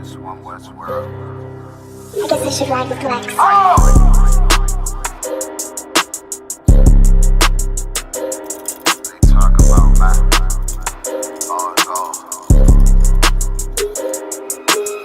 It's one West world. I guess I should ride with Lex. They talk about man. Oh, go.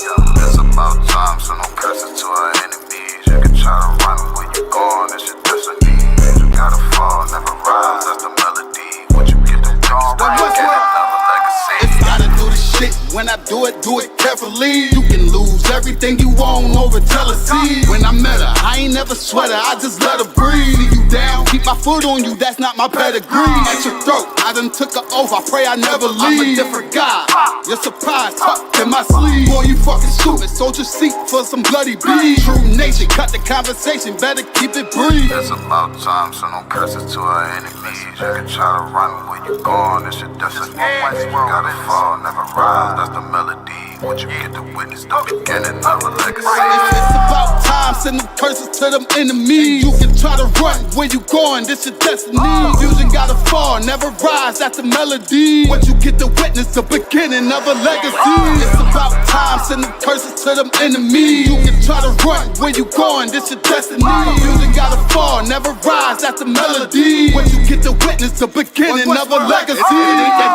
Yo, it's about time, so no curses to our enemies. You can try to run where you going, it's your destiny. You gotta fall, never rise, that's the melody. What you get the dawn right, get another legacy. If gotta do the shit, when I do it carefully. You can lose everything you own over jealousy. When I met her, I ain't never sweat her, I just let her breathe. Leave you down, keep my foot on you, that's not my pedigree. At your throat, I done took her oath, I pray I never leave. I'm a different guy, you're surprised, tucked in my sleeve. Boy, you fucking stupid, sold your seat for some bloody beef. True nation, cut the conversation, better keep it brief. It's about time, so no curses to our enemies. You can try to run where you going, it's your destiny. You gotta fall, never rise, that's the melody. What you get to witness, the beginning of a legacy. It's about time, send them curses to them enemies. You can try to run where you going, this your destiny. Fusion gotta fall, never rise, that's the melody. What you get to witness, the beginning of a legacy. It's about time, send them curses to them enemies. You can try to run where you going, this your destiny. Fusion gotta fall, never rise, that's the melody. What you get to witness, the beginning of a legacy.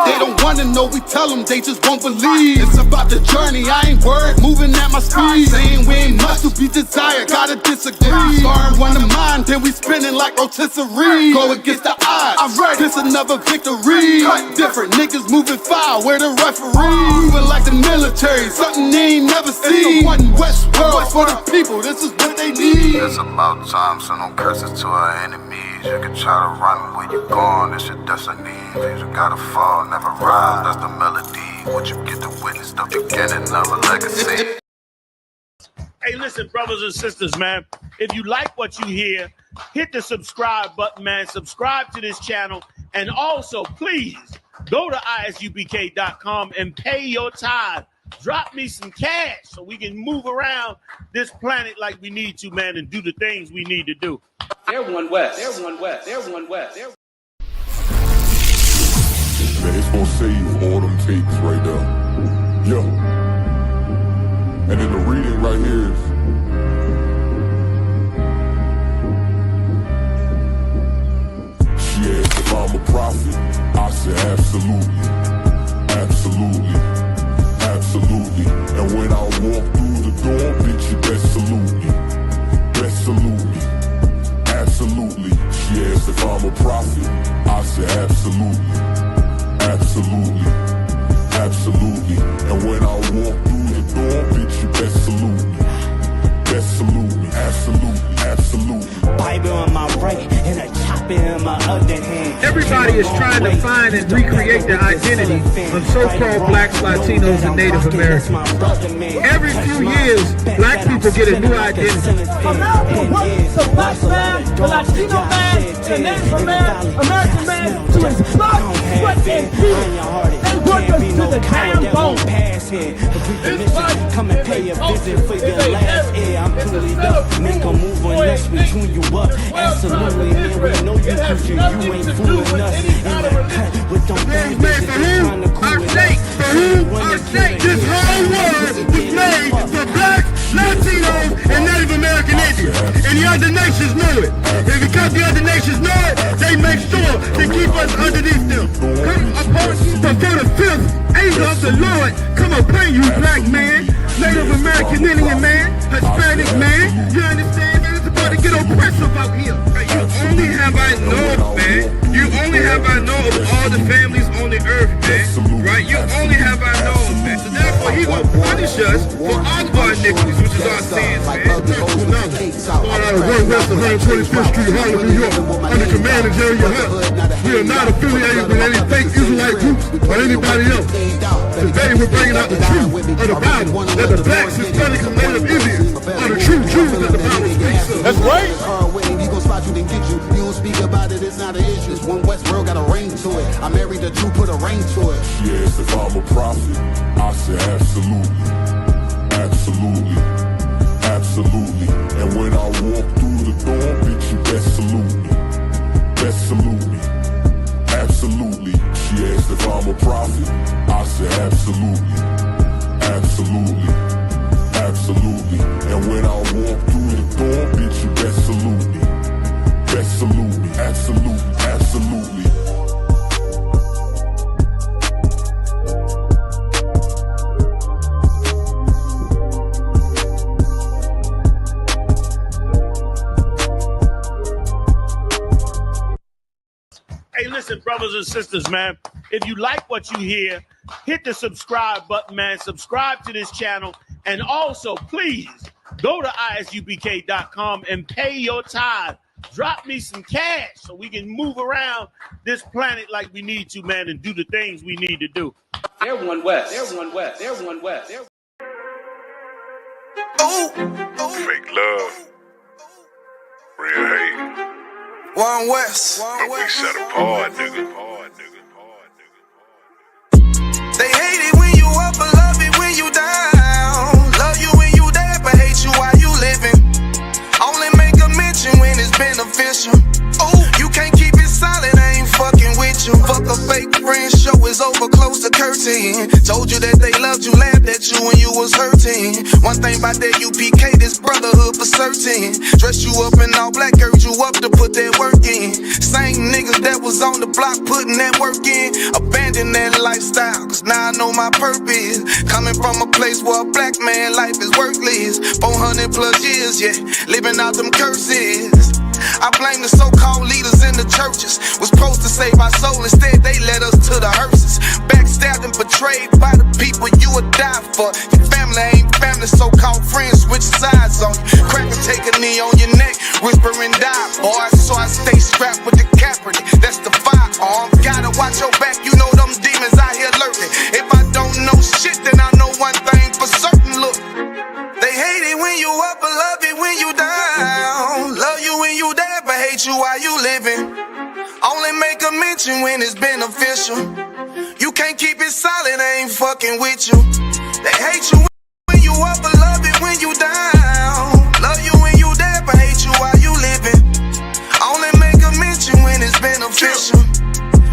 They don't wanna know, we tell them, they just won't believe. It's about the journey, I ain't worried, moving at my speed. Saying we ain't much to be desired, gotta disagree. Starting one of mine, then we spinning like rotisserie. Go against the odds, I'm ready, this another victory. Cut different, niggas moving foul, where the referee. Moving like the military, something they ain't never seen. One West world for the people, this is what they need. It's about time, so no curses to our enemies. You can try to run where you going, it's your destiny. You gotta fall, never rise, that's the melody. What you get to witness, the beginning of a legacy. Hey, listen, brothers and sisters, man. If you like what you hear, hit the subscribe button, man. Subscribe to this channel. And also, please, go to ISUPK.com and pay your tithe. Drop me some cash so we can move around this planet like we need to, man, and do the things we need to do. They're one West. They're one West. They're one West. Man, it's gonna save all them tapes right there. Yo. And then the reading right here is she asked if I'm a prophet. I said absolutely. Absolutely. Absolutely. And when I walk through the door, bitch, you best salute me. Best salute me. Absolutely. She asked if I'm a prophet. I said absolutely. Absolutely. Absolutely. And when I walk through the door, bitch, you best salute me. Best salute me. Absolutely. Absolutely. Bible in my right and a chopper in my other hand. Everybody is trying to find and recreate their identity of so-called blacks, Latinos, and Native Americans. Every few years, black people get a new identity. America wants the black man, the Latino man, the Native American man to his blood, sweat, and tears. They work us to the damn bone. Come and pay a visit for your last year. I'm truly up. Make a move on us, we tune you up. Absolutely, man, we know you future. You ain't fooling us. With them bad bitches trying to cool us. For whom our state, this whole world was made for blacks, Latinos, and Native American Indians. And the other nations know it. And because the other nations know it, they make sure to keep us underneath them. Come upon, but for the fifth angel of the Lord, come upon you, black man, Native American Indian man, Hispanic man. You understand? It's about to get oppressive out here. You only have I know, man. You only have I know of all the families on the earth, man. Right? You only have I know, man. So therefore, he will punish us for all of our iniquities, which is our sins, man. One West 125th Street, Harlem, New York, under command of Jerry Hunt. We are not affiliated with any fake Israelite groups or anybody else. Today, we're bringing out the truth of the Bible, that the blacks, Hispanics, and Native Indians are the true Jews that the Bible speaks of. That's right. He gon' spot you, then get you. You don't speak about it, it's not an issue. This one West world got a ring to it. I married the Jew, put a ring to it. She asked if I'm a prophet. I said absolutely. Absolutely. Absolutely. And when I walk through the door, bitch, you best salute me. Best salute me. Absolutely. She asked if I'm a prophet. I said absolutely. Absolutely. brothers and sisters, man. If you like what you hear, hit the subscribe button, man. Subscribe to this channel. And also, please, go to ISUPK.com and pay your tithe. Drop me some cash so we can move around this planet like we need to, man, and do the things we need to do. They're one West. They're one West. They're one West. They're... Fake love, real hate. One West. But we set apart, nigga. They hate it when you up, but love it when you down. Love you when you there, but hate you while you living. Only make a mention when it's beneficial. Oh, you can't keep it solid, I ain't fucking with you. Fuck a fake friend, show is over, close the curtain. Told you that they loved you, laughed at you when you was hurting. One thing about that UPK, this brotherhood for certain. Dress you up in all black, urge you up to put that work in. Same niggas that was on the block putting that work in. Abandon that lifestyle, cause now I know my purpose. Coming from a place where a black man life is worthless. 400 plus years, yeah, living out them curses. I blame the so-called leaders in the churches. Was supposed to save our soul, instead they led us to the hearses. Backstabbed and betrayed by the people you would die for. Your family ain't family, so-called friends switch sides on you. Crack and take a knee on your neck, whisper and die, boy. So I stay strapped with the Kaepernick, that's the firearm. Gotta watch your back, you know them demons out here lurking. If I don't know shit, then I know one thing for certain, look. They hate it when you up, but love it when you down. Love you when you there, but hate you while you living. Only make a mention when it's beneficial. You can't keep it solid, I ain't fucking with you. They hate you when you up, but love it when you down. Love you when you there, but hate you while you living. Only make a mention when it's beneficial.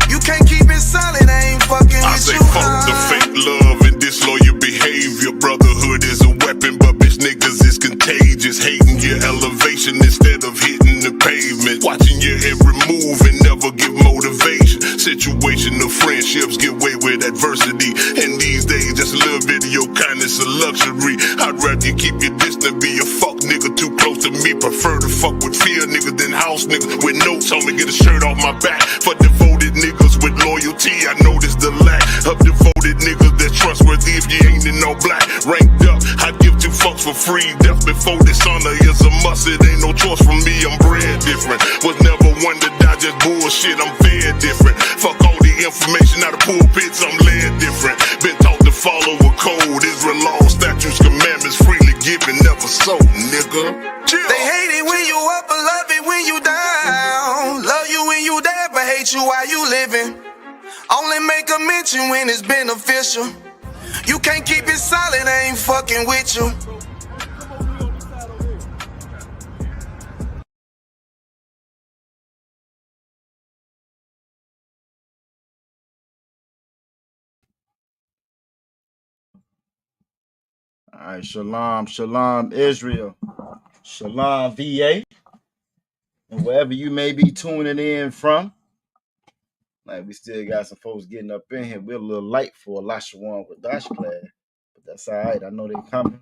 You can't keep it solid, I ain't fucking with you. I say fuck the fake love and disloyal behavior. Brotherhood is a weapon, but bitch niggas is contagious. Hating your elevation instead of hitting the pavement. Watching your every move and never give motivation. Situational friendships get way with adversity. And these days, just a little video kindness a luxury. I'd rather you keep your distance than be a fuck nigga too close to me. Prefer to fuck with fear niggas than house niggas with notes on me. Get a shirt off my back for devoted niggas with loyalty. I notice the lack of devoted niggas that's trustworthy if you ain't in no black. Ranked up, I'd give two fucks for free. Death before dishonor is a must. It ain't no choice from me, I'm bred different. Was never one to die, just bullshit, I'm fair different. Fuck all the information out of pulpits, I'm led different. Been taught to follow a code. Israel laws, statutes, commandments, freely given, never sold, nigga. Chill. They hate it when you up, but love it when you down. Love you when you there, but hate you while you living. Only make a mention when it's beneficial. You can't keep it solid, I ain't fucking with you. All right, shalom, shalom, Israel, shalom, VA, and wherever you may be tuning in from. Like, we still got some folks getting up in here. We're a little light for a Lashawan Qadash class, but that's all right. I know they're coming.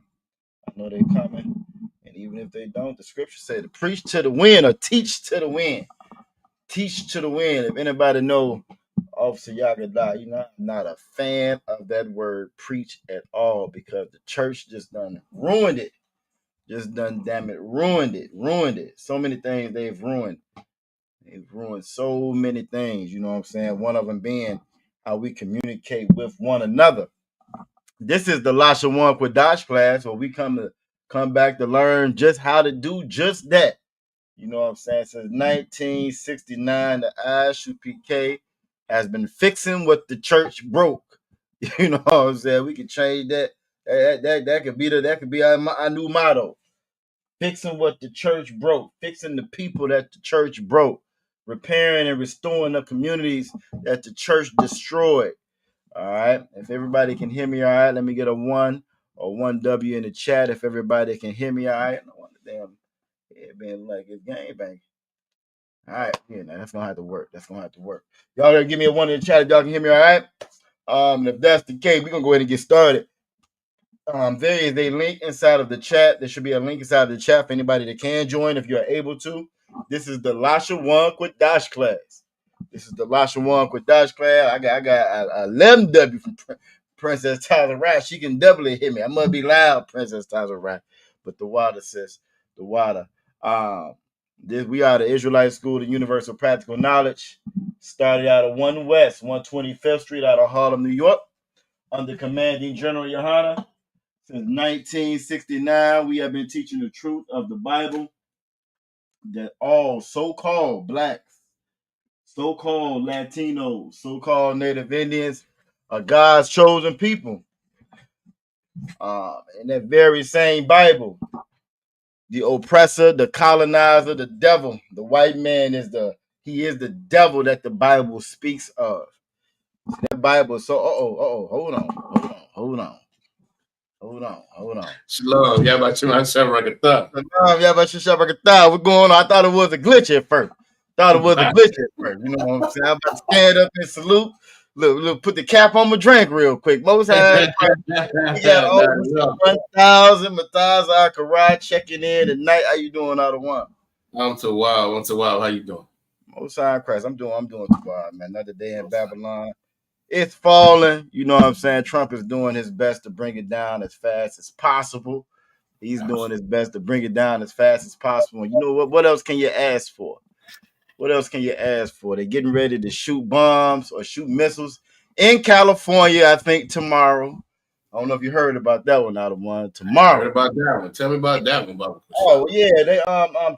And even if they don't, the scripture say to preach to the wind or teach to the wind. Teach to the wind. If anybody know Officer Yagadah, you know, I'm not a fan of that word preach at all because the church just done ruined it. Ruined it. So many things they've ruined. They've ruined so many things, you know what I'm saying? One of them being how we communicate with one another. This is the Lashawan Qadash class where we come back to learn just how to do just that. You know what I'm saying? Since 1969, the ISUPK has been fixing what the church broke. You know what I'm saying? We can change that. That could be our new motto. Fixing what the church broke, fixing the people that the church broke, repairing and restoring the communities that the church destroyed. All right. If everybody can hear me, all right, let me get a 1 or 1W in the chat. If everybody can hear me, all right. No wonder damn it being like it's game bang. All right, yeah, now that's gonna have to work. Y'all gotta give me a 1 in the chat if y'all can hear me, all right. If that's the case, we're gonna go ahead and get started. There is a link inside of the chat. There should be a link inside of the chat for anybody that can join if you're able to. This is the Lashawan Qadash class. This is the Lashawan Qadash class. I got a 11W from Princess Tyler Wright. She can doubly hit me. I must be loud, Princess Tyler Wright. But the water, sis, the water. We are the Israelite School of Universal Practical Knowledge. Started out of 1 West, 125th Street out of Harlem, New York, under Commanding General Yohana. Since 1969, we have been teaching the truth of the Bible that all so-called blacks, so-called Latinos, so-called Native Indians are God's chosen people. In that very same Bible, the oppressor, the colonizer, the devil, the white man is the devil that the Bible speaks of. That Bible, so hold on. Shalom, yeah, about you, What's going on? I thought it was a glitch at first. You know what I'm saying? I'm about to stand up and salute. Look, put the cap on my drink real quick. Most High, we got over 1,000 Mathaza Akarai checking in tonight. How you doing, out of one? I'm too wild. How you doing? Most High Christ, I'm doing too wild, man. Another day in Babylon. It's falling. You know what I'm saying? Trump is doing his best to bring it down as fast as possible. He's doing his best to bring it down as fast as possible. And you know what? What else can you ask for? They're getting ready to shoot bombs or shoot missiles in California, I think, tomorrow. I don't know if you heard about that one, out of one. Tomorrow. I heard about that one. Tell me about that one, Baba. Oh, yeah. They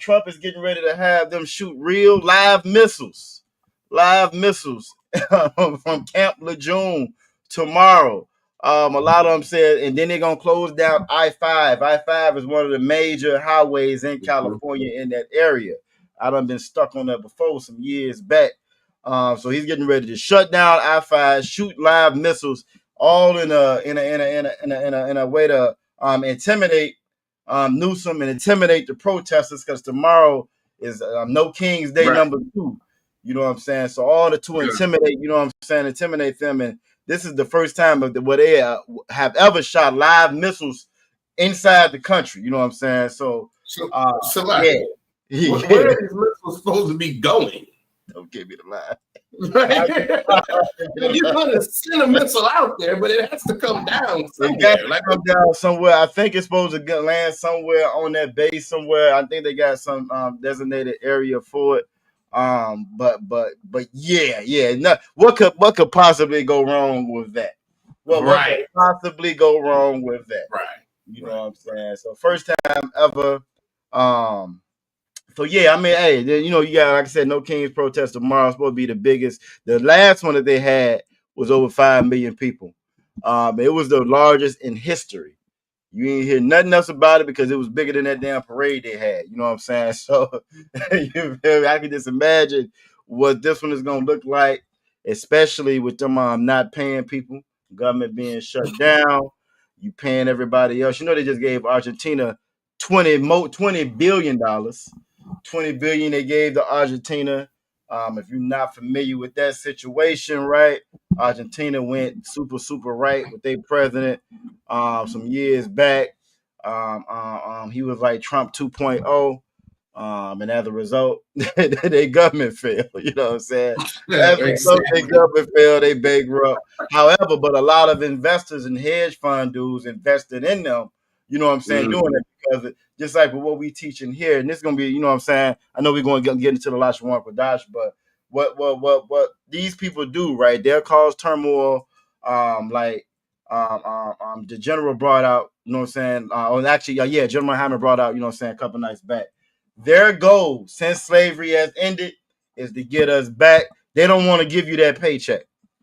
Trump is getting ready to have them shoot real live missiles from Camp Lejeune tomorrow. A lot of them said, and then they're gonna close down I-5. I-5 is one of the major highways in California in that area. I done been stuck on that before some years back. So he's getting ready to shut down I-5, shoot live missiles, all in a way to intimidate Newsom and intimidate the protesters, because tomorrow is No King's Day number 2. You know what I'm saying? So all to intimidate, you know what I'm saying, intimidate them. And this is the first time where they have ever shot live missiles inside the country. You know what I'm saying? So where are these missiles supposed to be going? Don't give me the lie. You're going to send a missile out there, but it has to come down somewhere. It got to come down somewhere. I think it's supposed to land somewhere on that base somewhere. I think they got some designated area for it. But yeah. No, what could possibly go wrong with that? What could possibly go wrong with that? Right. You know what I'm saying? So first time ever. So yeah, I mean, hey, you know, you got, like I said, No King's protest tomorrow. It's supposed to be the biggest. The last one that they had was over 5 million people. It was the largest in history. You ain't hear nothing else about it because it was bigger than that damn parade they had. You know what I'm saying? So you feel me? I can just imagine what this one is gonna look like, especially with them not paying people, government being shut down, you paying everybody else. You know, they just gave Argentina $20 billion. $20 billion they gave to Argentina. If you're not familiar with that situation, right? Argentina went super right with their president some years back. He was like Trump 2.0. And as a result, their government failed. You know what I'm saying? As a result, their government failed, they bankrupt. However, but a lot of investors and hedge fund dudes invested in them. You know what I'm saying? Doing it because just like with what we teaching here, and this is gonna be, you know what I'm saying? I know we're going to get into the Lashawan Qadash, but what these people do, right? They'll cause turmoil, the general brought out, you know what I'm saying? General Hammond brought out, you know what I'm saying, a couple nights back. Their goal, since slavery has ended, is to get us back. They don't want to give you that paycheck.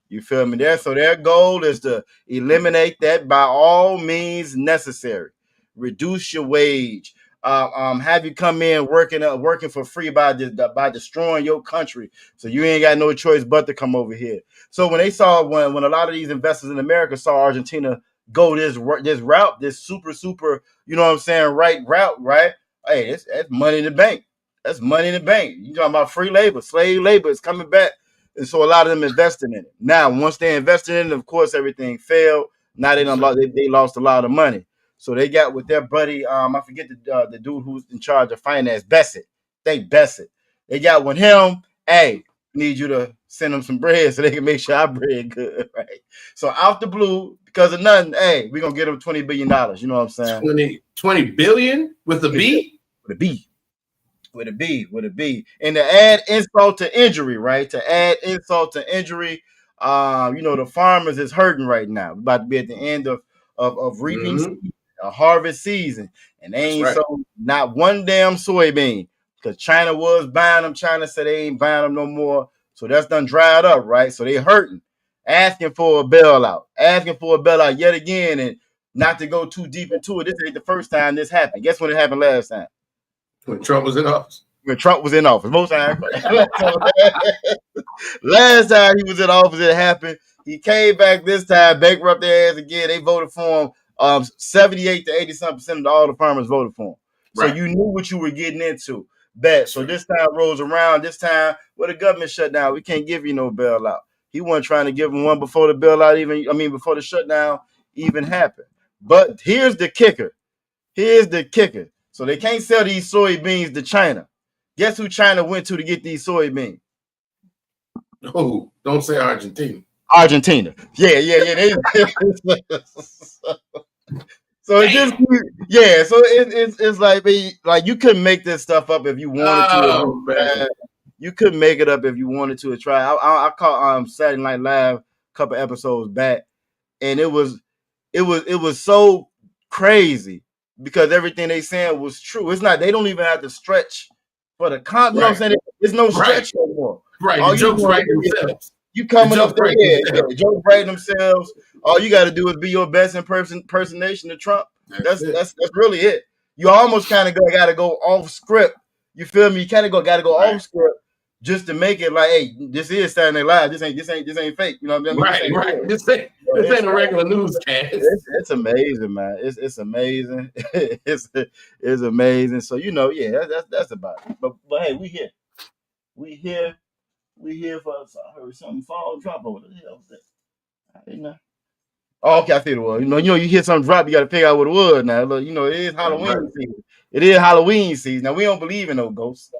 You feel me there? So their goal is to eliminate that by all means necessary. Reduce your wage. Have you come in working for free by destroying your country. So you ain't got no choice but to come over here. So when they saw when a lot of these investors in America saw Argentina go this route, this super, you know what I'm saying, right route, right? Hey, that's money in the bank. That's money in the bank. You talking about free labor, slave labor is coming back. And so a lot of them investing in it. Now, once they invested in it, of course, everything failed. Now they lost a lot of money. So they got with their buddy, I forget the dude who's in charge of finance, Bassett. They got with him. Hey, need you to send them some bread so they can make sure our bread good, right? So out the blue, because of nothing, hey, we're gonna get them $20 billion. You know what I'm saying? 20 billion with a B? With a B. With a B, with a B. And to add insult to injury, right? To add insult to injury, the farmers is hurting right now. We're about to be at the end of reaping season, a harvest season. And they ain't sold not one damn soybean. Because China was buying them. China said they ain't buying them no more. So that's done dried up, right? So they hurting. Asking for a bailout. Asking for a bailout yet again. And not to go too deep into it, this ain't the first time this happened. Guess when it happened last time? When Trump was in office. When Trump was in office. Most times. Last time he was in office, it happened. He came back this time, bankrupt their ass again. They voted for him. 78 to 80% of all the farmers voted for him. So you knew what you were getting into. Bet. So this time rolls around. This time, the government shut down, we can't give you no bailout. He wasn't trying to give him one before the bailout before the shutdown even happened. But here's the kicker. So they can't sell these soybeans to China. Guess who China went to get these soybeans? Oh, don't say Argentina. Argentina. Yeah. So it just So it's like you couldn't make this stuff up if you wanted to. You couldn't make it up if you wanted to try. I caught Saturday Night Live a couple episodes back, and it was so crazy because everything they saying was true. It's not. They don't even have to stretch for the you know what I'm saying? There's no stretch no more. Right. The jokes writing themselves. You coming up there, the jokes writing themselves. All you got to do is be your best impersonation of Trump. That's really it. You almost kind of got to go off script. You feel me? You kind of got to go off script just to make it like, hey, this is Saturday Night Live. This ain't fake. You know what I mean? Right. This ain't a regular newscast. It's amazing, man. It's amazing. it's amazing. So that's about it. But hey, we here. We here for I heard something fall drop over the hell was that? I didn't know. Oh, okay, I think it was. You hear something drop, you got to figure out what it was. Now, look, it is Halloween season. It is Halloween season. Now we don't believe in no ghosts.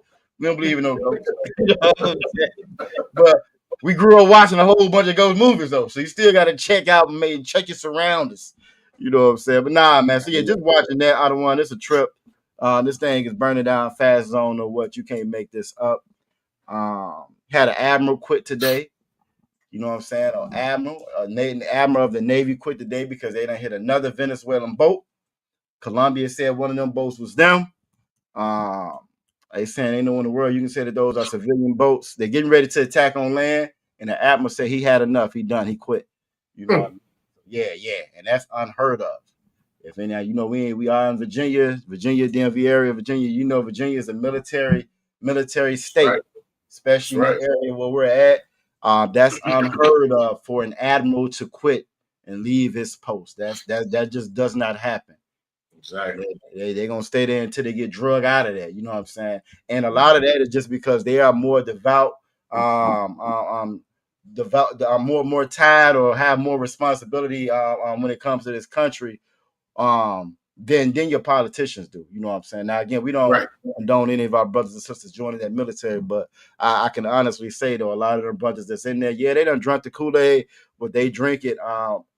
But we grew up watching a whole bunch of ghost movies though, so you still got to check out and check your surroundings. You know what I'm saying? But nah, man. So just watching that out of one, it's a trip. This thing is burning down fast zone or what? You can't make this up. Had an admiral quit today. You know what I'm saying? An admiral of the Navy quit today because they done hit another Venezuelan boat. Colombia said one of them boats was them. They saying ain't no one in the world you can say that those are civilian boats. They're getting ready to attack on land, and the admiral said he had enough. He done. He quit. You know what I mean? Yeah, and that's unheard of. If any, we are in Virginia, DMV area, Virginia. Virginia is a military state. Especially in the area where we're at, that's unheard of for an admiral to quit and leave his post. That just does not happen. Exactly. They're gonna stay there until they get drug out of there. You know what I'm saying? And a lot of that is just because they are more devout, more tied or have more responsibility when it comes to this country. Than your politicians do. You know what I'm saying? Now, again, we don't condone any of our brothers and sisters joining that military, but I can honestly say, though, a lot of the brothers that's in there, they done drunk the Kool-Aid, but they drink it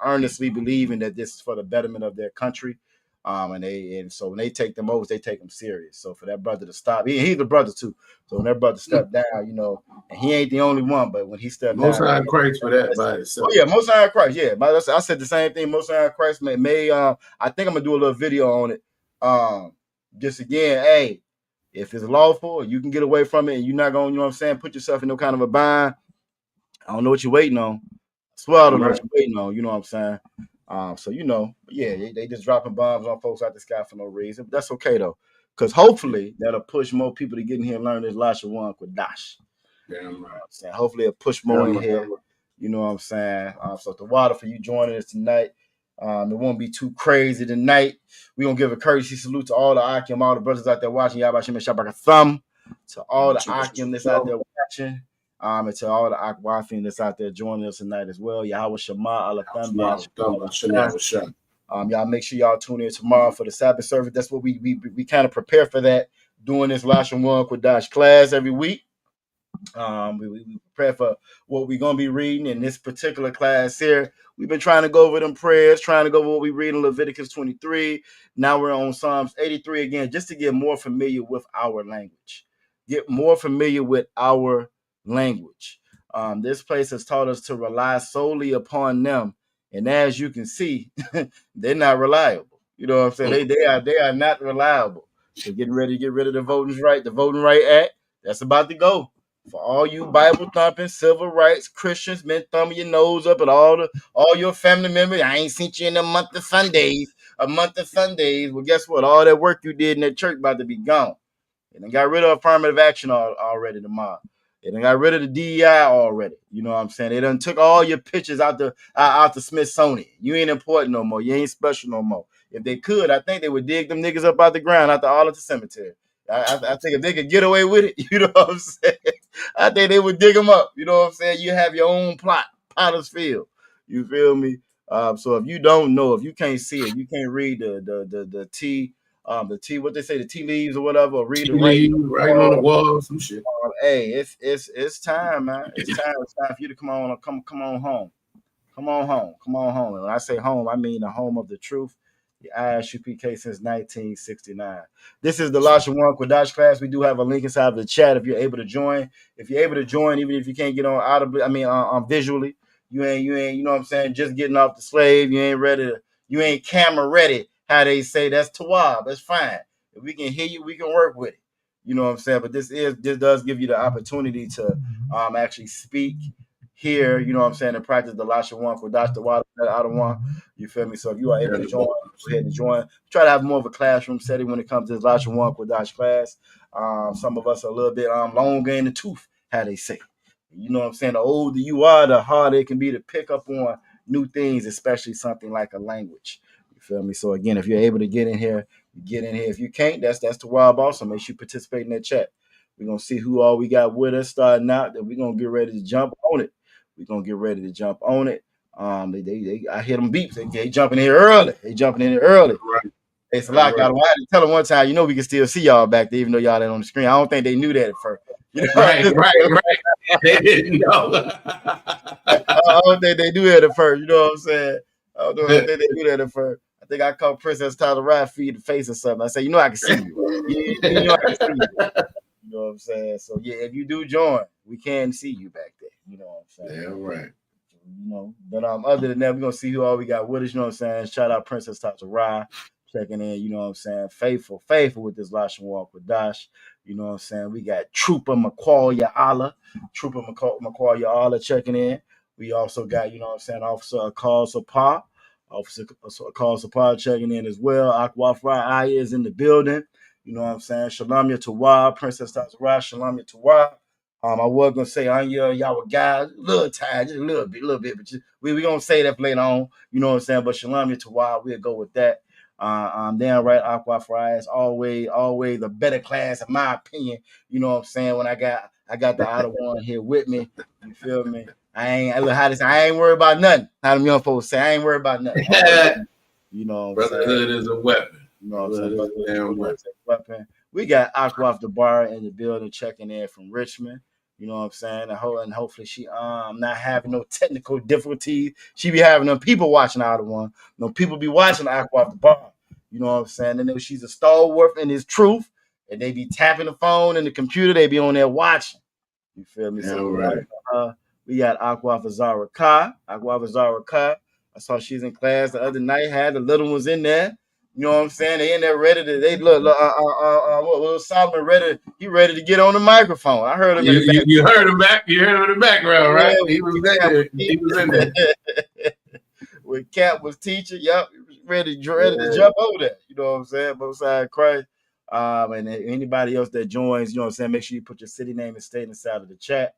earnestly believing that this is for the betterment of their country. And so when they take them oaths, they take them serious. So for that brother to stop, he's the brother too. So when that brother stepped down, and he ain't the only one, but when he stepped down, Most High Christ for that by itself. Oh yeah, Most High Christ. Yeah, I said the same thing. Most High Christ may I think I'm gonna do a little video on it. Just again, hey, if it's lawful, you can get away from it, and you're not gonna, put yourself in no kind of a bind. I don't know what you're waiting on. I swear I don't know what you're waiting on. You know what I'm saying? So they just dropping bombs on folks out the sky for no reason. But that's okay though, because hopefully that'll push more people to get in here and learn this Lashawan Qadash. Damn right. Hopefully it'll push more in here. You know what I'm saying? So the water for you joining us tonight. It won't be too crazy tonight. We're gonna give a courtesy salute to all the Akim, all the brothers out there watching. Y'all Shem Shabbat thumb to all the Akim that's out there watching. And to all the Akwafim that's out there joining us tonight as well. Yahweh Shema, y'all make sure y'all tune in tomorrow for the Sabbath service. That's what we kind of prepare for that, doing this Lashawan Qadash class every week. We prepare for what we're gonna be reading in this particular class here. We've been trying to go over them prayers, trying to go over what we read in Leviticus 23. Now we're on Psalms 83 again, just to get more familiar with our language. Get more familiar with our language. This place has taught us to rely solely upon them, and as you can see, they're not reliable. You know what I'm saying? They are not reliable. So getting ready to get rid of the Voting Right Act. That's about to go. For all you Bible thumping, civil rights Christians, been thumbing your nose up at all your family members. I ain't seen you in a month of Sundays. Well, guess what? All that work you did in that church about to be gone. And they got rid of affirmative action already tomorrow. They done got rid of the DEI already. You know what I'm saying? They done took all your pictures out the Smithsonian. You ain't important no more. You ain't special no more. If they could, I think they would dig them niggas up out the ground out the Arlington Cemetery. I think if they could get away with it, you know what I'm saying? I think they would dig them up. You know what I'm saying? You have your own plot, Potter's Field. You feel me? So if you don't know, if you can't see it, you can't read the T, what they say, the tea leaves or whatever, or read the writing on the wall, some shit. Hey, it's time, man. It's time for you to come on home. Come on home. And when I say home, I mean the home of the truth. The ISUPK since 1969. This is the Lashawan Qadash class. We do have a link inside of the chat if you're able to join. If you're able to join, even if you can't get on audibly, visually, you ain't, you know what I'm saying, just getting off the slave, you ain't ready to, you ain't camera ready, how they say. That's Tawab. That's fine. If we can hear you, we can work with it. You know what I'm saying? But this does give you the opportunity to actually speak here, you know what I'm saying, and practice the Lashawan Qadash, the water out of one. You feel me? So if you are able to join, go ahead and join. Try to have more of a classroom setting when it comes to this Lashawan Qadash class. Some of us are a little bit longer in the tooth, how they say. You know what I'm saying? The older you are, the harder it can be to pick up on new things, especially something like a language. You feel me? So again, if you're able to get in here, you get in here. If you can't, that's the wild boss. So make sure you participate in that chat. We're gonna see who all we got with us starting out. That we're gonna get ready to jump on it. I hear them beeps. They jumping in here early. Right. It's a lot. I had to tell them one time, you know, we can still see y'all back there, even though y'all ain't on the screen. I don't think they knew that at first. You know? Right. They didn't know. I don't think they knew that at first. You know what I'm saying? I don't think they knew that at first. I think I caught Princess Tyler Ride feed the face or something. I said, you know, I can see you. You know, I can see you. You know what I'm saying? So yeah, if you do join, we can see you back there. You know what I'm saying? Yeah, right. You know, but other than that, we're gonna see who all we got with us. You know what I'm saying? Shout out Princess Tyler Ride checking in. You know what I'm saying? Faithful with this Lashawan Qadash. You know what I'm saying? We got Trooper McQuarrie Allah checking in. We also got, you know what I'm saying, Officer Akal Sapar checking in as well. Akwafra Aya is in the building. You know what I'm saying? Shalom Tawab, Princess Tazara, Shalom Tawab. I was gonna say y'all were guys, a little tired, just a little bit, but we gonna say that for later on. You know what I'm saying? But Shalom Tawab, we'll go with that. Damn right, Aqua Fries, always a better class in my opinion. You know what I'm saying? When I got the outer one here with me, you feel me? I ain't worried about nothing. How them young folks say, I ain't worried about nothing. You know what I'm saying? Brotherhood is a weapon. You know what I'm saying? Brotherhood is a weapon. We got Aqua off the bar in the building checking in from Richmond. You know what I'm saying? And hopefully she not having no technical difficulties. She be having them people watching out of one. No people be watching Aqua off the bar. You know what I'm saying? And she's a stalwart in his truth. And they be tapping the phone and the computer. They be on there watching. You feel me? Yeah, so right. We got Aqua for Zara Ka. I saw she's in class the other night. Had the little ones in there. You know what I'm saying? They in there ready to. They look. Solomon ready. He ready to get on the microphone. I heard him. You heard him back. You heard him in the background, right? Yeah, he was there. He was in there. When Cap was teaching, yep, ready to jump over there. You know what I'm saying? Both sides Christ. And anybody else that joins, you know what I'm saying? Make sure you put your city name and state inside of the chat.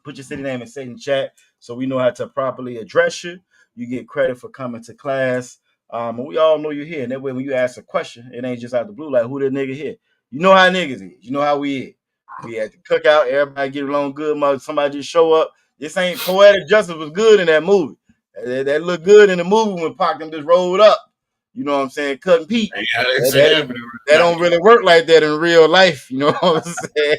Put your city name and state in chat so we know how to properly address you. You get credit for coming to class. And we all know you're here. And that way, when you ask a question, it ain't just out the blue, like, who that nigga here? You know how niggas is. You know how we is. We at the cookout. Everybody get along good. Somebody just show up. This ain't Poetic Justice was good in that movie. That looked good in the movie when Pac them just rolled up. You know what I'm saying? Cutting Pete. That That don't really work like that in real life. You know what I'm saying?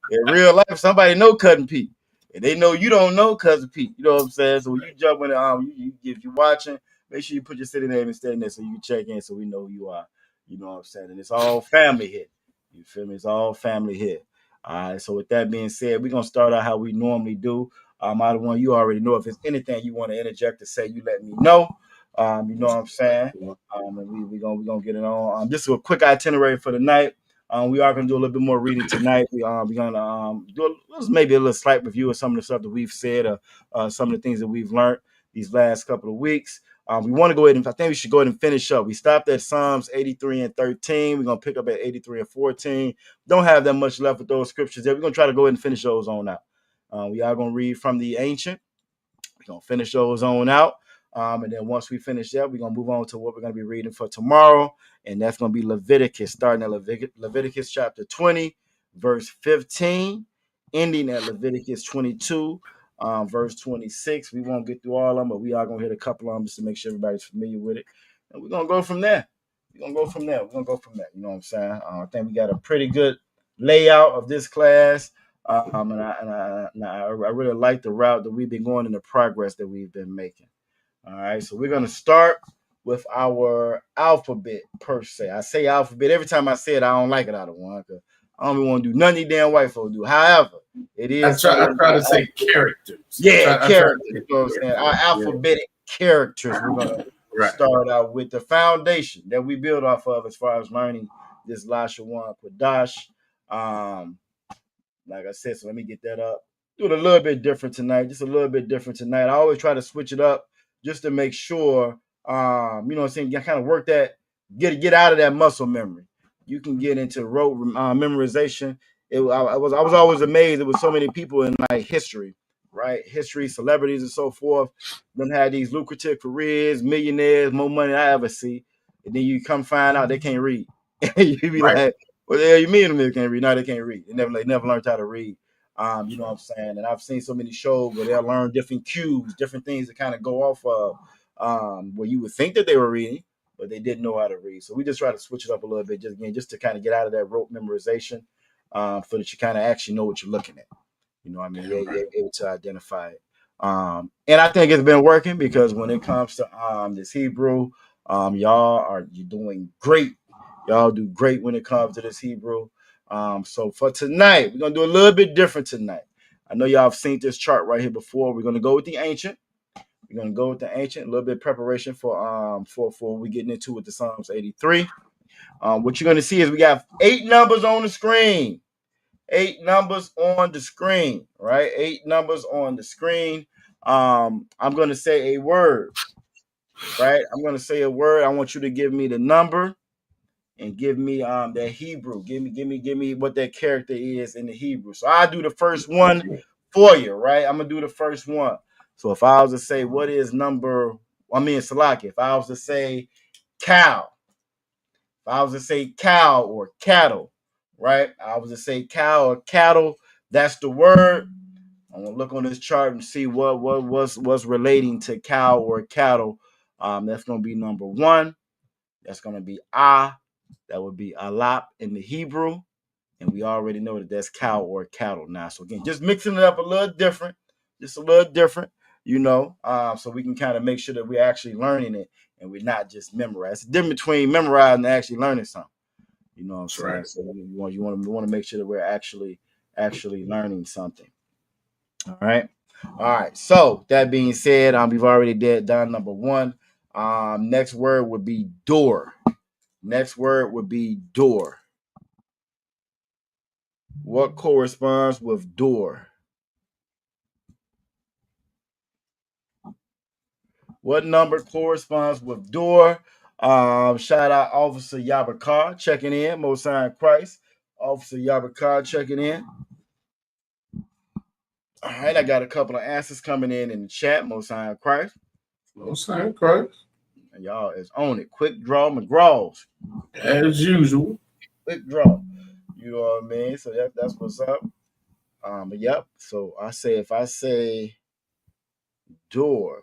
In real life, somebody know Cutting Pete. And they know you don't know Cousin Pete. You know what I'm saying? So when you jump in, if you're watching, make sure you put your city name and state in there so you can check in so we know who you are. You know what I'm saying? And it's all family here. You feel me? It's all family here. All right. So with that being said, we're gonna start out how we normally do. Out of one, you already know. If there's anything you want to interject to say, you let me know. You know what I'm saying? And we're gonna get it on. This is a quick itinerary for the night. We are gonna do a little bit more reading tonight. We're gonna do maybe a little slight review of some of the stuff that we've said, or some of the things that we've learned these last couple of weeks. We want to go ahead and I think we should go ahead and finish up. We stopped at Psalms 83 and 13. We're gonna pick up at 83 and 14. Don't have that much left with those scriptures there. We're gonna try to go ahead and finish those on out. We are gonna read from the ancient. We're gonna finish those on out. And then once we finish that, we're gonna move on to what we're gonna be reading for tomorrow, and that's gonna be Leviticus, starting at Leviticus chapter 20, verse 15, ending at Leviticus 22, verse 26. We won't get through all of them, but we are gonna hit a couple of them just to make sure everybody's familiar with it, and we're gonna go from there. We're gonna go from there. You know what I'm saying? I think we got a pretty good layout of this class. And I really like the route that we've been going and the progress that we've been making. All right, so we're going to start with our alphabet per se. I say alphabet every time I say it. I don't like it out of one because I don't even want to do nothing these damn white folks do. However, it is. I try to say characters. Yeah, characters. You know what I'm saying? Our alphabetic characters. We're going to start out with the foundation that we build off of as far as learning this Lashawan Qadash. Like I said, so let me get that up. Do it a little bit different tonight. Just a little bit different tonight. I always try to switch it up just to make sure, you know what I'm saying, you kind of work that, get out of that muscle memory. You can get into rote memorization. I was always amazed there was so many people in like history, right? History, celebrities and so forth. Them had these lucrative careers, millionaires, more money than I ever see. And then you come find out they can't read. You be like, what the hell you mean they can't read? No, they can't read. They never learned how to read. You know what I'm saying? And I've seen so many shows where they'll learn different cues, different things to kind of go off of, where you would think that they were reading, but they didn't know how to read. So we just try to switch it up a little bit, just to kind of get out of that rote memorization, so that you kind of actually know what you're looking at. You know what I mean? You're able to identify it. And I think it's been working because when it comes to this Hebrew, you're doing great. Y'all do great when it comes to this Hebrew. So for tonight, we're gonna do a little bit different tonight. I know y'all have seen this chart right here before. We're gonna go with the ancient. We're gonna go with the ancient. A little bit of preparation for we getting into with the Psalms 83. What you're gonna see is we got 8 numbers on the screen. 8 numbers on the screen, right? 8 numbers on the screen. I'm gonna say a word, right? I'm gonna say a word. I want you to give me the number and give me that Hebrew. Give me what that character is in the Hebrew. So I'll do the first one for you, right? I'm gonna do the first one. So if I was to say what is Salaki, if I was to say cow, if I was to say cow or cattle, right? I was to say cow or cattle, that's the word. I'm gonna look on this chart and see what's relating to cow or cattle. That's gonna be number 1. That's gonna be that would be alap in the Hebrew, and we already know that that's cow or cattle now. So again, just mixing it up a little different, you know, so we can kind of make sure that we're actually learning it and we're not just memorizing. It's the difference between memorizing and actually learning something. You know what I'm saying? Right. So we want to make sure that we're actually learning something. All right. So that being said, we've already done number 1. Next word would be door. Next word would be door. What corresponds with door? What number corresponds with door? Shout out Officer Yabakar checking in. Most High in Christ. Officer Yabakar checking in. All right, I got a couple of answers coming in the chat. Most High in Christ. Most High in Christ. And y'all is on it. Quick draw McGraws. As usual. Quick draw. You know what I mean? So that's what's up. But yep. So if I say door,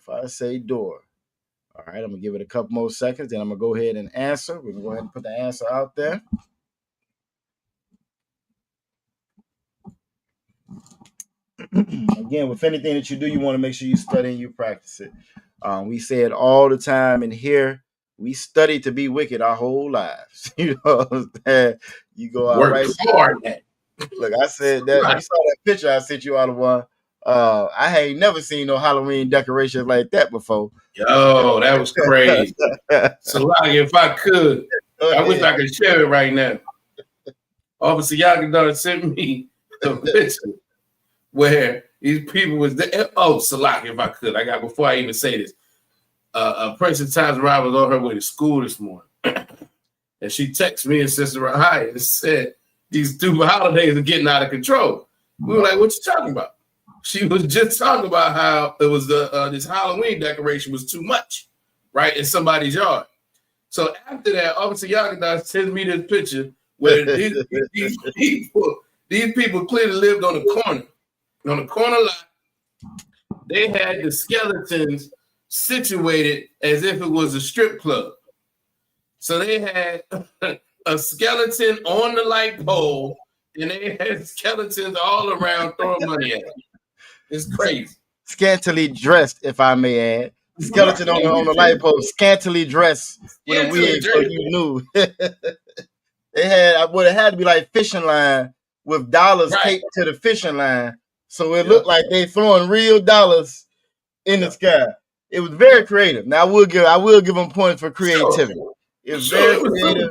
All right, I'm gonna give it a couple more seconds, then I'm gonna go ahead and answer. We're gonna go ahead and put the answer out there. Again, with anything that you do, you want to make sure you study and you practice it. We say it all the time in here. We study to be wicked our whole lives. You know what I'm saying? You go out Work right. hard. Look, I said that you saw that picture I sent you out of one. I ain't never seen no Halloween decorations like that before. Yo, that was crazy. So, like, if I could, I wish I could share it right now. Officer Yagadar sent me a picture where these people was there. Oh, Salak, if I could, before I even say this, Princess Tazara was on her way to school this morning, and she texted me and Sister Rahaya and said these 2 holidays are getting out of control. We were like, "What you talking about?" She was just talking about how it was this Halloween decoration was too much, right, in somebody's yard. So after that, Officer Yagadar sends me this picture where these people clearly lived on the corner lot. They had the skeletons situated as if it was a strip club. So they had a skeleton on the light pole, and they had skeletons all around throwing money at them. It's crazy. Scantily dressed, if I may add. Skeleton on the light pole, scantily dressed with a wig, so you knew. They had would have had to be like fishing line with dollars taped to the fishing line, so it looked like they throwing real dollars in the sky. It was very creative. Now I will give them points for creativity. It was very creative.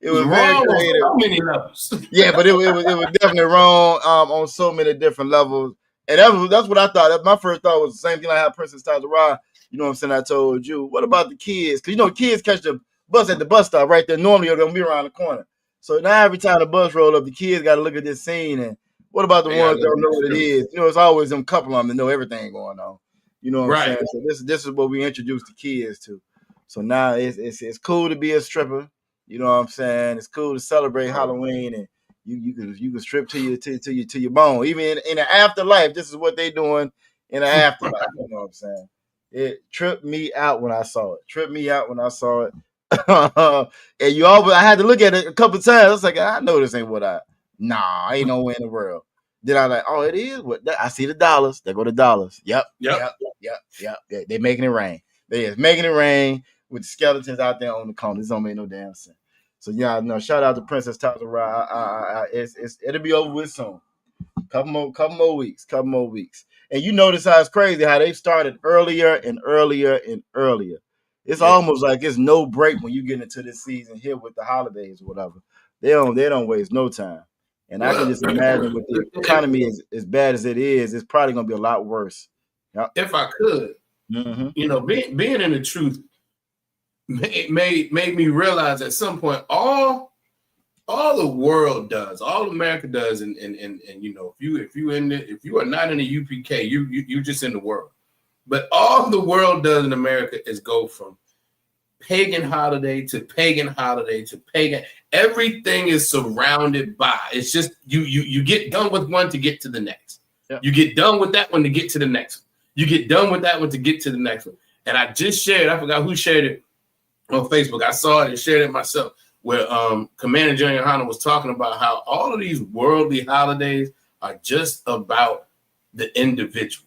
It was very creative. On so many levels. Yeah, but it was definitely wrong on so many different levels. And that's what I thought. My first thought was the same thing I had Princess Tazara. You know what I'm saying? I told you. What about the kids? Because, you know, kids catch the bus at the bus stop right there. Normally, they're going to be around the corner. So now every time the bus roll up, the kids got to look at this scene. And what about the ones that don't know what it is? You know, it's always them couple of them that know everything going on. You know what I'm saying? So this is what we introduced the kids to. So now it's cool to be a stripper. You know what I'm saying? It's cool to celebrate Halloween, and you can strip to your bone. Even in the afterlife, this is what they doing in the afterlife. You know what I'm saying? It tripped me out when I saw it. And I had to look at it a couple of times. I was like, I know this ain't ain't no way in the world. Then I like, oh, it is. I see the dollars. There go the dollars. Yep. They making it rain. They is making it rain with the skeletons out there on the corner. This don't make no damn sense. So yeah, no, shout out to Princess Tazara. It'll be over with soon. Couple more weeks. And you notice how it's crazy how they started earlier and earlier and earlier. It's almost like it's no break when you get into this season here with the holidays or whatever. They don't waste no time. And I can just imagine with the economy as bad as it is, it's probably gonna be a lot worse. Yep. If I could, you know, being in the truth made me realize at some point all the world does, all America does, and you know, if you are not in the UPK, you're just in the world. But all the world does in America is go from pagan holiday to pagan holiday to pagan. Everything is surrounded by. It's just you get done with one to get to the next. Yep. You get done with that one to get to the next one. You get done with that one to get to the next one. And I just shared, I forgot who shared it on Facebook. I saw it and shared it myself, where Commander Junior Hunter was talking about how all of these worldly holidays are just about the individual.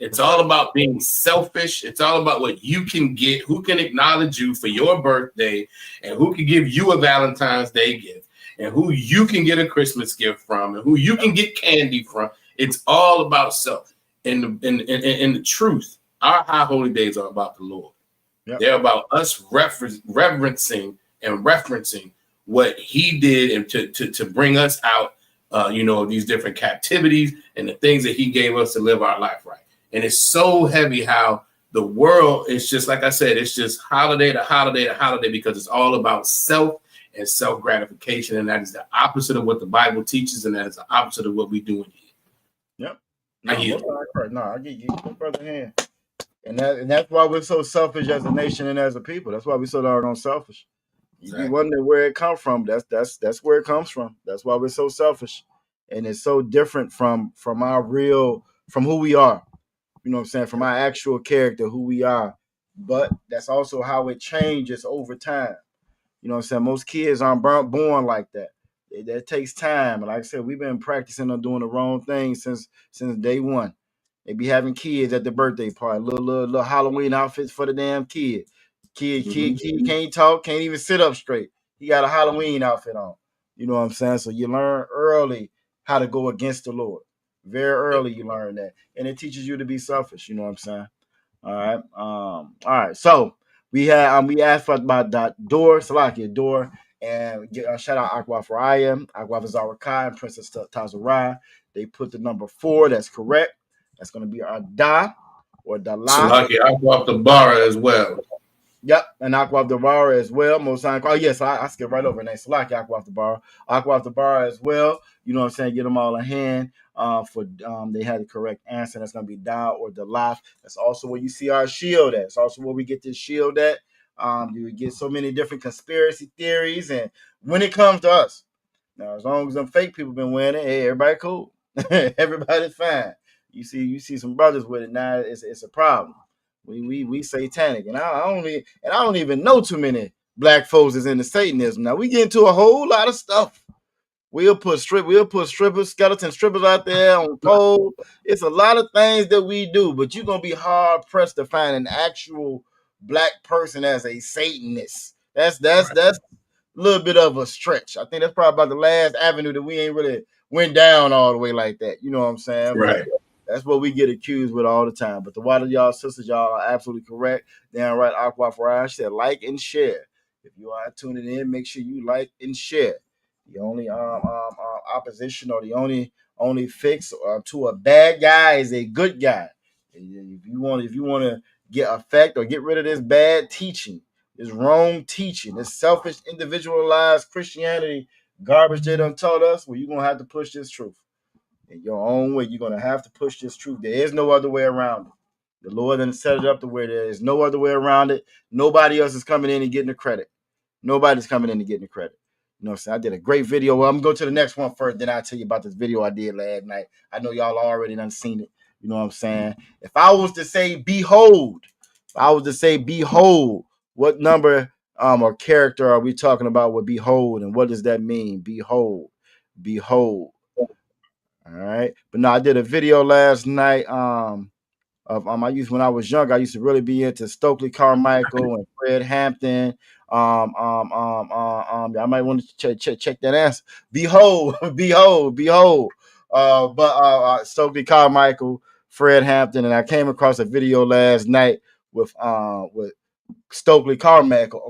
It's all about being selfish. It's all about what you can get, who can acknowledge you for your birthday, and who can give you a Valentine's Day gift, and who you can get a Christmas gift from, and who you can get candy from. It's all about self. In the truth, our high holy days are about the Lord. Yep. They're about us reverencing and referencing what He did and to bring us out, you know, these different captivities and the things that He gave us to live our life right. And it's so heavy how the world is just, like I said, it's just holiday to holiday to holiday, because it's all about self and self gratification, and that is the opposite of what the Bible teaches, and that is the opposite of what we do in here. Yep. I get you. Brother hand. And that's why we're so selfish as a nation and as a people. That's why we're so doggone selfish. Exactly. You wonder where it comes from. That's where it comes from. That's why we're so selfish. And it's so different from who we are. you know what I'm saying, from our actual character, who we are. But that's also how it changes over time. You know what I'm saying? Most kids aren't born like that. That takes time. And like I said, we've been practicing on doing the wrong thing since day one. They be having kids at the birthday party, little Halloween outfits for the damn kid. Kid can't talk, can't even sit up straight. He got a Halloween outfit on. You know what I'm saying? So you learn early how to go against the Lord. Very early you learn that. And it teaches you to be selfish, you know what I'm saying? All right. All right. So we asked about that door, Salakia door, and shout out Aqua Faraya, Aqua Zarakai, and Princess Tazarai. They put the number 4. That's correct. That's going to be our da or Dala. Salaki, I go off the bar as well. Yep, and Aqua of the bar as well. Most times, yes, I skipped right over name. Salaki Aqua of the bar, Aqua of the bar as well. You know what I'm saying? Get them all a hand. They had the correct answer. That's gonna be Da or Dalaf. That's also where you see our shield at. It's also where we get this shield at. You get so many different conspiracy theories, and when it comes to us, now as long as them fake people been winning, hey, everybody cool, everybody's fine. You see some brothers with it now. It's a problem. We satanic, and I don't even know too many black folks is into Satanism. Now we get into a whole lot of stuff. We'll put strippers, skeleton strippers out there on pole. It's a lot of things that we do, but you're gonna be hard pressed to find an actual black person as a Satanist. That's a little bit of a stretch. I think that's probably about the last avenue that we ain't really went down all the way like that. You know what I'm saying? Right. But that's what we get accused with all the time. But the water y'all sisters, y'all are absolutely correct. Damn right, Aqua Farage said like and share. If you are tuning in, make sure you like and share. The only opposition or the only fix to a bad guy is a good guy. If you want to get effect or get rid of this bad teaching, this wrong teaching, this selfish, individualized Christianity garbage they done taught us, well, you're gonna have to push this truth in your own way. You're gonna have to push this truth. There is no other way around it. The Lord done set it up to where there is no other way around it. Nobody else is coming in and getting the credit. Nobody's coming in and getting the credit. You know what I'm saying? I did a great video. Well, I'm going to go to the next one first, then I'll tell you about this video I did last night. I know y'all already done seen it. You know what I'm saying? If I was to say behold, what number or character are we talking about with behold, and what does that mean? Behold. All right. But no, I did a video last night. When I was young, I used to really be into Stokely Carmichael and Fred Hampton. I might want to check that answer. Behold. Stokely Carmichael, Fred Hampton, and I came across a video last night with Stokely Carmichael.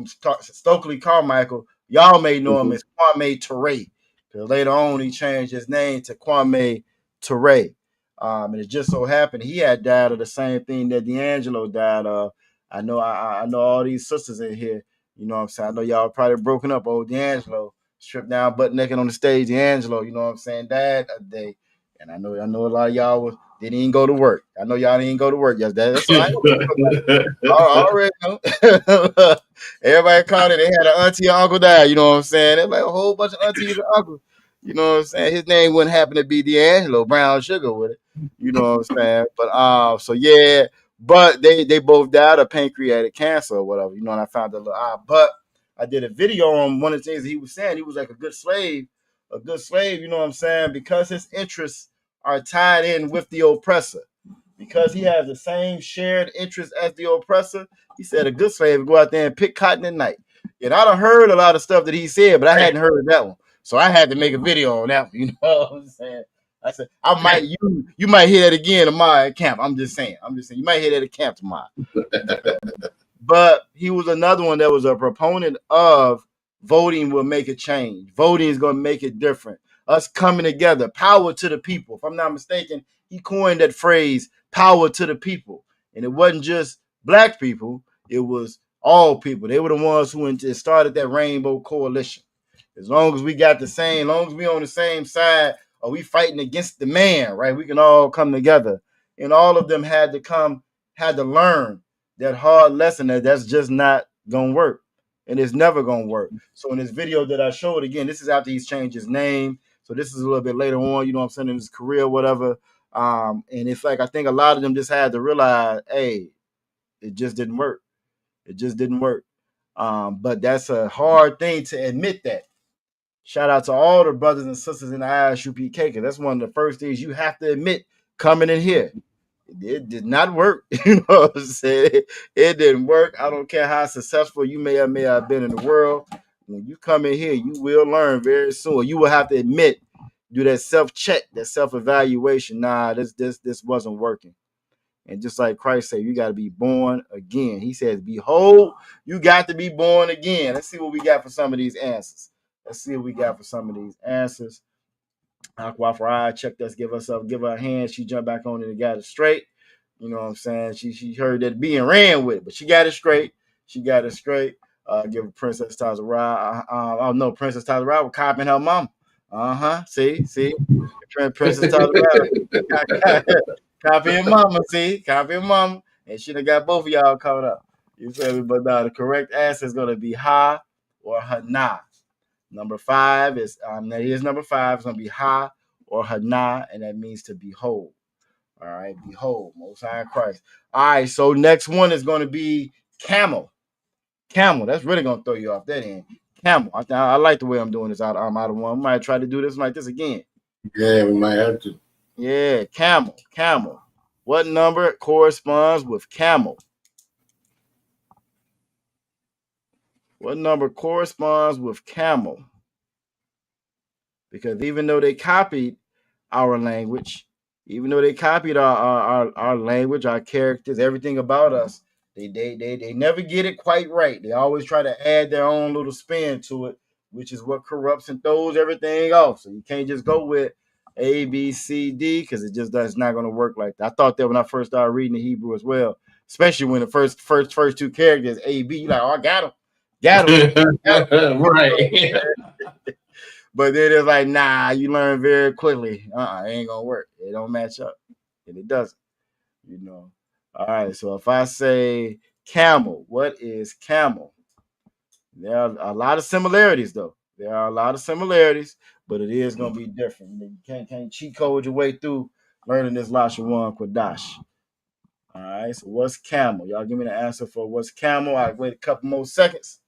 Y'all may know him as Kwame Ture, because later on he changed his name to Kwame Ture. And it just so happened he had died of the same thing that D'Angelo died of. I know all these sisters in here. You know what I'm saying? I know y'all probably broken up. Old D'Angelo, stripped down, butt naked on the stage. D'Angelo, you know what I'm saying? Died a day. And I know a lot of y'all didn't even go to work. I know y'all didn't go to work yesterday. That's all right. I already know. Everybody called it. They had an auntie or uncle die. You know what I'm saying? There's like a whole bunch of aunties and uncles. You know what I'm saying? His name wouldn't happen to be D'Angelo Brown Sugar with it. You know what I'm saying? But so yeah, but they both died of pancreatic cancer or whatever. You know, and I found a little odd. But I did a video on one of the things that he was saying. He was like a good slave, you know what I'm saying? Because his interests are tied in with the oppressor. Because he has the same shared interests as the oppressor, he said a good slave would go out there and pick cotton at night. And I done heard a lot of stuff that he said, but I hadn't heard that one. So I had to make a video on that one. You know what I'm saying? I said, you might hear that again tomorrow at camp. I'm just saying. You might hear that at camp tomorrow. But he was another one that was a proponent of voting will make a change. Voting is going to make it different. Us coming together, power to the people. If I'm not mistaken, he coined that phrase, power to the people. And it wasn't just black people. It was all people. They were the ones who started that Rainbow Coalition. As long as we got as long as we on the same side, or we fighting against the man, right? We can all come together. And all of them had to learn that hard lesson that's just not gonna work. And it's never gonna work. So in this video that I showed, again, this is after he's changed his name. So this is a little bit later on, you know what I'm saying, in his career, whatever. And it's like I think a lot of them just had to realize, hey, it just didn't work. It just didn't work. But that's a hard thing to admit that. Shout out to all the brothers and sisters in the ISUPK, because that's one of the first things you have to admit coming in here. It did not work. You know what I'm saying? It didn't work. I don't care how successful you may have been in the world. When you come in here, you will learn very soon. You will have to admit, do that self-check, that self-evaluation. Nah, this wasn't working. And just like Christ said, you got to be born again. He says, behold, you got to be born again. Let's see what we got for some of these answers. Let's see what we got for some of these answers. Aqua checked us, give her a hand. She jumped back on it and got it straight. You know what I'm saying? She heard that being ran with, but she got it straight. She got it straight. Give her Princess Tazara. Oh no, Princess Tazara was copying her mom. See, Princess Tazara copying mama. See, copying mama, and she done got both of y'all caught up. You feel me? But the correct answer is gonna be ha or hana. Number 5 is that is number 5. It's gonna be ha or hana, and that means to behold. All right, behold, Most High Christ. All right, so next one is going to be camel. Camel, that's really going to throw you off that end. Camel, I like the way I'm doing this out of one. I might try to do this like this again. Yeah, we might have to. Yeah, camel. What number corresponds with camel? What number corresponds with camel? Because even though they copied our language, even though they copied our language, our characters, everything about us, they never get it quite right. They always try to add their own little spin to it, which is what corrupts and throws everything off. So you can't just go with A, B, C, D, because it's not going to work like that. I thought that when I first started reading the Hebrew as well, especially when the first two characters A, B. You like, oh, I got him. Right. But then it's like, nah, you learn very quickly. It ain't gonna work. It don't match up, and it doesn't. You know. All right. So if I say camel, what is camel? There are a lot of similarities, though. There are a lot of similarities, but it is gonna be different. You can't cheat code your way through learning this Lashawan Qadash. All right. So what's camel? Y'all give me the answer for what's camel. I wait a couple more seconds.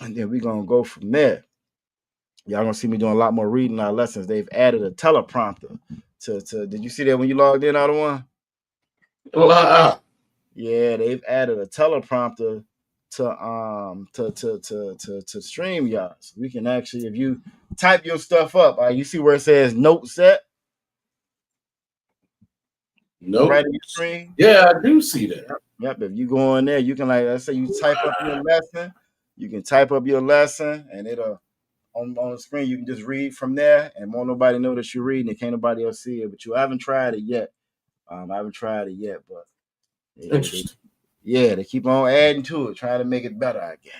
And then we're going to go from there. Y'all going to see me doing a lot more reading our lessons. They've added a teleprompter to did you see that when you logged in, out of one? Yeah, they've added a teleprompter to StreamYard. So we can actually, if you type your stuff up, you see where it says note set? Nope. Right in your screen? Yeah, I do see that. Yep. If you go in there, you can, like, let's say you type up your lesson. You can type up your lesson, and it'll on the screen. You can just read from there, and won't nobody know that you're reading. And can't nobody else see it. But you haven't tried it yet. I haven't tried it yet, but they keep on adding to it, trying to make it better, I guess.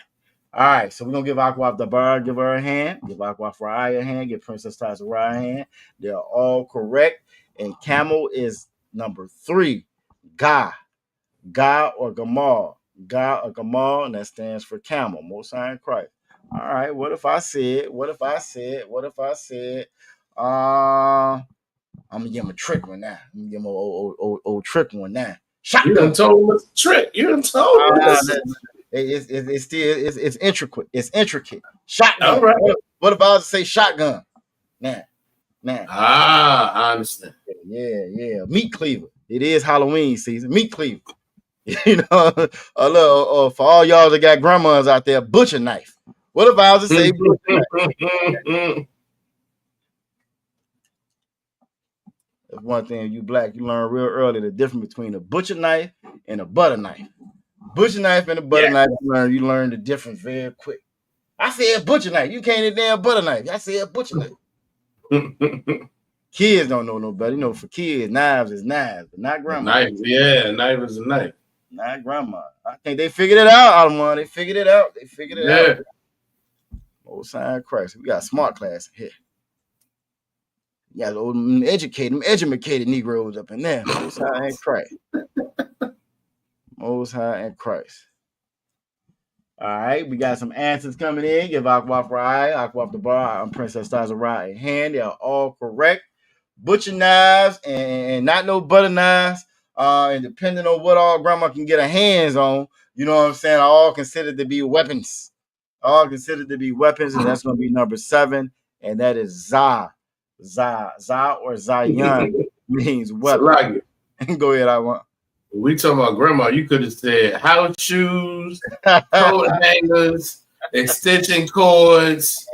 All right, so we're gonna give Aqua the bar, give her a hand, give Aqua Faraya a hand, give Princess Tazara a hand. They're all correct, and camel is number 3. Ga or Gamal. Ga or Gamal, and that stands for camel, Most High in Christ. All right, what if I said, I'm gonna give him a trick one now. I'm gonna give him an old trick one now. Shotgun. You done told him it's a trick. You done told him it's intricate. It's intricate. Shotgun. All right. What if I was to say shotgun? Now. I understand. Yeah. Meat cleaver. It is Halloween season. Meat cleaver. You know, a little for all y'all that got grandmas out there, butcher knife. What if I was to say butcher knife? That's one thing. If you black, you learn real early the difference between a butcher knife and a butter knife. Butcher knife and a butter knife, you learn the difference very quick. I said butcher knife. You can't eat damn butter knife. I said butcher knife. Kids don't know no better. You know, for kids, knives is knives, but not grandma. Knife, yeah, knife is a knife. Not grandma. I think they figured it out, Alman. They figured it out. Out. Most High in Christ. We got a smart class here. You got old educated Negroes up in there. Most High in Christ. Most High in Christ. All right, we got some answers coming in. Give Aqua for eye, Aqua off the bar, I'm Princess Tazara in hand. They are all correct. Butcher knives and not no butter knives. And depending on what all grandma can get her hands on, you know what I'm saying, are all considered to be weapons. All considered to be weapons, and that's going to be number 7, and that is Za. Za or Zion means weapon. Go ahead, I want. We talking about grandma. You could have said house shoes, coat hangers, extension cords,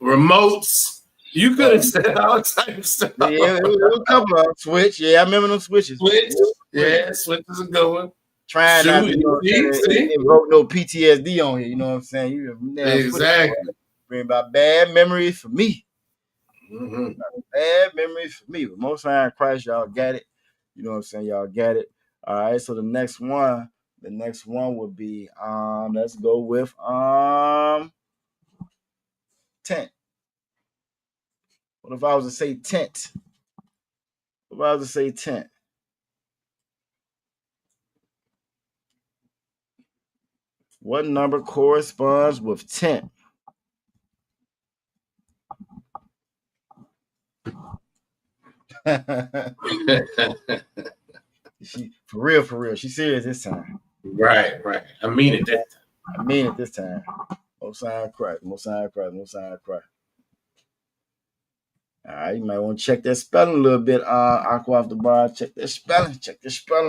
remotes. You could have said all types of stuff. Yeah, it was a couple of switch. Yeah, I remember them switches. Switch is a good one. Trying not to invoke no PTSD on here. You know what I'm saying? Exactly. Bring about bad memories for me. Mm-hmm. Bad memories for me. But most high in Christ, y'all got it. You know what I'm saying? Y'all got it. All right. So the next one would be let's go with tent. What if I was to say tent? What if I was to say tent? What number corresponds with tent? She for real. She serious this time. Right. I mean it that time. I mean it this time. Most high Christ. All right, you might want to check that spelling a little bit. Aqua off the bar. Check the spelling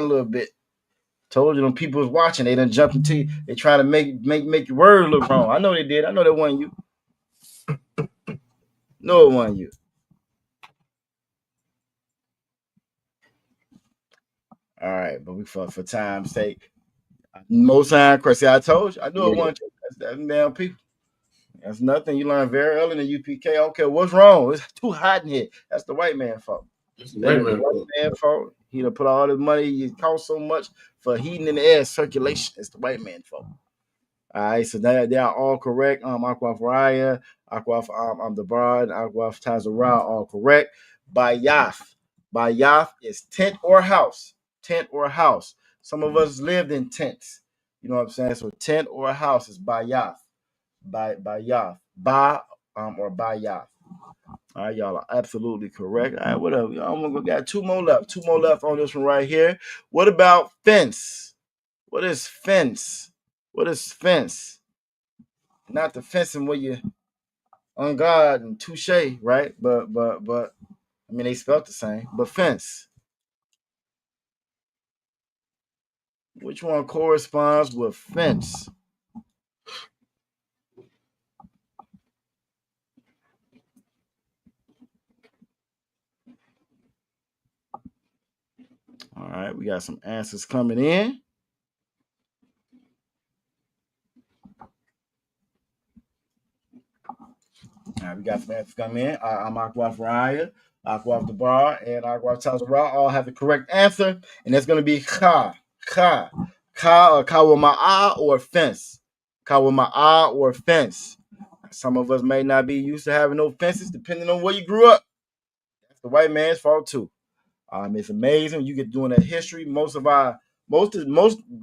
a little bit. Told you them people was watching. They done jumped into you. They trying to make your word look wrong. I know they did. I know that wasn't you. No, it wasn't you. All right, but we for time's sake. Most time, Chris. I told you. I knew it wasn't you. That's damn people. That's nothing. You learn very early in the UPK. I don't care what's wrong. It's too hot in here. That's the white man's fault. It's the white man's fault. He done put all this money. It costs so much for heating in the air circulation. It's the white man's fault. All right, so they are all correct. Aqua Faraya, Aqua the Brad, Aqua Tazara, all correct. Bayath is tent or house. Some of us lived in tents. You know what I'm saying? So tent or house is Bayath. Bayath. Or Bayath. All right, y'all are absolutely correct. All right, what up? I'm gonna got two more left on this one right here. What about fence? What is fence? Not the fencing where you on guard and touche, right? But I mean they spelled the same. But fence. Which one corresponds with fence? All right, we got some answers coming in. All right, we got some answers coming in. I'm Aqua Raya, Aqua the Bar, and Aqua Tazara all have the correct answer, and that's going to be Ka, Kawama'a or fence. Kawama'a or fence. Some of us may not be used to having no fences, depending on where you grew up. That's the white man's fault too. It's amazing you get doing that history. Most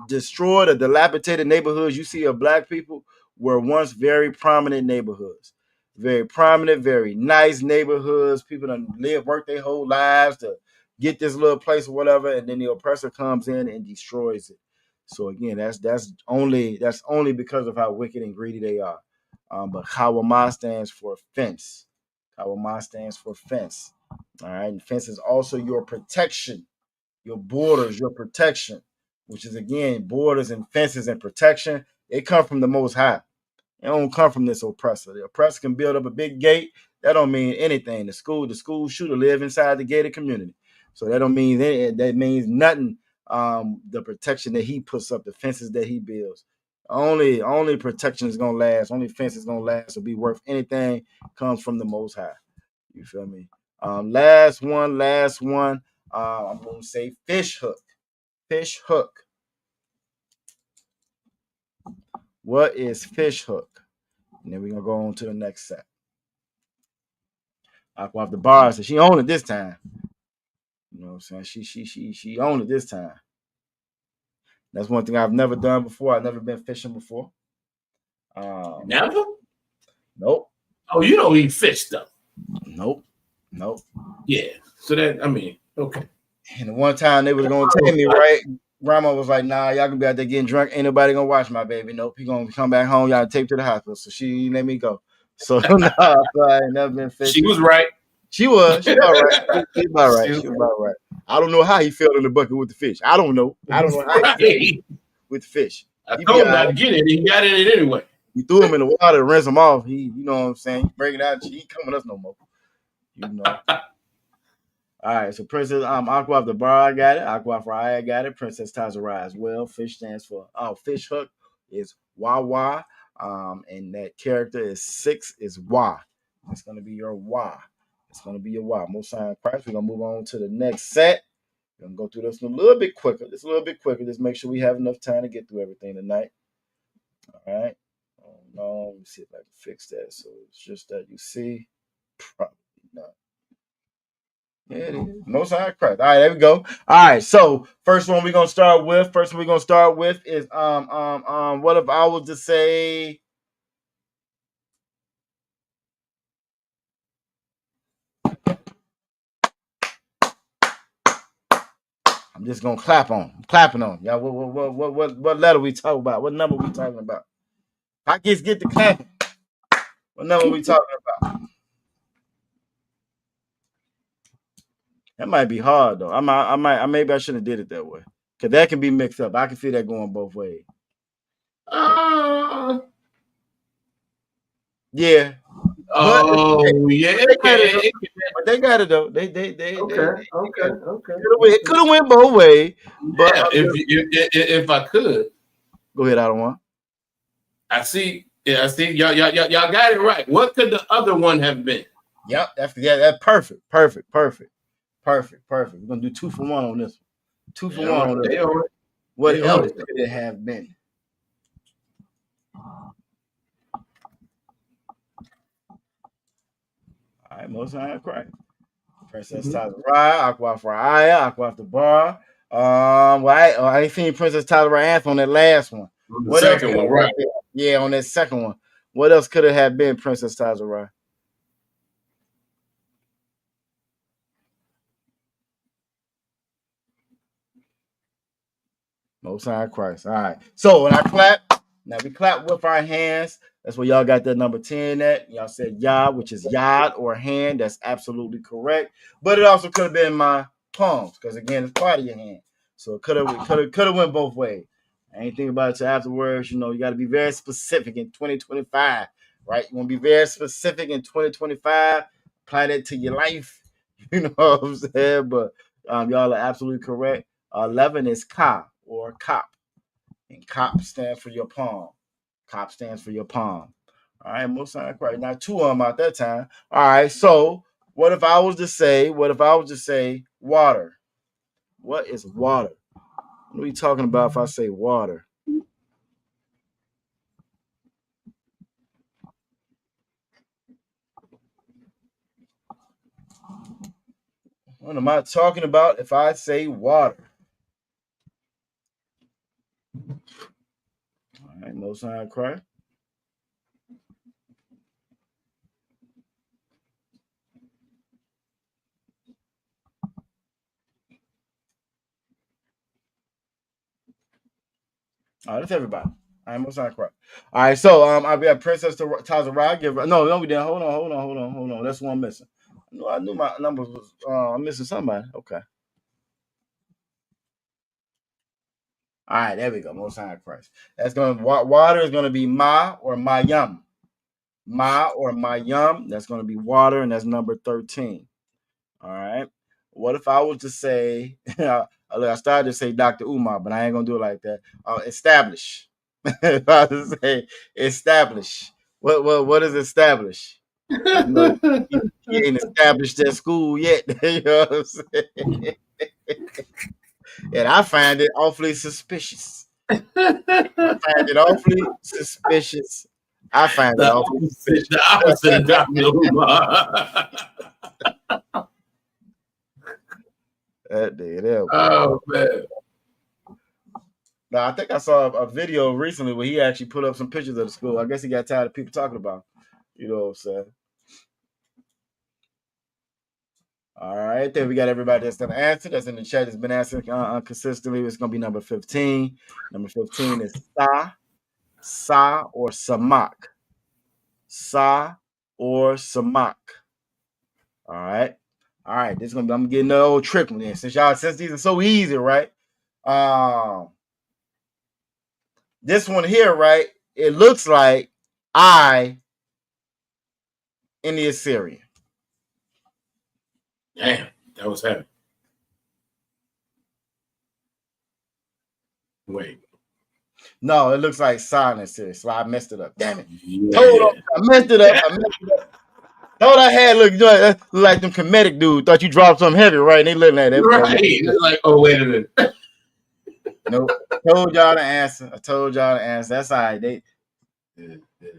destroyed or dilapidated neighborhoods you see of black people were once very prominent neighborhoods. Very prominent, very nice neighborhoods. People done work their whole lives to get this little place or whatever, and then the oppressor comes in and destroys it. So again, that's only because of how wicked and greedy they are. But Kawama stands for fence. Kawama stands for fence. All right, and fence is also your protection, your borders, your protection, which is again borders and fences and protection. They come from the Most High. It don't come from this oppressor. The oppressor can build up a big gate. That don't mean anything. The school shooter live inside the gated community, so that don't mean that means nothing. The protection that he puts up, the fences that he builds, only protection is gonna last. Only fence is gonna last or be worth anything comes from the Most High. You feel me? Last one. I'm gonna say fish hook. Fish hook. What is fish hook? And then we're gonna go on to the next set. Aqua off the bar, so she owned it this time. You know what I'm saying? She owned it this time. That's one thing I've never done before. I've never been fishing before. Never? Nope. Oh, you don't eat fish though. Nope. Yeah. So that, I mean, okay. And the one time they was gonna take me, right? Grandma was like, "Nah, y'all gonna be out there getting drunk. Ain't nobody gonna watch my baby. Nope. He gonna come back home. Y'all take to the hospital." So she let me go. So nah, so I ain't never been fishing. She was right. She was. She about right. She about right. She about right. I don't know how he fell in the bucket with the fish. I don't know how he fell with the fish. I told him not to get it. He got in it anyway. We threw him in the water to rinse him off. He, you know what I'm saying? He bring it out. He ain't coming with us no more. You know. All right, so Princess Aqua of the Bar, I got it. Aqua Fry, I got it. Princess Tazara as well. Fish stands for fish hook is Wawa. And that character is 6 is Wa. It's gonna be your Wa. It's gonna be your Wa. Most sign Christ. We're gonna move on to the next set. We're gonna go through this a little bit quicker. Just a little bit quicker. Just make sure we have enough time to get through everything tonight. All right. Oh no, let me see if I can fix that. So it's just that you see. Probably not. Yeah, it is. Most High Christ. All right, there we go. All right, so first one we're gonna start with. Is what if I was to say I'm just gonna clapping on. Y'all, what letter we talking about? What number we talking about? I get the clapping. What number we talking about? That might be hard though. Maybe I shouldn't have did it that way. Cause that can be mixed up. I can see that going both ways. Yeah. Yeah. But they got it though. They Okay. It could have went both ways. But yeah, if I could. Go ahead, I don't want. I see. Yeah, I see. Y'all got it right. What could the other one have been? Yep, that's perfect. We're gonna do 2 for 1 on this one. 2 for 1 on this one. What else could it have been? All right, most High Christ. Princess Tazara, Aqua Fry, Aqua the Bar. I ain't seen Princess Tazara answer on that last one. The second one, right? Yeah, on that second one. What else could it have been, Princess Tazara? Most High Christ. All right. So when I clap, now we clap with our hands. That's where y'all got that number 10 at. Y'all said yad, which is yad or hand. That's absolutely correct. But it also could have been my palms, because again, it's part of your hand. So it could have went both ways. I ain't thinking about it till afterwards. You know, you got to be very specific in 2025, right? You want to be very specific in 2025. Apply that to your life. You know what I'm saying? But y'all are absolutely correct. 11 is ka or cop. And cop stands for your palm. Cop stands for your palm. All right, most sign right. Now 2 of them out that time. All right, so what if I was to say water? What is water? What are we talking about if I say water? What am I talking about if I say water? All right, most sign cry. All right, that's everybody. All right, most not correct. All right, so I'll be at Princess Tazara. No, we didn't. Hold on. That's one missing. I knew my numbers was I'm missing somebody. Okay. All right, there we go. Most High Christ. That's gonna water is gonna be ma or mayam. Ma or mayam. That's gonna be water, and that's number 13. All right. What if I was to say? I started to say Dr. Umar, but I ain't gonna do it like that. Establish. If I was to say establish. What is establish? You know, he ain't established that school yet. You know what I'm saying? And I find it awfully suspicious. I find it awfully suspicious. The opposite of Dr. Umar. That day, there. Oh man. Now, I think I saw a video recently where he actually put up some pictures of the school. I guess he got tired of people talking about it. You know what I'm saying? All right, then we got everybody that's going to answer. That's in the chat. That's been answering consistently. It's going to be number 15. Number 15 is Sa or Samak. Sa or Samak. All right. This is gonna be. I'm getting the old trick one in. Since these are so easy, right? This one here, right? It looks like I in the Assyrian. Damn, that was heavy. Wait. No, it looks like silence here, so I messed it up. Damn it. Yeah. I messed it up. Thought I had look like them comedic dude. Thought you dropped something heavy, right? And they looking at it. Right. It's like, oh, wait a minute. Nope. I told y'all the answer. That's all right.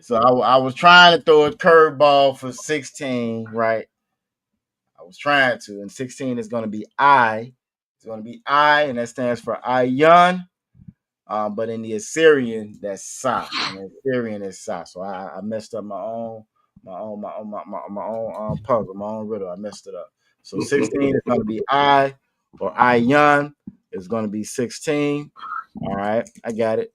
So I was trying to throw a curveball for 16, right? I was trying to, and 16 is going to be I. It's going to be I, and that stands for Ayan. But in the Assyrian, that's Sa. And the Assyrian is Sa. So I messed up my own puzzle, my own riddle. I messed it up. So 16 is going to be I, or Ayan is going to be 16. All right, I got it.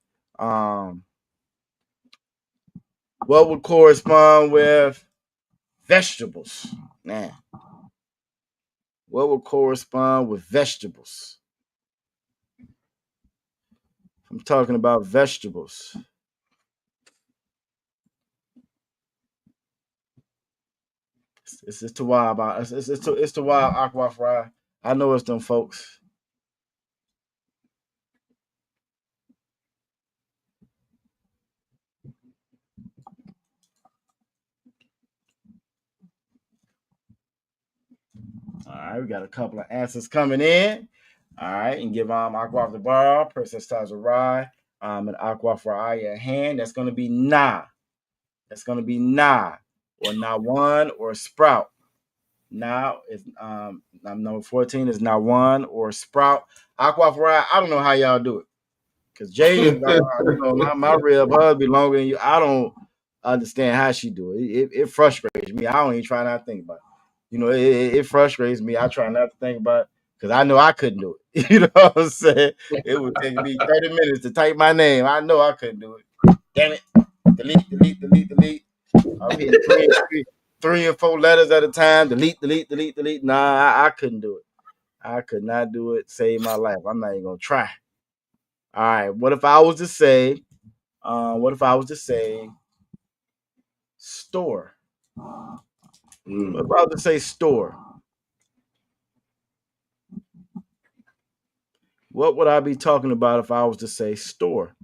What would correspond with vegetables? Now, what would correspond with vegetables? I'm talking about vegetables. It's to why about it's to why aqua fry. I know it's them folks. All right, we got a couple of answers coming in. All right, and give aqua the bar, Princess Tazarai, and aqua fry a hand. That's going to be na. That's going to be na, or na one, or sprout. Now is number 14 is na one or sprout. Aqua fry. I don't know how y'all do it, because Jay, my real husband be longer than you. I don't understand how she do it. It frustrates me. I don't even try not to think about it. You know, it frustrates me. I try not to think about it because I know I couldn't do it. You know what I'm saying? It would take me 30 minutes to type my name. I know I couldn't do it. Damn it. Delete. I'm hitting three and four letters at a time. Delete. Nah, I couldn't do it. I could not do it. Save my life. I'm not even going to try. All right. What if I was to say store? What if I was to say store? What would I be talking about if I was to say store?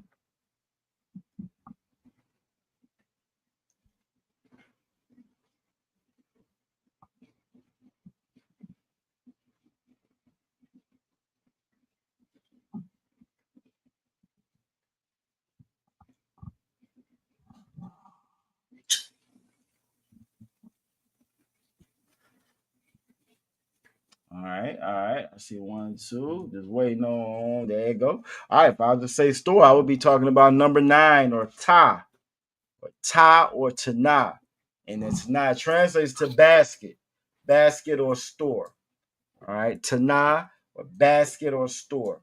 All right. I see 1, 2. Just waiting on. There you go. All right. If I was to say store, I would be talking about number 9 or ta or tana. And it's not translates to basket or store. All right. Tana or basket or store.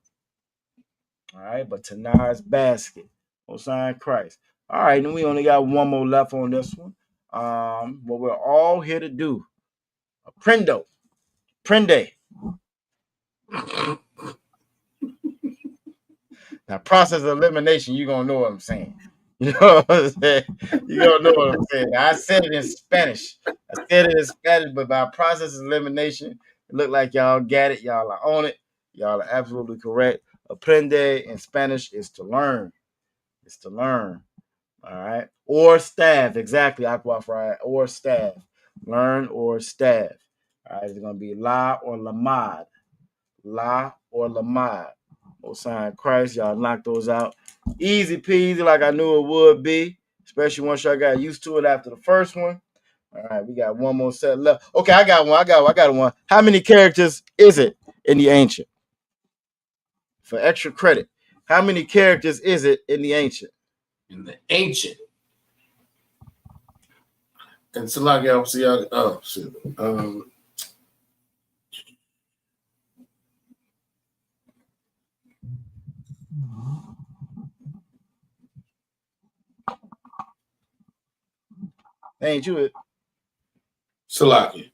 All right. But tana is basket. Osign Christ. All right. Then we only got one more left on this one. What we're all here to do. Prende. Now, process of elimination, you're going to know what I'm saying. You know what I'm saying? You're going to know what I'm saying. Now, I said it in Spanish. But by process of elimination, it looked like y'all got it. Y'all are on it. Y'all are absolutely correct. Aprende in Spanish is to learn. It's to learn. All right. Or staff. Exactly. Aqua fry. Or staff. Learn or staff. All right. It's going to be la or lamad. La or lamad. Osign Christ. Y'all knock those out. Easy peasy, like I knew it would be. Especially once y'all got used to it after the first one. All right, we got one more set left. Okay, I got one. How many characters is it in the ancient? For extra credit, How many characters is it in the ancient? In the ancient. And Salaki, I'll see y'all. Oh, shit. Ain't you it? Salaki.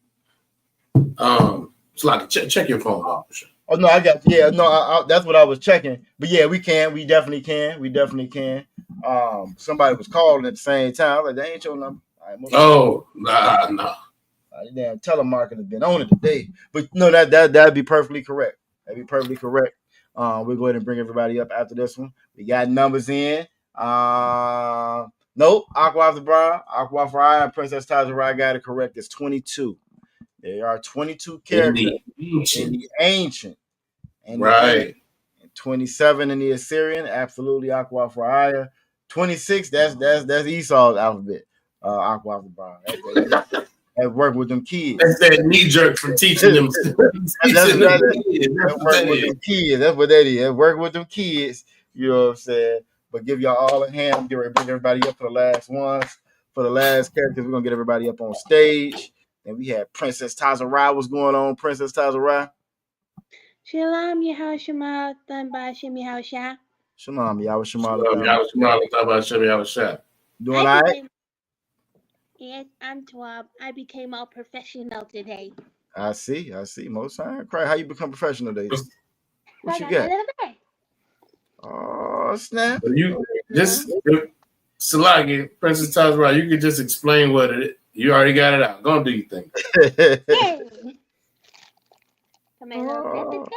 Salaki, check your phone, officer. Oh no, I got that's what I was checking. But yeah, we definitely can. Somebody was calling at the same time. I was like, that ain't your number. Oh, nah. The damn telemarketer has been on it today. But no, that'd be perfectly correct. We'll go ahead and bring everybody up after this one. We got numbers in. Nope, Aqua the Bra, Aqua Fry, and Princess Tazara got it correct. It's 22. There are 22 characters in the ancient. Right. 27 in the Assyrian, absolutely Aqua Fry. 26, that's Esau's alphabet. Aqua the Bra. That work with them kids. That's that knee jerk from teaching them. That's work with them kids. That's what that is. That work with them kids. You know what I'm saying? But give y'all all a hand. Get ready to bring everybody up for the last ones. For the last characters, we're gonna get everybody up on stage. And we had Princess Tazara. What's going on, Princess Tazara? Shalom, Yahushua, Bashim Yahusha. Shalom, Yahushua. Doing all right? Yes, I'm 12. I became all professional today. I see. Most time. Cry. How you become professional today? What you got? Oh, snap. You just Salagi, Princess Tazara, you could just explain what it is. You already got it out. Go and do your thing. Come here, little stethoscope.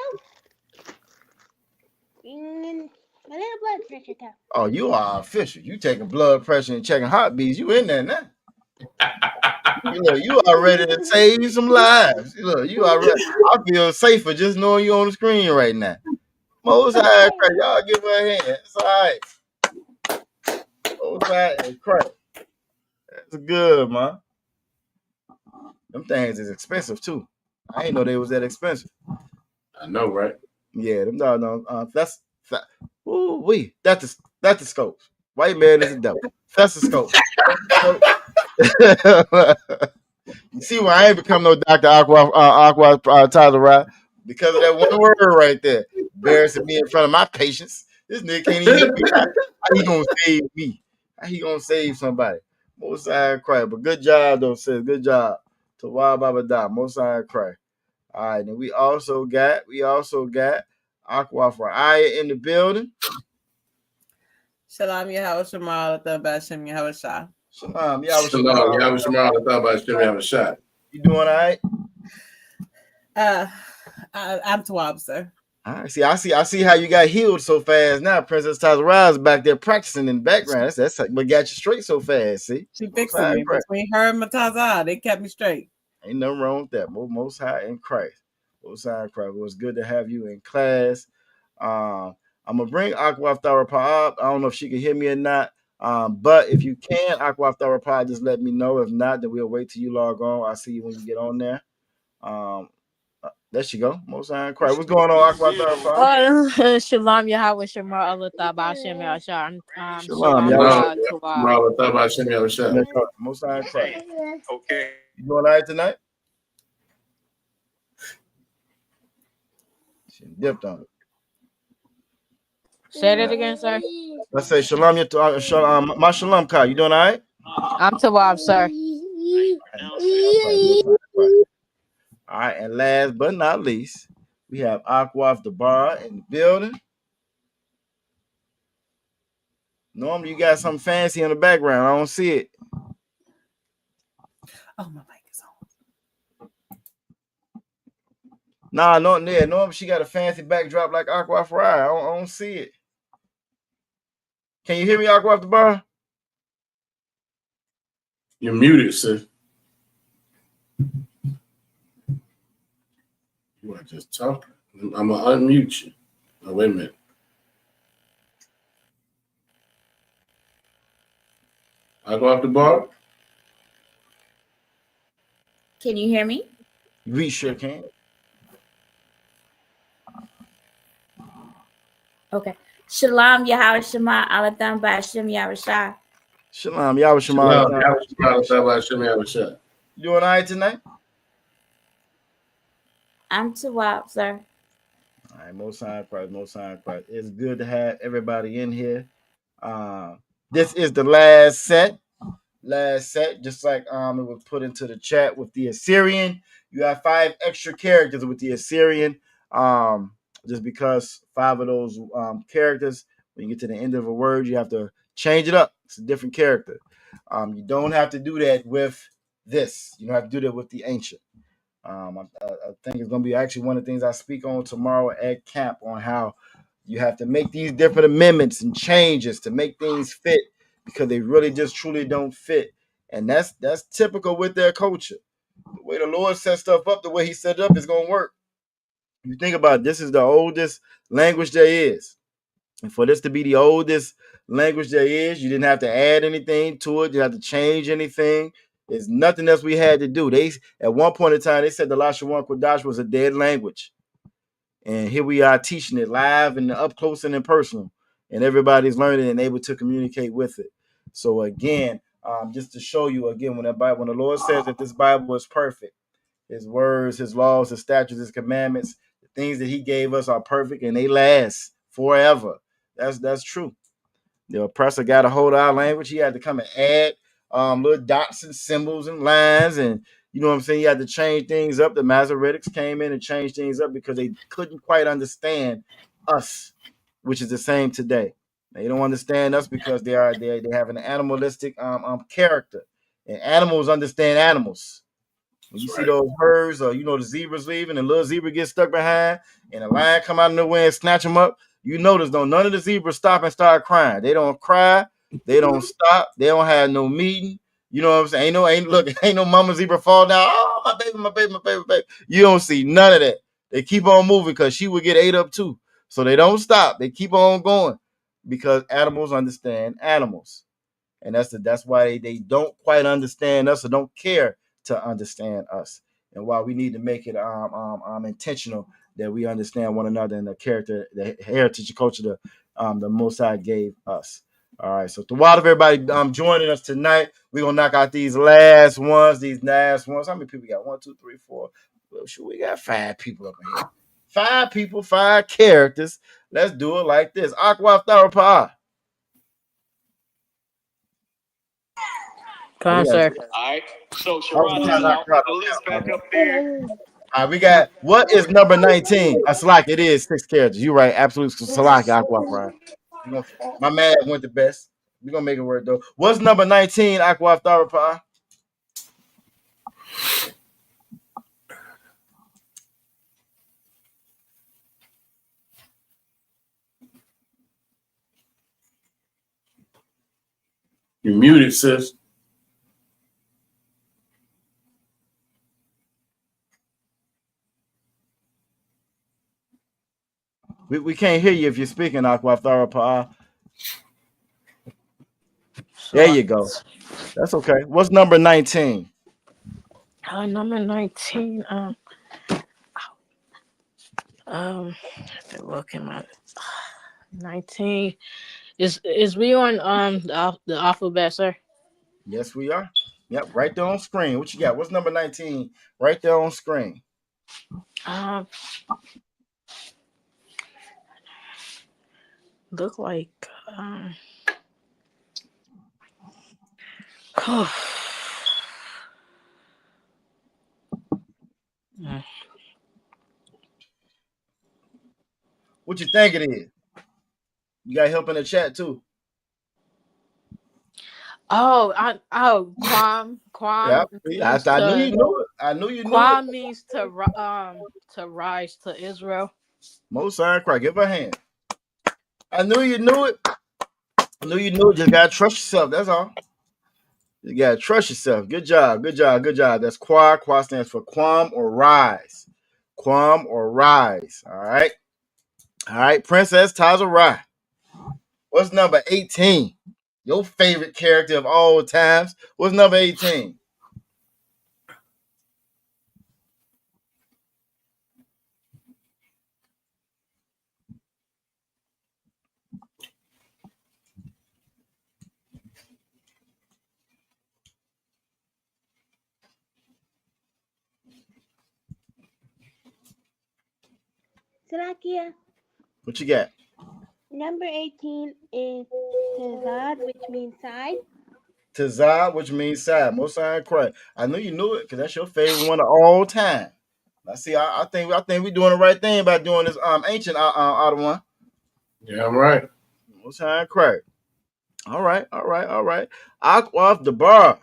My little blood pressure cuff. Oh, you are official. You taking blood pressure and checking heartbeats. You in there now. You are ready to save some lives. You are ready. I feel safer just knowing you on the screen right now. Most high, y'all give her a hand. It's all right. Most high and crack. That's good, man. Them things is expensive too. I ain't know they was that expensive. I know, right? Yeah, them dogs. That's the scopes. White man is a devil. That's the scope. You see why I ain't become no Dr. Aqua Tazara? Because of that one word right there. Embarrassing me in front of my patients. This nigga can't even hear me. How he gonna save me? How he gonna save somebody? Most I cry. But good job though, sis. Good job. To Wild Baba Da. Most I cry. All right, and we also got Aqua for Aya in the building. Shalom Yahweh Shemal Bashim Yahweh Shah. Shalom Yahweh Shah. You doing all right? I'm Tawab, sir. All right. I see how you got healed so fast now. Princess Tazara is back there practicing in the background. That's what got you straight so fast. See, she fixed me between her and Matazah. They kept me straight. Ain't nothing wrong with that. Most high in Christ. Most high in Christ. It was good to have you in class. I'm gonna bring Aqua Tharapa up. I don't know if she can hear me or not. But if you can, Aqua Tharapa, just let me know. If not, then we'll wait till you log on. I'll see you when you get on there. There she go. Most high in Christ. What's going on, Aqua Tharapa? Shalom Yahweh Shemar Allah Tabashem Yahshar. Shalom Yahweh. Most high in Christ. Okay. You doing all right tonight? She dipped on it. Say that again, sir. Let's say shalom. My shalom, Kai. You doing all right? I'm Tawab, sir. All right, and last but not least, we have Aqua the bar in the building. Normally, you got something fancy in the background. I don't see it. Oh, my mic is on. Nah, no, yeah. Normally, she got a fancy backdrop like Aqua Fry. I don't see it. Can you hear me, Aqua the bar? You're muted, sir. You are just talking. I'm going to unmute you. Oh, wait a minute. I go off the bar. Can you hear me? We sure can. Okay. Shalom Yahweh Shema Alatham Ba'ashem Yahushua. Shalom, Yahweh Shema. Shalom, Yahweh Shema, Shabbat Shem Yahushua. You doing all right tonight? I'm Tawab, sir. All right, most high Christ, most high Christ. It's good to have everybody in here. This is the last set. Just like it was put into the chat with the Assyrian. You have 5 extra characters with the Assyrian. Just because 5 of those characters, when you get to the end of a word, you have to change it up. It's a different character. You don't have to do that with this. You don't have to do that with the ancient. I think it's going to be actually one of the things I speak on tomorrow at camp on how you have to make these different amendments and changes to make things fit because they really just truly don't fit. And that's typical with their culture. The way the Lord set stuff up, the way he set it up is going to work. You think about it, this is the oldest language there is. And for this to be the oldest language there is, you didn't have to add anything to it. You didn't have to change anything. There's nothing else we had to do. They at one point in time, they said the Lashawan Qadash was a dead language. And here we are teaching it live and up close and in personal. And everybody's learning and able to communicate with it. So again, just to show you again, when the Lord says that this Bible is perfect, his words, his laws, his statutes, his commandments, the things that he gave us are perfect and they last forever. That's true. The oppressor got a hold of our language. He had to come and add little dots and symbols and lines, and you know what I'm saying. He had to change things up. The Masoretics came in and changed things up because they couldn't quite understand us, which is the same today. They don't understand us because they have an animalistic character, and animals understand animals. When you see those herds, or the zebras leaving, and little zebra gets stuck behind, and a lion come out of nowhere and snatch them up, you notice though none of the zebras stop and start crying. They don't cry, they don't stop, they don't have no meeting. You know what I'm saying? Ain't no mama zebra fall down. Oh, my baby, my baby, my baby, my baby. You don't see none of that. They keep on moving because she would get ate up too. So they don't stop. They keep on going because animals understand animals, and that's why they don't quite understand us or don't care to understand us, and why we need to make it intentional that we understand one another and the character, the heritage, and culture the Most High gave us. All right, so to a lot of everybody joining us tonight, we're gonna knock out these last ones. How many people we got? 1, 2, 3, 4. Well, sure, we got 5 people up here. 5 people, 5 characters. Let's do it like this. Aqua Tharapa. Come on, sir. All right. So Sherrod, I'll put the list back up there. All right, we got what is number 19? Salak, it is 6 characters. You're right, absolute Salak, Aqua Prime. My man went the best. We're gonna make it work though. What's number 19, Aqua Tharapa? You're muted, sis. We can't hear you if you're speaking, Aqua Tharapa. There you go. That's okay. What's number 19? Number 19. Look at my 19. Is we on the alphabet, sir? Yes, we are. Yep, right there on screen. What you got? What's number 19? Right there on screen. Look like What you think it is? You got help in the chat too. Quam. Yeah, I knew you knew it. I knew you knew Quam it. means to rise to Israel. Most Iron Cry, give her a hand. I knew you knew it. I knew you knew it. Just gotta trust yourself. That's all. You gotta trust yourself. Good job. Good job. Good job. That's Qua. Qua stands for Quam or Rise. Quam or Rise. All right. All right. Princess Tazarai. What's number 18? Your favorite character of all times. What's number 18? Salakia. What you got? Number 18 is Tazad, which means side. Tazad, which means side. Most sign Christ. I knew you knew it because that's your favorite one of all time. I see. I think we're doing the right thing by doing this ancient out of one. Yeah, I'm right. Most sign Christ. All right. Aqua the bar.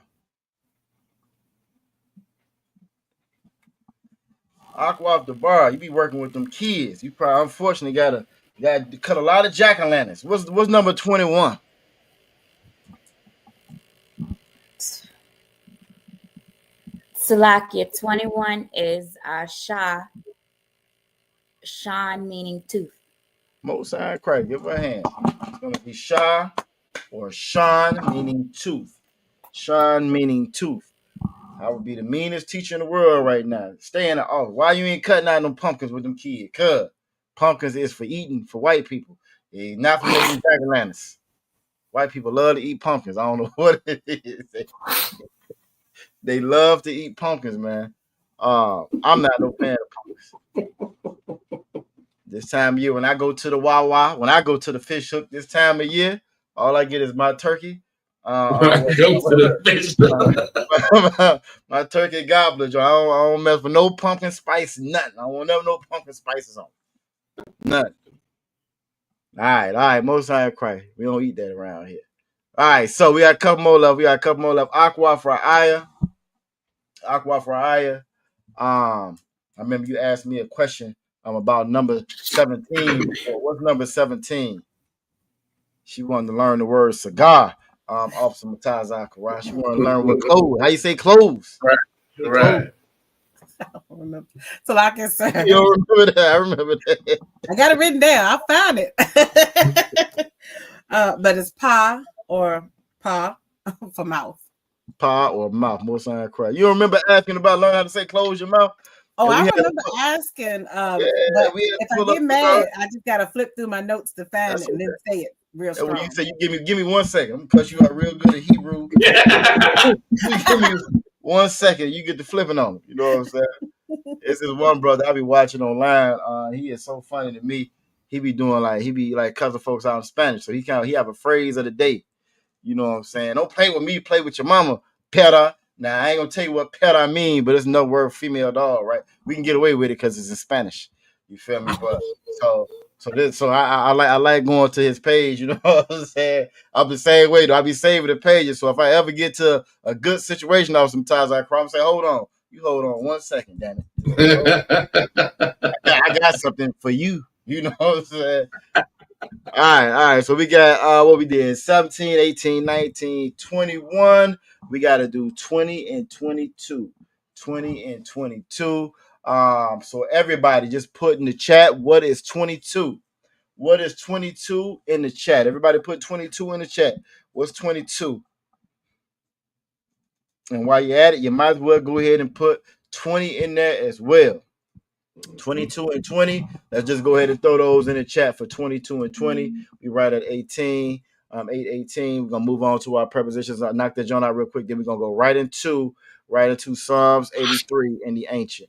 Aqua the bar. You be working with them kids. You probably unfortunately got to cut a lot of jack-o'-lanterns. What's number 21? Salakia 21 is Shan, meaning tooth. Most High Christ, give her a hand. It's gonna be Shah or Shan, meaning tooth. Shan meaning tooth. I would be the meanest teacher in the world right now. Stay in the office. Why you ain't cutting out them pumpkins with them kids? Cause pumpkins is for eating for white people. It's not for making jack-o'-lanterns. White people love to eat pumpkins. I don't know what it is. They love to eat pumpkins, man. I'm not no fan of pumpkins. This time of year, when I go to the Wawa, when I go to the fish hook this time of year, all I get is my turkey. My turkey gobbler. I don't mess with no pumpkin spice, nothing. I won't have no pumpkin spices on. Nothing. All right. Most High Christ. We don't eat that around here. All right, so we got a couple more left. Aqua for Aya. I remember you asked me a question about number 17. What's number 17? She wanted to learn the word cigar. Officer Mataz Akara. She wanted to learn what clothes. How you say clothes? Right. So like I said, you don't remember that? I remember that. I got it written down. I found it. But it's pa or pa for mouth. Pa or mouth. Most High Christ. You remember asking about learning how to say close your mouth? Oh, I remember asking. But if I get mad, I just gotta flip through my notes to find it and then say it real strong. When you say you give me 1 second, I'm gonna cuss you out real good at Hebrew. Give me 1 second, you get the flipping on it. You know what I'm saying? It's this one brother I be watching online. He is so funny to me. He be cussing folks out in Spanish. So he have a phrase of the day. You know what I'm saying? Don't play with me, play with your mama, pera. Now I ain't gonna tell you what pera mean, but it's no word female dog, right? We can get away with it because it's in Spanish. You feel me? But so I like going to his page. You know what I'm saying? I'm the same way though. I be saving the pages. So if I ever get to a good situation, sometimes I cry and say, "Hold on, 1 second, damn it. I got something for you." You know what I'm saying? All right. So we got what we did 17, 18, 19, 21. We got to do 20 and 22. 20 and 22. So everybody just put in the chat, what is 22? What is 22 in the chat? Everybody put 22 in the chat. What's 22? And while you're at it, you might as well go ahead and put 20 in there as well. 22 and 20. Let's just go ahead and throw those in the chat for 22 and 20. We right at 18. 8:18. We're gonna move on to our prepositions. I'll knock that joint out real quick. Then we're gonna go right into Psalms 83 in the ancient.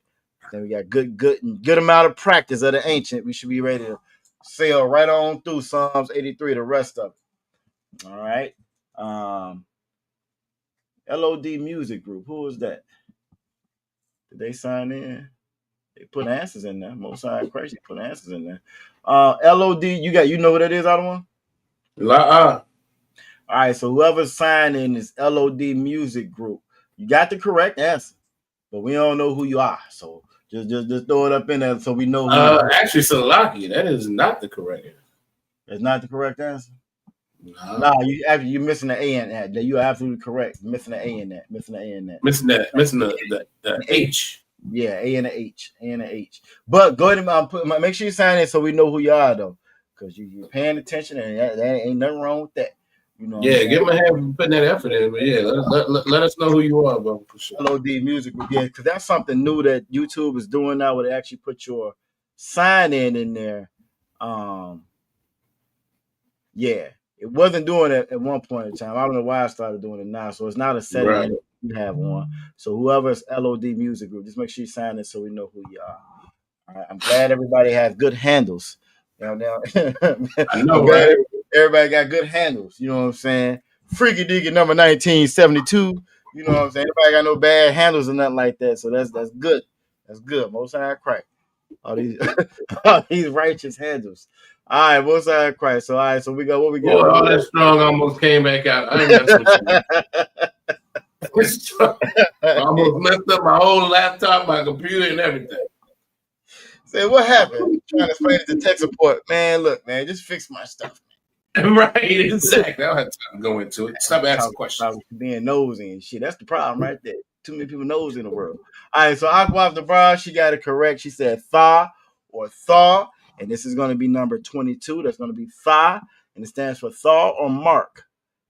Then we got good amount of practice of the ancient. We should be ready to sail right on through Psalms 83, the rest of it. All right. LOD Music Group. Who is that? Did they sign in? They put answers in there. Most High Christ, put answers in there. LOD, you know what that is, other one? All right, so whoever signed in is LOD Music Group. You got the correct answer, but we don't know who you are. So just throw it up in there so we know who you are. Actually, Salaki, that is not the correct answer. It's not the correct answer? No, you're missing the A in that. You're absolutely correct. Missing the A in that. Missing the H. Yeah, A and a H. But go ahead and make sure you sign in so we know who you are, though. Because you're paying attention, and that ain't nothing wrong with that. You know. Yeah, give them a hand for putting that effort in. But yeah, let us know who you are, bro. For sure. LOD Music Group, yeah, because that's something new that YouTube is doing now, where they actually put your sign in there. Yeah, it wasn't doing it at one point in time. I don't know why I started doing it now. So it's not a setting that you have on. So whoever's LOD Music Group, just make sure you sign in so we know who you are. All right, I'm glad everybody has good handles. Now, I know, I'm glad right? everybody got good handles. You know what I'm saying? Freaky Deaky number 1972. You know what I'm saying? Everybody got no bad handles or nothing like that. So that's good. That's good. Most High Christ. All these all these righteous handles. All right, Most High Christ. So all right, so we got what we got. Boy, all that strong almost came back out. I ain't messing with you. I almost messed up my whole laptop, my computer, and everything. Say what happened? Trying to explain it to tech support. Man, look, man, just fix my stuff. Right, exactly. I don't have time to go into it. Stop asking questions. Being nosy and shit. That's the problem right there. Too many people nosy in the world. All right, so Aqua the Bra, she got it correct. She said thaw or thaw, and this is going to be number 22. That's going to be thaw, and it stands for thaw or mark.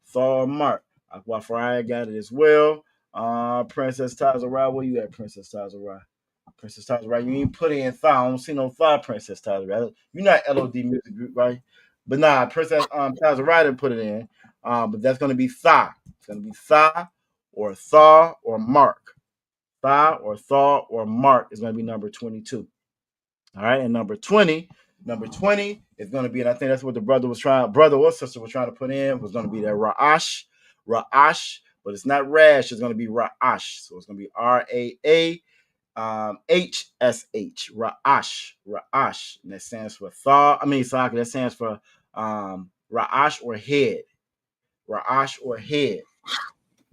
Thaw or mark. Aqua Faraya got it as well. Princess Tazara, where you at, Princess Tazara? Princess Tazara, you ain't put in thaw. I don't see no thaw, Princess Tazara. You're not LOD Music Group, right? But nah, Princess Tazara didn't put it in. But that's going to be thaw. It's going to be thaw or thaw or mark. Thaw or thaw or mark is going to be number 22. All right, and number 20 is going to be, and I think that's what the brother or sister was trying to put in, was going to be that Ra'ash, but it's not Rash, it's going to be Ra'ash. So it's going to be RAAHSH, Ra'ash, and that stands for thaw. That stands for Ra'ash or head. Ra'ash or head.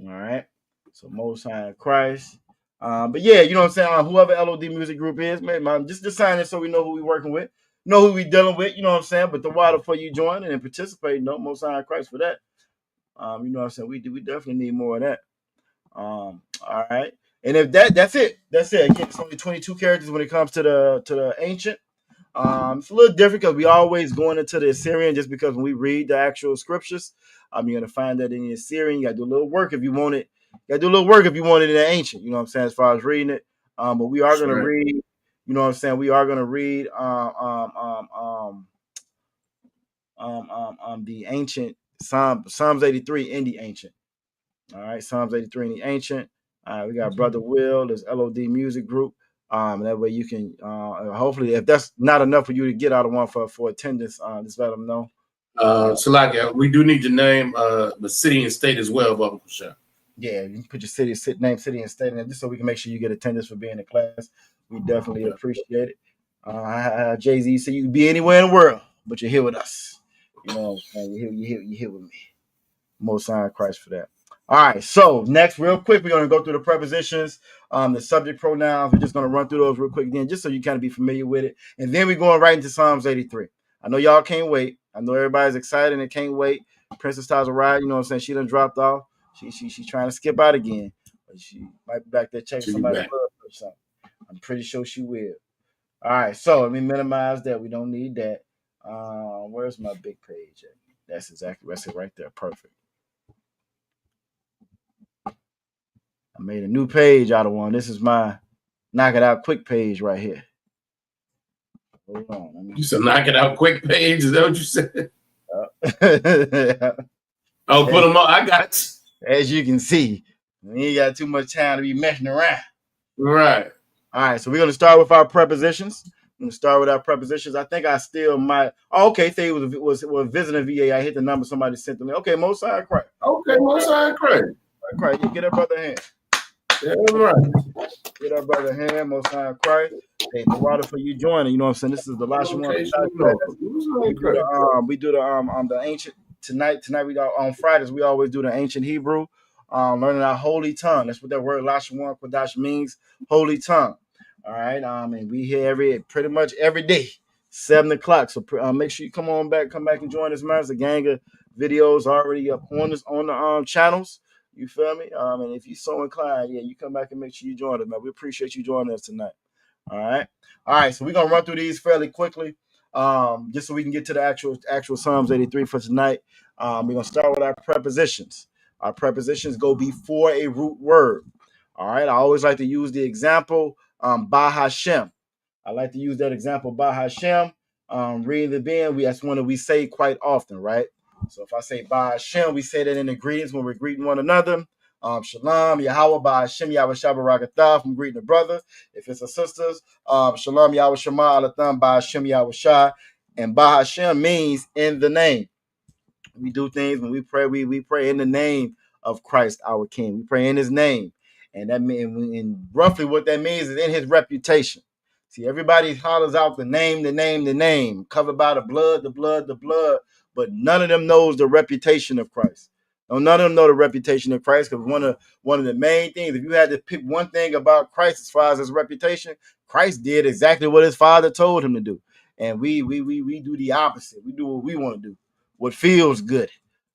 All right. So Most High Christ. But yeah, you know what I'm saying? Whoever LOD Music Group is, man, just sign it so we know who we working with, know who we dealing with, you know what I'm saying? But the water for you joining and participating, no Most High Christ for that. You know what I'm saying? We definitely need more of that. All right. And if that's it. Again, it's only 22 characters when it comes to the ancient. It's a little different because we always going into the Assyrian just because when we read the actual scriptures, you're going to find that in the Assyrian. You got to do a little work if you want it. You got to do a little work if you want it in the ancient, you know what I'm saying, as far as reading it. But we are going to read, you know what I'm saying, we are going to read the ancient Psalms 83 in the ancient. All right, Psalms 83 in the ancient. We got Brother Will, there's LOD Music Group. That way you can hopefully, if that's not enough for you to get out of one for attendance, just let them know. Salakia, we do need to name the city and state as well, Bubba Kusha. Yeah, you can put your city and state in there just so we can make sure you get attendance for being in class. We definitely appreciate it. Jay-Z said you can be anywhere in the world, but you're here with us. You know what I'm saying? You're here with me. Most High Christ for that. All right, so next, real quick, we're going to go through the prepositions, the subject pronouns. We're just going to run through those real quick again, just so you kind of be familiar with it. And then we're going right into Psalms 83. I know y'all can't wait. I know everybody's excited and can't wait. Princess Tazara, you know what I'm saying? She done dropped off. She's trying to skip out again. But she might be back there checking somebody's blood or something. I'm pretty sure she will. All right, so let me minimize that. We don't need that. Where's my big page at? That's it right there. Perfect. I made a new page out of one. This is my knock it out quick page right here. Hold on. You said knock it out quick page? Is that what you said? Oh, put them on. I got you. As you can see, we ain't got too much time to be messing around. Right. All right, so we're going to start with our prepositions. I'm going to start with our prepositions. I think I still might. Oh, okay, say it was visiting VA. I hit the number somebody sent to me. Okay, Most High Christ. Okay, Most High Christ. Christ, you get up, brother hand. Yeah, right. Get up, brother hand. Most High Christ. Hey, the water for you joining. You know what I'm saying? This is the Lashawan. We do the ancient tonight. Tonight we got on Fridays. We always do the ancient Hebrew. Learning our holy tongue. That's what that word Lashawan Qadash means. Holy tongue. All right. And we here pretty much every day, 7 o'clock. So make sure you come back and join us, man. There's a gang of videos already up on the channels. You feel me? And if you're so inclined, yeah, you come back and make sure you join us, man. We appreciate you joining us tonight. All right. So we're gonna run through these fairly quickly, just so we can get to the actual Psalms 83 for tonight. We're gonna start with our prepositions. Our prepositions go before a root word. All right. I always like to use the example Ba Hashem. I like to use that example Ba Hashem. Reading the bin, that's one that we say quite often, right? So if I say Ba Hashem, we say that in the greetings when we're greeting one another. Shalom, Yahweh by Hashem, Yahweh Shabbarakatah from greeting the brother. If it's a sisters, Shalom, Yahweh Shema Alatham by Hashem, Yahweh Shai. And by Hashem means in the name. We do things when we pray, we pray in the name of Christ, our King. We pray in his name. And that means, and roughly what that means is in his reputation. See, everybody hollers out the name, covered by the blood, but none of them knows the reputation of Christ. No, none of them know the reputation of Christ, because one of the main things, if you had to pick one thing about Christ as far as his reputation, Christ did exactly what his Father told him to do. And we do the opposite. We do what we want to do. What feels good.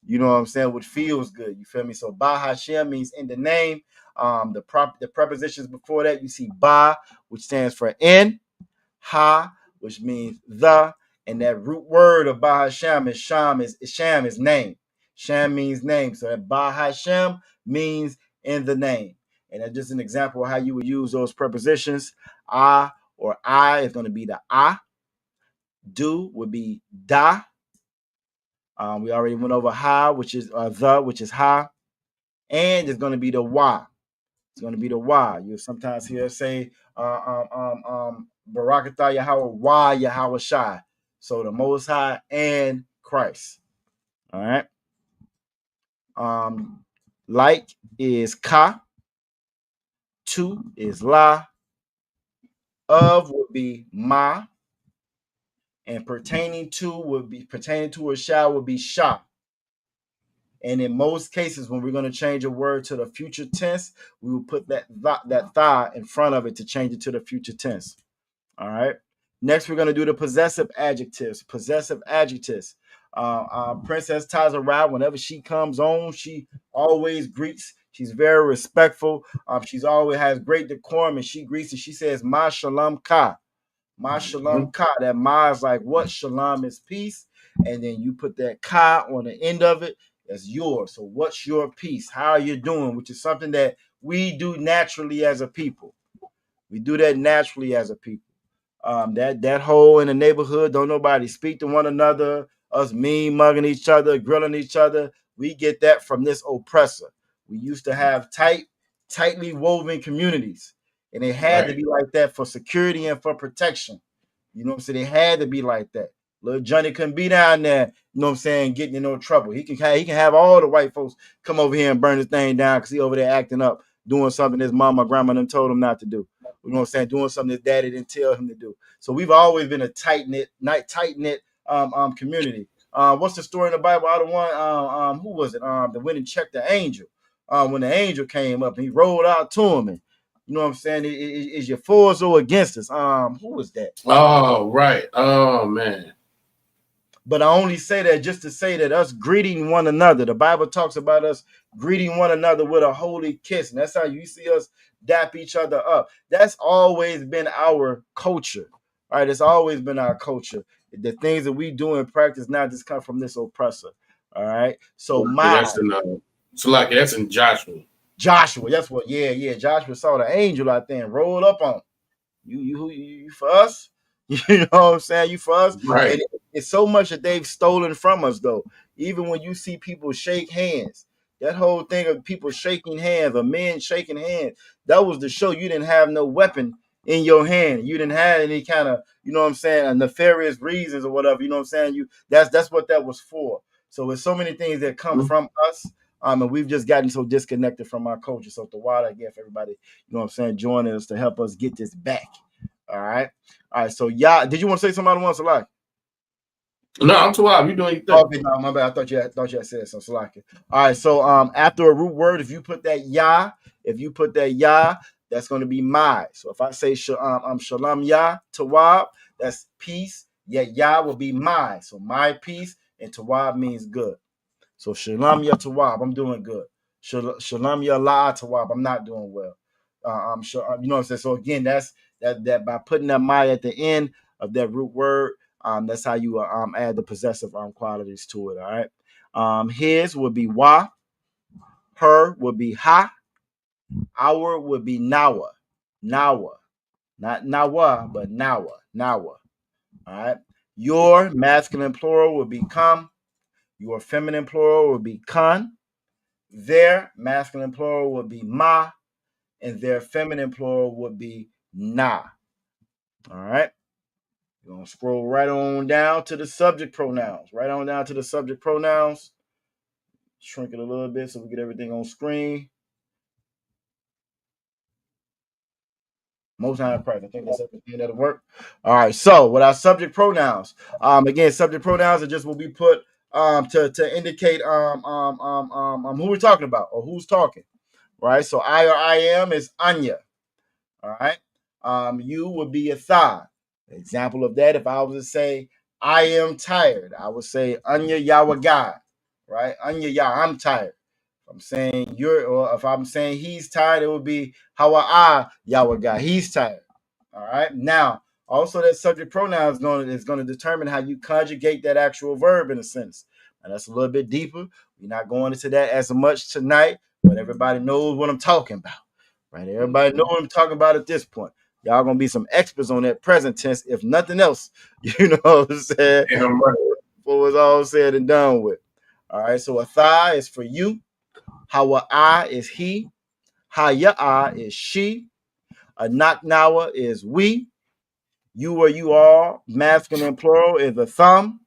You know what I'm saying? What feels good. You feel me? So Ba Hashem means in the name. The prepositions before that, you see Ba, which stands for in, Ha, which means the, and that root word of Ba Hashem is Sham is name. Sham means name. So that Ba Hashem means in the name. And that's just an example of how you would use those prepositions. Ah or I is going to be the ah. Do would be da. We already went over ha, which is the, which is ha, and it's going to be the wa. It's going to be the wa. You'll sometimes hear say Barakatah Yahweh wa Yahweh Shai. So the Most High and Christ. All right. Like is ka. To is la. Of would be ma. And pertaining to or shall would be sha. And in most cases, when we're going to change a word to the future tense, we will put that tha in front of it to change it to the future tense. All right. Next, we're going to do the possessive adjectives. Princess Tazarah, whenever she comes on, she always greets. She's very respectful. She's always has great decorum, and she greets and she says, "Ma shalom ka." Ma shalom ka. That ma is like what? Shalom is peace. And then you put that ka on the end of it. That's yours. So what's your peace? How are you doing? Which is something that we do naturally as a people. We do that naturally as a people. That hole in the neighborhood, don't nobody speak to one another, us mean mugging each other, grilling each other. We get that from this oppressor. We used to have tightly woven communities. And they had to be like that for security and for protection. You know what I'm saying? They had to be like that. Little Johnny couldn't be down there, you know what I'm saying, getting in no trouble. He can have all the white folks come over here and burn this thing down because he over there acting up, doing something his mama, grandma them told him not to do. You know what I'm saying? Doing something his daddy didn't tell him to do. So we've always been a tight-knit community. What's the story in the Bible? I don't want who was it? The went and checked the angel. When the angel came up and he rolled out to him, and you know what I'm saying? Is you for us or against us? Who was that? Oh, right. Oh, man. But I only say that just to say that us greeting one another. The Bible talks about us greeting one another with a holy kiss. And that's how you see us dap each other up. That's always been our culture. All right. It's always been our culture. The things that we do in practice now just come from this oppressor. All right. So that's in Joshua. Joshua, that's what, yeah. Joshua saw the angel out there and rolled up on him. You for us? You know what I'm saying? You for us? Right. And it's so much that they've stolen from us, though. Even when you see people shake hands, that whole thing of people shaking hands, or men shaking hands, that was to show you didn't have no weapon in your hand. You didn't have any kind of, you know what I'm saying, nefarious reasons or whatever. You know what I'm saying? That's what that was for. So there's so many things that come from us. And we've just gotten so disconnected from our culture. So the water, again, for everybody, you know what I'm saying, joining us to help us get this back. All right. So did you want to say something else, Salaki? No, I'm too wild. You doing your thing. Okay, no, my bad. I thought you had said something, Salaki. All right. So after a root word, if you put that ya, that's going to be my. So if I say shalom ya tawab, that's peace. Ya will be my. So my peace, and tawab means good. So shalom ya tawab, I'm doing good. Shalom ya la tawab, I'm not doing well. I'm sure, you know what I'm saying. So again, that's that by putting that my at the end of that root word, that's how you add the possessive qualities to it. All right. His would be wa, her would be ha, our would be nawa, not nawa, but nawa. All right. Your masculine plural would be come. Your feminine plural would be kan. their masculine plural would be ma, and their feminine plural would be na. All right. We're going to scroll right on down to the subject pronouns. Right on down to the subject pronouns. Shrink it a little bit so we get everything on screen. Most High Christ. I think that's everything that'll work. All right. So with our subject pronouns, again, subject pronouns are just will be put to indicate who we're talking about or who's talking. Right. So I or I am is Anya. All right. You would be a thigh. Example of that, if I was to say I am tired, I would say Anya Yawa God. Right? Anya Ya, I'm tired. If I'm saying you're, or if I'm saying he's tired, it would be Hawa Yawa God. He's tired. All right. Now, also that subject pronoun is going to determine how you conjugate that actual verb in a sentence. And that's a little bit deeper. We're not going into that as much tonight, but everybody knows what I'm talking about. Right? Everybody knows what I'm talking about at this point. Y'all gonna be some experts on that present tense, if nothing else. You know what I'm saying? Yeah, right. Before it's all said and done with. All right. So a thigh is for you. Hawa I is he. Haya is she. A naknawa is we. You or you are masculine plural is a thumb.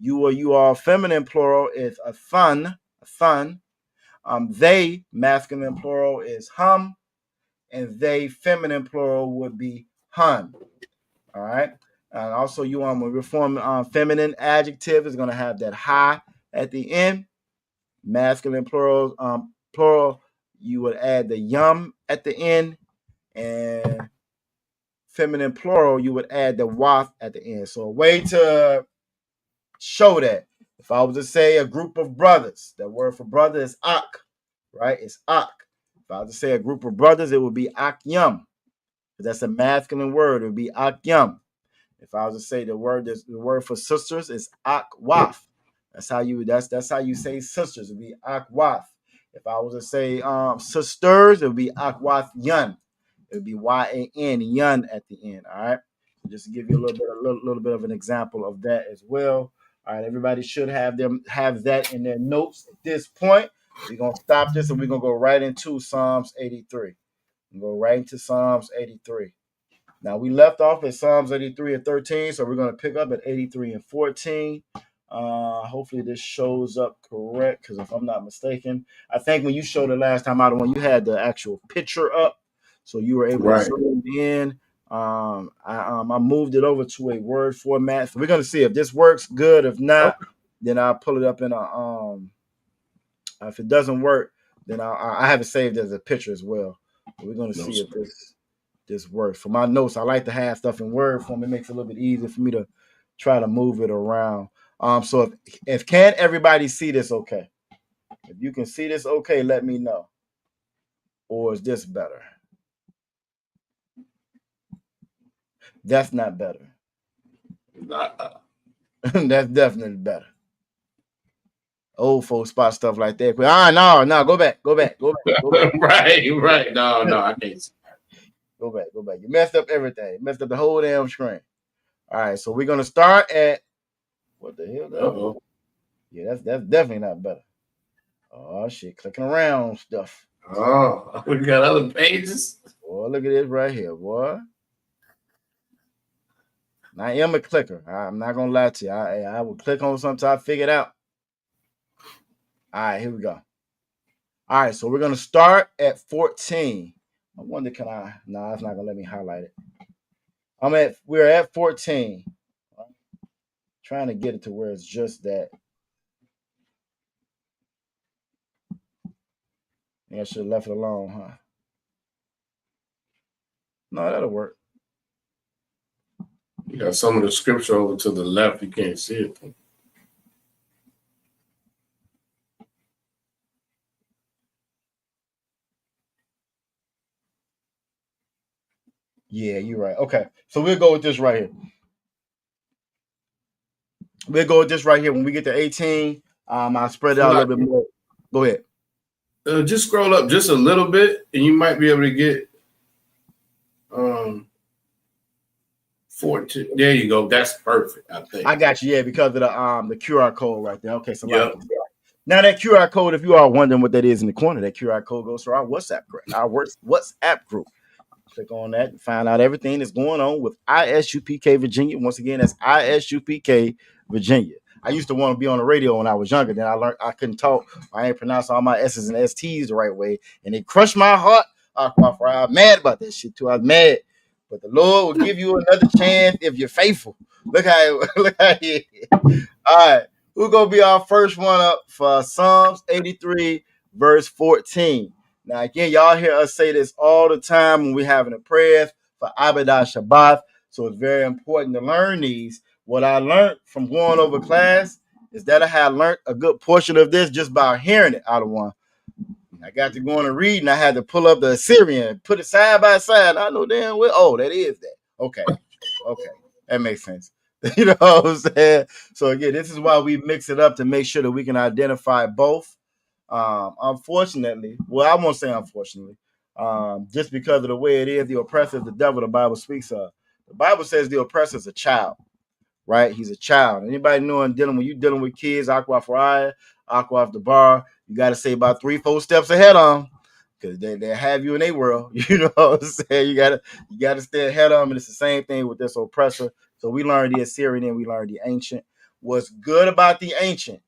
You or you are feminine plural is a thun. A thun. They masculine plural is hum, and they feminine plural would be hun. All right. And also, you when we form feminine adjective is going to have that ha at the end. Masculine plural, you would add the yum at the end, and feminine plural, you would add the wath at the end. So a way to show that, if I was to say a group of brothers, that word for brother is ak, right? It's ak. If I was to say a group of brothers, it would be ak yum. That's a masculine word. It would be ak yum. If I was to say the word for sisters is akwaf. That's how you say sisters. It would be akwaf. If I was to say sisters, it would be akwaf yun. It would be Y-A-N, yun at the end. All right. So just to give you a little bit of an example of that as well. All right, everybody should have that in their notes at this point. We're gonna stop this and we're gonna go right into Psalms 83. Go right into Psalms 83. Now, we left off at Psalms 83 and 13, so we're going to pick up at 83 and 14. Hopefully, this shows up correct, because if I'm not mistaken, I think when you showed it last time out, when you had the actual picture up, so you were able to zoom in. I moved it over to a Word format. So we're going to see if this works good. If not, then I'll pull it up in a if it doesn't work, then I have it saved as a picture as well. But we're going to see if this works. For my notes, I like to have stuff in Word form. It makes it a little bit easier for me to try to move it around. So if can't everybody see this okay? If you can see this okay, let me know. Or is this better? That's not better. That's definitely better. Old folks spot stuff like that. No, go back. Right. No, I can't see. Go back. You messed up everything. You messed up the whole damn screen. All right, so we're gonna start at what the hell? Yeah, that's definitely not better. Oh shit, clicking around stuff. Oh, we got other pages. Boy, look at this right here, boy. I am a clicker. I'm not gonna lie to you. I will click on something till I figure it out. All right, here we go. All right, so we're gonna start at 14. I wonder, can I? No, it's not gonna let me highlight it. We're at 14. Trying to get it to where it's just that. I should have left it alone, huh? No, that'll work. You got some of the scripture over to the left. You can't see it. Yeah, you're right. Okay, so we'll go with this right here. When we get to 18, I'll spread it out a little bit more. Go ahead. Just scroll up just a little bit, and you might be able to get 14. There you go. That's perfect. I think. I got you. Yeah, because of the QR code right there. Okay, so Now that QR code, if you are wondering what that is in the corner, that QR code goes to our WhatsApp group, WhatsApp group. Click on that and find out everything that's going on with ISUPK Virginia. Once again, that's ISUPK Virginia. I used to want to be on the radio when I was younger. Then I learned I couldn't talk. I ain't pronounce all my S's and STs the right way, and it crushed my heart. I was mad about that shit too. I was mad, but the Lord will give you another chance if you're faithful. Look how it. All right, who's gonna be our first one up for Psalms 83, verse 14? Now, again, y'all hear us say this all the time when we're having a prayer for Avodah Shabbat. So it's very important to learn these. What I learned from going over class is that I had learned a good portion of this just by hearing it out of one. I got to go on and read, and I had to pull up the Assyrian and put it side by side. I know damn well, oh, that is that. Okay, that makes sense. You know what I'm saying? So again, this is why we mix it up to make sure that we can identify both. Unfortunately, well, I won't say unfortunately, just because of the way it is, the oppressor is the devil the Bible speaks of. The Bible says the oppressor is a child, right? He's a child. Anybody knowing when you're dealing with kids, aqua fry, aqua off the bar, you got to say about 3-4 steps ahead on, because they have you in their world. You know what I'm saying? You gotta stay ahead of them, and it's the same thing with this oppressor. So we learned the Assyrian and we learned the ancient. What's good about the ancient?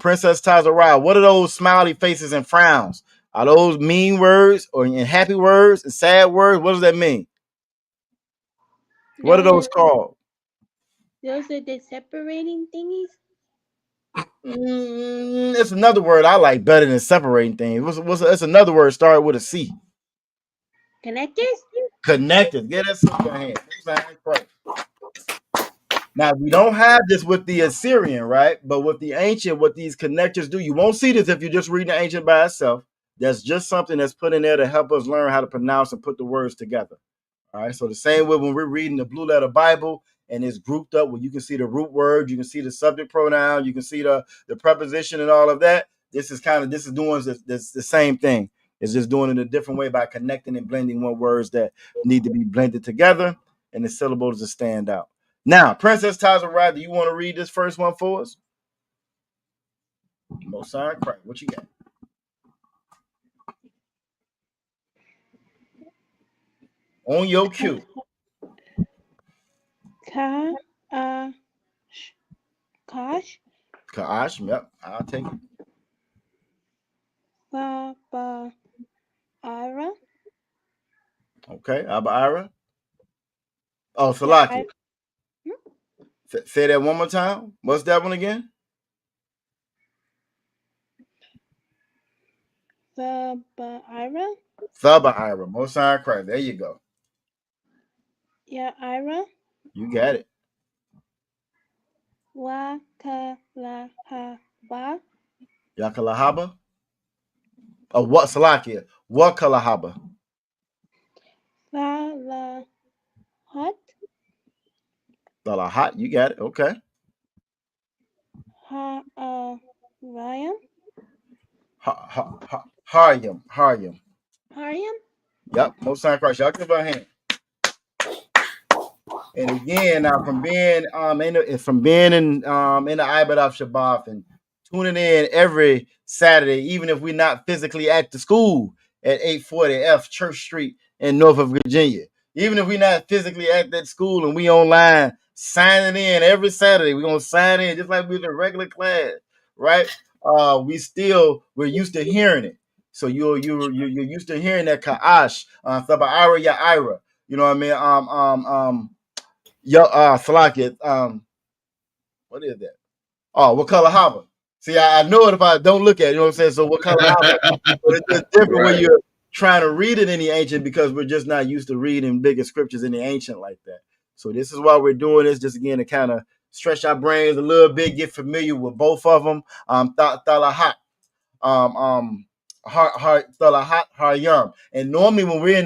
Princess Tazariah, what are those smiley faces and frowns? Are those mean words or happy words and sad words? What does that mean? What are those called? Those are the separating thingies. It's another word I like better than separating things. It's another word started with a C. Connectors? Connectors. Get that stuff in your hand. Now, we don't have this with the Assyrian, right? But with the ancient, what these connectors do, you won't see this if you're just reading the ancient by itself. That's just something that's put in there to help us learn how to pronounce and put the words together. All right. So the same way when we're reading the Blue Letter Bible and it's grouped up where you can see the root word, you can see the subject pronoun, you can see the preposition and all of that. This is doing the same thing. It's just doing it a different way by connecting and blending more words that need to be blended together and the syllables to stand out. Now, Princess Tazariah, do you want to read this first one for us? Mosai, Christ, what you got? On your cue. Qadash, yep, I'll take it. Ira. Okay, Ira. Oh, Salaki. Say that one more time. What's that one again? Ira. Ira. Mosai Christ. There you go. Yeah, Ira. You got it. Wakalahaba. Yakalahaba? Oh, what Salakia? What Kalahaba? Salahat. Salahat, you got it. Okay. Ryan. Haryam. Haryam. Yep. Mosai Christ. Y'all give her a hand. And again, now from being in the Ibad of Shabbat and tuning in every Saturday, even if we're not physically at the school at 840 F Church Street in Norfolk, Virginia, even if we're not physically at that school and we online signing in every Saturday, we're gonna sign in just like we do in regular class, right? We're used to hearing it. So you're used to hearing that Qadash, Ira, Ya Ira. You know what I mean? Salakia, what is that? Oh, what color haba? See, I know it if I don't look at it, you know what I'm saying? So what color haba? But it's just different when you're trying to read it in the ancient because we're just not used to reading bigger scriptures in the ancient like that. So this is why we're doing this, just again to kind of stretch our brains a little bit, get familiar with both of them. Thalahat. Haryam. And normally when we're in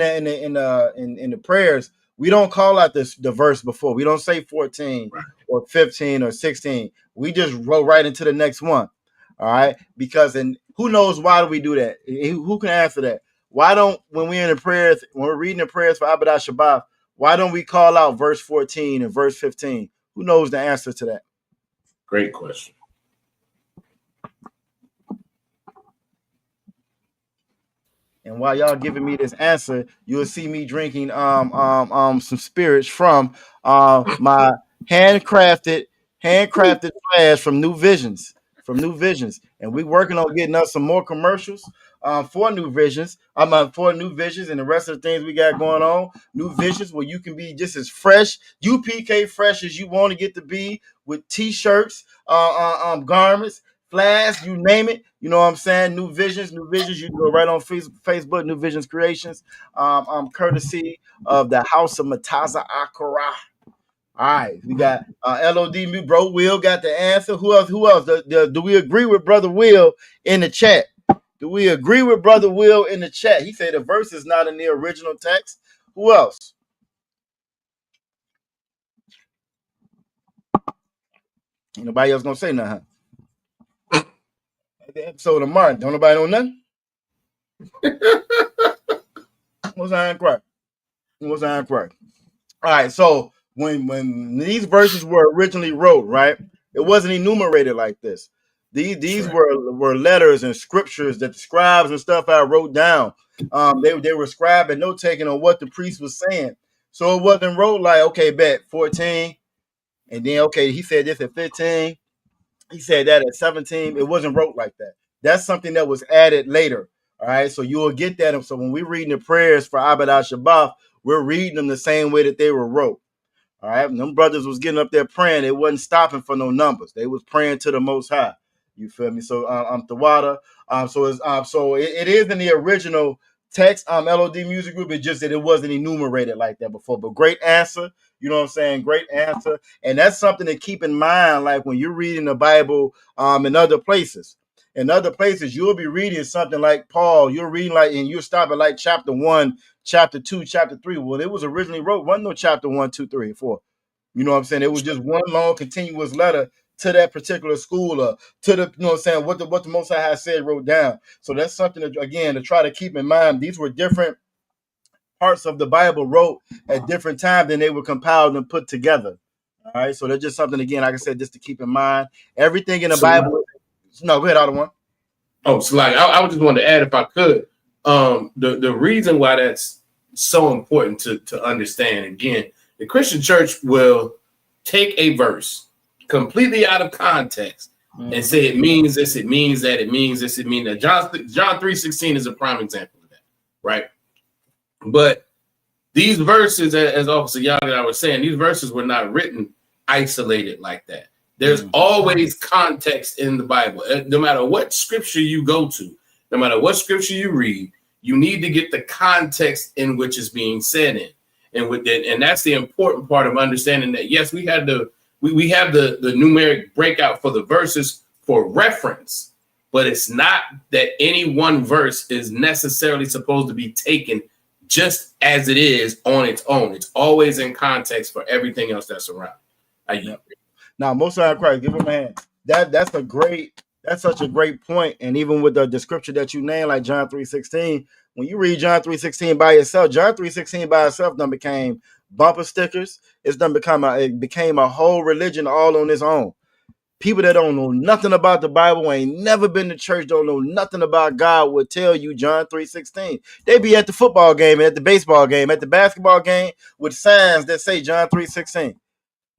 the prayers, we don't call out the verse before. We don't say 14 or 15 or 16. We just roll right into the next one. All right. Because who knows why do we do that? Who can answer that? Why don't when we're reading the prayers for Avodah Shabbat, why don't we call out verse 14 and verse 15? Who knows the answer to that? Great question. And while y'all giving me this answer, you'll see me drinking some spirits from my handcrafted flash from New Visions. And we working on getting us some more commercials for New Visions. For New Visions and the rest of the things we got going on. New Visions where you can be just as fresh, UPK fresh as you want to get to be with t-shirts, garments, flash, you name it. You know what I'm saying? New Visions. You can go right on Facebook, New Visions Creations. Courtesy of the House of Mataza Akara. All right, we got LOD. Bro Will got the answer. Who else? Do we agree with Brother Will in the chat? Do we agree with Brother Will in the chat? He said the verse is not in the original text. Who else? Ain't nobody else gonna say nothing. The episode of Martin. Don't nobody know nothing? What's that correct? All right, so when these verses were originally wrote, right, it wasn't enumerated like this. These were letters and scriptures that the scribes and stuff I wrote down. They were scribe and note taking on what the priest was saying. So it wasn't wrote like, okay, bet 14, and then okay, he said this at 15, he said that at 17. It wasn't wrote like that. That's something that was added later. All right, so you will get that. So when we're reading the prayers for Abed Shabbat, we're reading them the same way that they were wrote. All right, and them brothers was getting up there praying. They wasn't stopping for no numbers. They was praying to the Most High. You feel me? So Tawada. So it is in the original text. LOD Music Group. It's just that it wasn't enumerated like that before. But great answer. You know what I'm saying? Great answer. And that's something to keep in mind. Like when you're reading the Bible in other places. In other places, you'll be reading something like Paul. You're reading like, and you'll stop at like chapter 1, chapter 2, chapter 3. Well, it was originally wrote, wasn't no chapter 1, 2, 3, and 4. You know what I'm saying? It was just one long continuous letter to that particular school, or to the, you know what I'm saying, what the Most High has said, wrote down. So that's something that, again, to try to keep in mind. These were different parts of the Bible wrote at different times, and they were compiled and put together. All right. So that's just something, again, like I said, just to keep in mind. Everything in the Bible. No, go ahead, other one. Oh, so like I would just want to add, if I could, the reason why that's so important to understand. Again, the Christian church will take a verse completely out of context and say it means this, it means that, it means this, it means that. John 3:16 is a prime example of that, right? But these verses, as Officer Yaga and I were saying, these verses were not written isolated like that. There's always context in the Bible. No matter what scripture you go to, no matter what scripture you read, you need to get the context in which it's being said in. And that's the important part of understanding that, yes, we have the numeric breakout for the verses for reference, but it's not that any one verse is necessarily supposed to be taken just as it is on its own. It's always in context for everything else that's around. Now, Most High Christ, give him a hand. That's such a great point. And even with the scripture that you named, like John 3:16, when you read John 3:16 by yourself, John 3:16 by itself done became bumper stickers. It became a whole religion all on its own. People that don't know nothing about the Bible, ain't never been to church, don't know nothing about God, would tell you John 3:16. They be at the football game, at the baseball game, at the basketball game with signs that say John 3:16.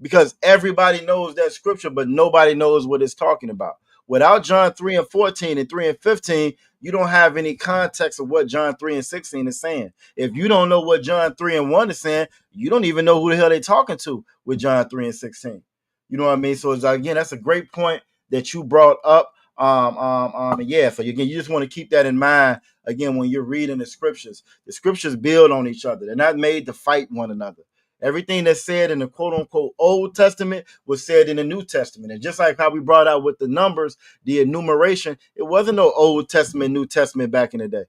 Because everybody knows that scripture, but nobody knows what it's talking about. Without John 3:14 and 3:15, you don't have any context of what John 3:16 is saying. If you don't know what John 3:1 is saying, you don't even know who the hell they're talking to with John 3:16. You know what I mean? So again, that's a great point that you brought up. Yeah. So again, you just want to keep that in mind. Again, when you're reading the scriptures build on each other. They're not made to fight one another. Everything that's said in the quote unquote Old Testament was said in the New Testament. And just like how we brought out with the numbers, the enumeration, it wasn't no Old Testament, New Testament back in the day.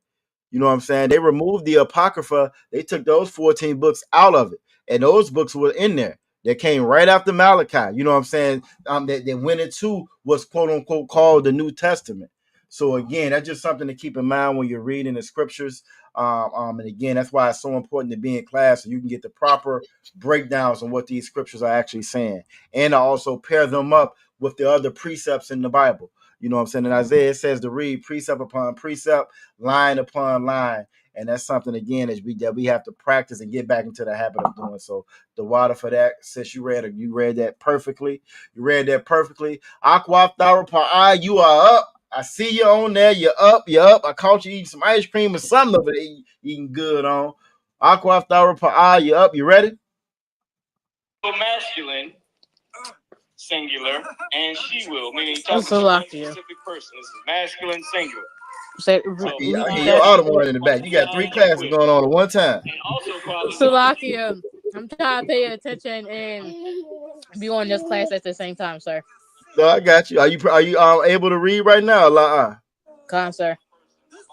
You know what I'm saying? They removed the Apocrypha. They took those 14 books out of it. And those books were in there. They came right after Malachi. You know what I'm saying? That went into what's quote unquote called the New Testament. So again, that's just something to keep in mind when you're reading the scriptures. And again, that's why it's so important to be in class so you can get the proper breakdowns on what these scriptures are actually saying, and to also pair them up with the other precepts in the Bible. You know what I'm saying? In Isaiah, it says to read precept upon precept, line upon line. And that's something, again, that we have to practice and get back into the habit of doing. So the water for that, since you read that perfectly. You read that perfectly. Aqua Thara Pa'a, you are up. I see you on there. You're up. I caught you eating some ice cream or something over there eating good on. Aqua Thara Pa'a, you up. You ready? Masculine, singular, and she will, meaning talking to a specific person. This is masculine, singular. You're all the one in the back. You got 3 classes going on at one time. Salakia, I'm trying to pay attention and be on this class at the same time, sir. No, I got you. Are you able to read right now? Come, sir.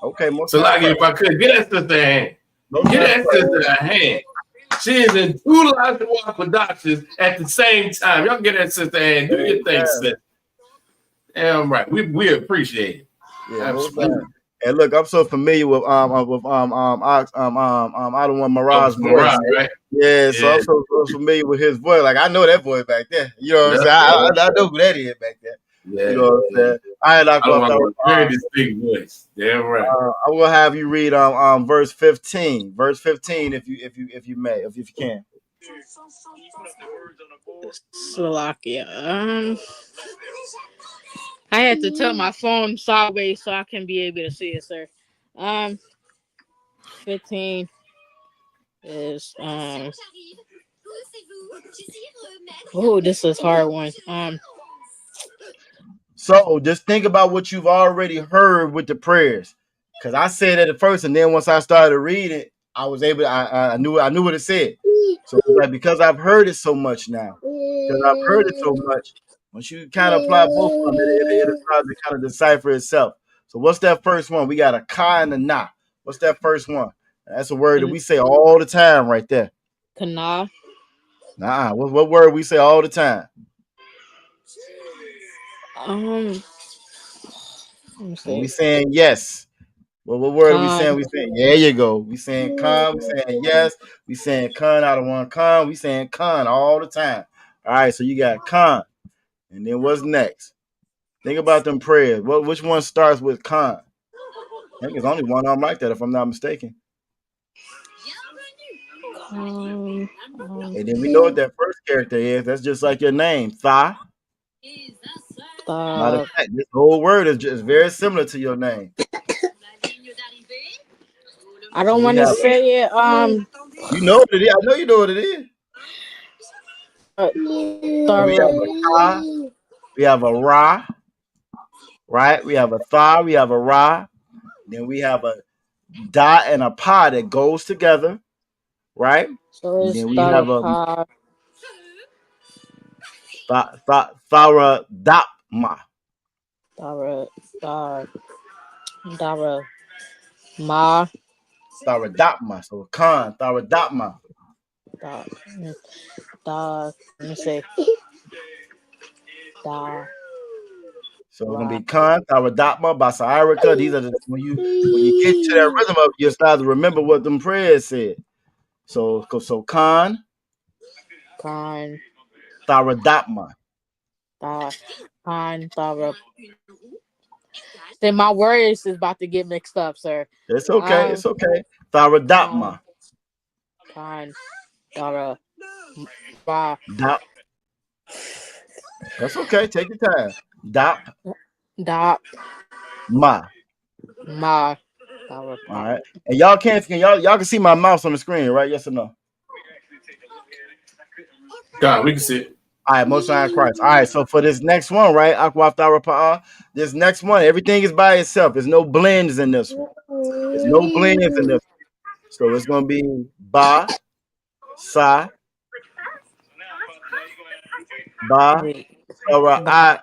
Okay, Salakia, if I could get that sister a hand. Get that sister a hand. She is in 2 Lashawan productions at the same time. Y'all get that sister a hand. Do your thing, sister. Damn right. We appreciate it. Yeah, absolutely. And look, I'm so familiar with I don't want Miraj's voice, right? Yeah, so I'm so familiar with his voice. Like I know that voice back there. You know what I'm saying? I know who that is back there. Yeah, you know what I'm saying? I want a very distinct voice. Damn right. I will have you read verse 15. Verse 15, if you may, if you can. Slovakia. I had to tilt my phone sideways so I can be able to see it, sir. 15 is oh, this is a hard one. So just think about what you've already heard with the prayers. Because I said it at first, and then once I started to read it, I was able I knew what it said. So like, because I've heard it so much now. Because I've heard it so much. Once you kind of apply both of them, it'll start to kind of decipher itself. So what's that first one? We got a ka and a na. What's that first one? That's a word that we say all the time right there. Kana. Nah, what word we say all the time? We saying yes. Well, what word are we saying? We saying, there you go. We saying con, we saying yes, we saying con out of one con, we saying con all the time. All right, so you got con. And then what's next? Think about them prayers. Which one starts with con? I think there's only one of them like that, if I'm not mistaken. And then we know what that first character is. That's just like your name, Tha. Matter of fact, this whole word is just very similar to your name. I don't want to say it. You know what it is. I know you know what it is. We have a Ka, we have a Ra, right? We have a Tha, we have a Ra, then we have a Da and a Pa that goes together, right? So and then we have a Tharadapma. Tharadapma. So Khan, Tharadapma. Let me say. So it's gonna be Khan, Tharadapma, Basairika. These are when you get to that rhythm of, you start to remember what them prayers said. So Khan, Tharadapma. Then my words is about to get mixed up, sir. It's okay. It's okay. Tharadapma. Dap. That's okay. Take your time. Dap. Ma. All right. And y'all can see my mouse on the screen, right? Yes or no? God, we can see it. All right, most high Christ. All right, so for this next one, right? Aqua Thara Pa'a, this next one, everything is by itself. There's no blends in this one. There's no blends in this one. So it's gonna be Ba, Sa, Ba, Thara I.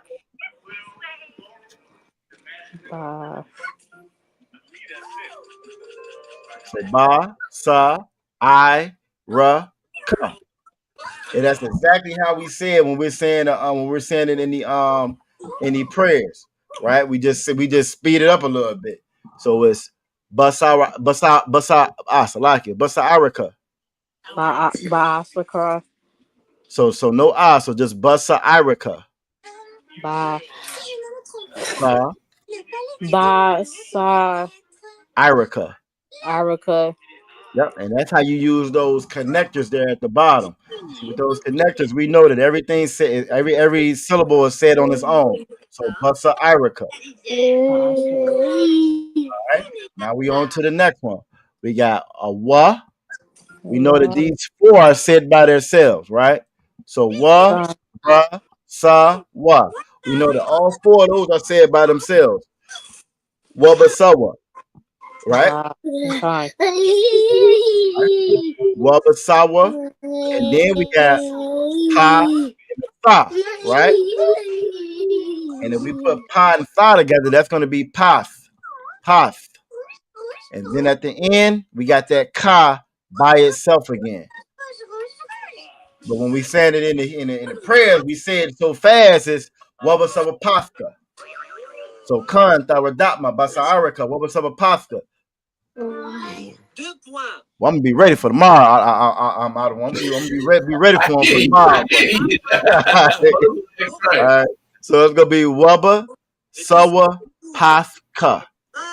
So Ba, Sa, I, Ra, Ka. And that's exactly how we say it when we're saying it in the prayers, right? We just speed it up a little bit. So it's Basa'arika. So no so just Basa'arika. Sa, Ba, Sa, Irica. Arica. Yep, and that's how you use those connectors there at the bottom. With those connectors, we know that everything said, every syllable is said on its own. So Basa Irica. All right. Now we on to the next one. We got a wa. We know that these four are said by themselves, right? So wa, ra, sa, wa. We know that all four of those are said by themselves. Wabasawa, right? Wabasawa. And then we got pa and tha, right? And if we put pa and tha together, that's going to be path, path. And then at the end, we got that ka by itself again. But when we saying it in the prayers, we say it so fast it's wabasava pasta. So kan tharadatma basarika wabasava pasta. Well, I'm gonna be ready for tomorrow. I'm out of one. I'm gonna be ready for them for tomorrow. All right. So it's gonna be waba sawa paska.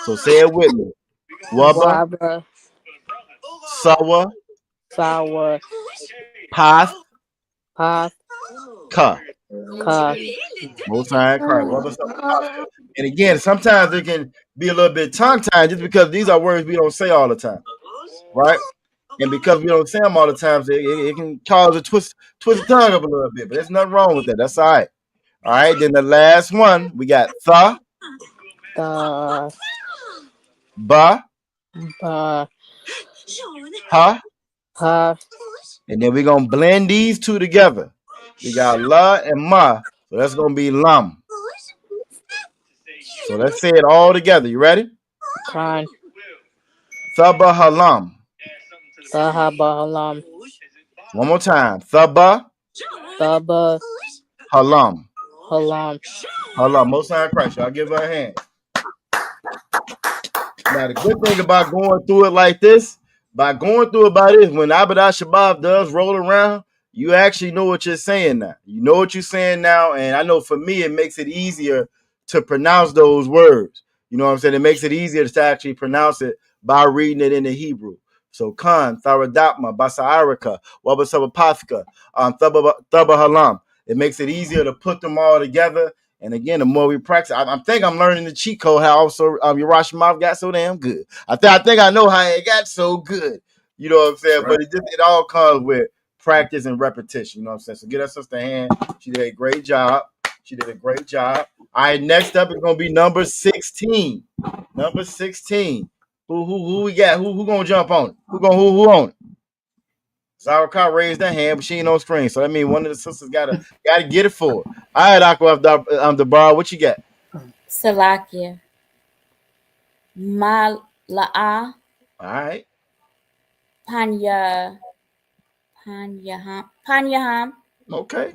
So say it with me. Waba sawa path ka. Most time Christ. And again, sometimes it can be a little bit tongue tied just because these are words we don't say all the time, right? And because we don't say them all the time, it can cause a twist the tongue up a little bit. But there's nothing wrong with that. That's all right. All right. Then the last one we got tha, ba, ha, and then we're gonna blend these two together. We got la and ma, so that's gonna be lam. So let's say it all together. You ready? Fine. Thaba halam. Halam. One more time. Thaba halam. Halam. Most time Christ. Y'all give her a hand. Now the good thing about going through it like this, by going through it by this, when Abadah Shabbat does roll around, you actually know what you're saying now. You know what you're saying now, and I know for me it makes it easier to pronounce those words. You know what I'm saying? It makes it easier to actually pronounce it by reading it in the Hebrew. So Khan, Tharadapma, Basa'arika, Wabasabapafka, Thaba Halam. It makes it easier to put them all together. And again, the more we practice, I think I'm learning the cheat code how also Yerushalayim got so damn good. I think I know how it got so good. You know what I'm saying? Right. But it all comes with practice and repetition. You know what I'm saying? So get our sister a hand. She did a great job. All right, next up is gonna be number 16. Number 16. Who we got? Who gonna jump on it? Who on it? Zara raised her hand, but she ain't on screen. So that means one of the sisters gotta get it for her. All right, Aqua, I'm the bar. What you got? Salakia. Mala'a. All right. Panyaham. Okay.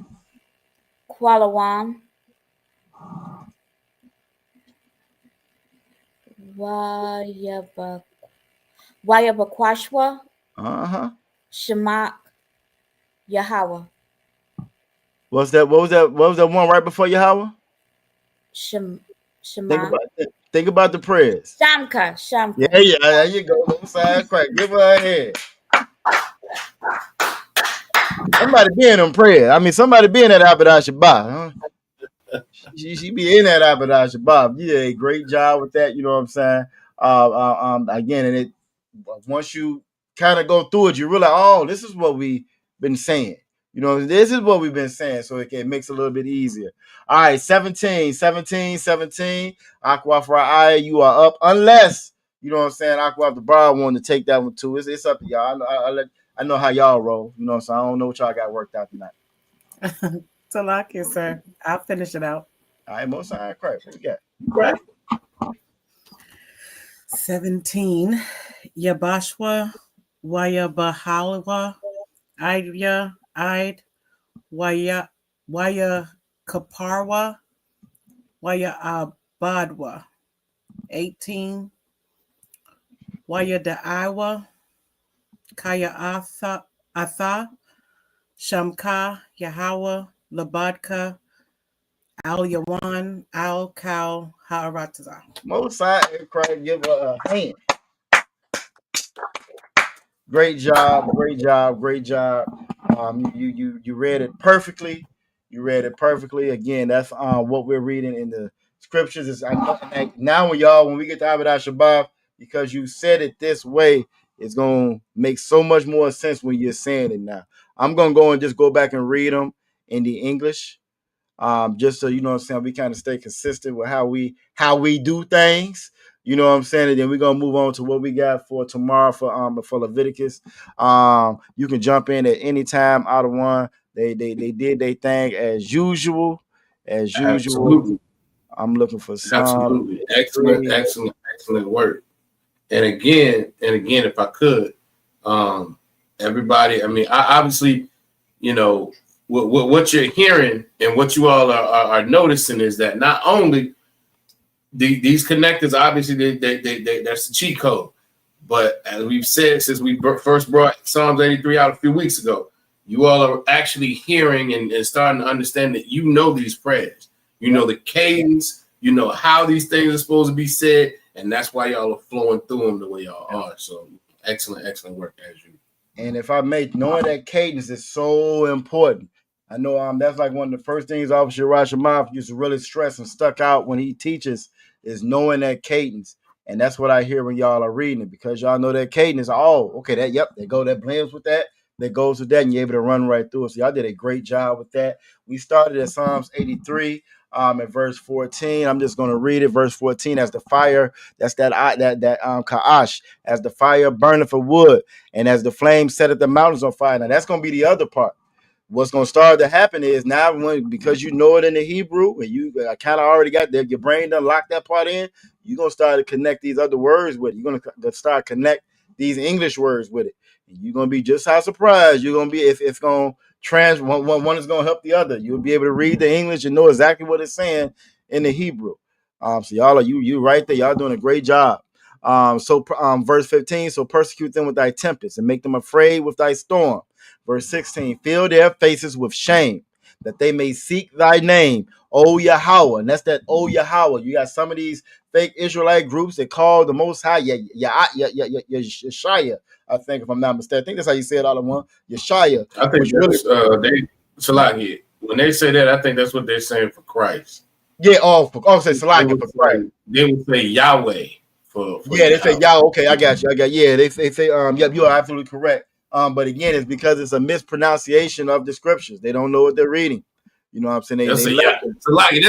Qualawam. Wayabakwashwa. Shemak Yahweh. What was that one right before Yahweh? Shema. Think about the prayers. Shamka. Yeah, there you go. Side crack. Give her a head. Somebody be in them prayers. I mean, somebody be in that Abadah Shabbat. Huh? She be in that Abadah Shabbat. You did a great job with that. You know what I'm saying? Again, and it once you kind of go through it, you realize, oh, this is what we've been saying. You know, this is what we've been saying, so it makes it a little bit easier. All right, 17. Aqua for I, you are up. Unless, you know what I'm saying, Aqua the bar wanted to take that one too. It's up to y'all. I know how y'all roll. You know what I'm saying? I don't know what y'all got worked out tonight. So lock it, sir. I'll finish it out. All right, most time crap. What we got? Right. 17. Yabashwa, Wayabahalwa, Idya, Id, Waya Kaparwa, Waya Abadwa. 18. Waya Da'awa, Kaya Atha, Shamka, Yahweh, Labadka, Al Yawan, Al Kal Harataza. Most High in Christ, give her a hand. Great job, great job, great job. You read it perfectly. You read it perfectly. Again, that's what we're reading in the scriptures. Is now when we get to Avodah Shabbat, because you said it this way, it's gonna make so much more sense when you're saying it now. I'm gonna go and just go back and read them in the English. Just so you know what I'm saying, we kind of stay consistent with how we do things. You know what I'm saying? And then we're gonna move on to what we got for tomorrow for Leviticus. You can jump in at any time out of one. They did their thing as usual. Absolutely. I'm looking for some. Absolutely. Excellent work. And again, if I could, everybody, I mean, I obviously, you know, what you're hearing and what you all are noticing is that not only these connectors, obviously, they that's the cheat code. But as we've said since we first brought Psalms 83 out a few weeks ago, you all are actually hearing and starting to understand that you know these prayers. You know the cadence. You know how these things are supposed to be said. And that's why y'all are flowing through them the way y'all are. So excellent work as you. And if I may, knowing that cadence is so important. I know that's like one of the first things Officer Rashomov used to really stress and stuck out when he teaches is knowing that cadence. And that's what I hear when y'all are reading it, because y'all know that cadence. Oh, okay, that blends with that goes with that, and you're able to run right through it. So y'all did a great job with that. We started at Psalms 83 at verse 14. I'm just going to read it. Verse 14, as the fire, that's that Qadash, as the fire burneth for wood, and as the flame setteth the mountains on fire. Now that's going to be the other part. What's going to start to happen is now, because you know it in the Hebrew, and you kind of already got there, your brain done locked that part in, you're going to start to connect these other words with it. You're going to start connect these English words with it. And you're going to be just how surprised you're going to be if going to one is going to help the other. You'll be able to read the English and know exactly what it's saying in the Hebrew. So y'all are you right there. Y'all doing a great job. Verse 15, so persecute them with thy tempest and make them afraid with thy storm. Verse 16, fill their faces with shame, that they may seek thy name, O Yahweh. And that's that O Yahweh. You got some of these fake Israelite groups that call the Most High Yeshaya, I think, if I'm not mistaken. I think that's how you say it all in one. Yeshaya. I think Salaki. When they say that, I think that's what they're saying for Christ. Yeah, say Salaki for Christ. They would say Yahweh for they say Yahweh. Okay, I got you. Yeah, they say yep, you are absolutely correct. But again, it's because it's a mispronunciation of the scriptures. They don't know what they're reading. You know what I'm saying? They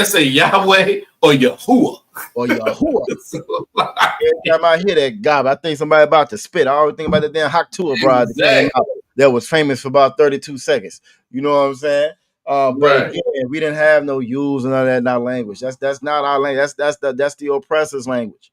say Yahweh or Yahuwah. Or Yahuwah. Every time I hear that gob, I think somebody about to spit. I always think about the damn Haktua bride that was famous for about 32 seconds. You know what I'm saying? But again, we didn't have no use and none of that in our language. That's not our language. That's the oppressor's language.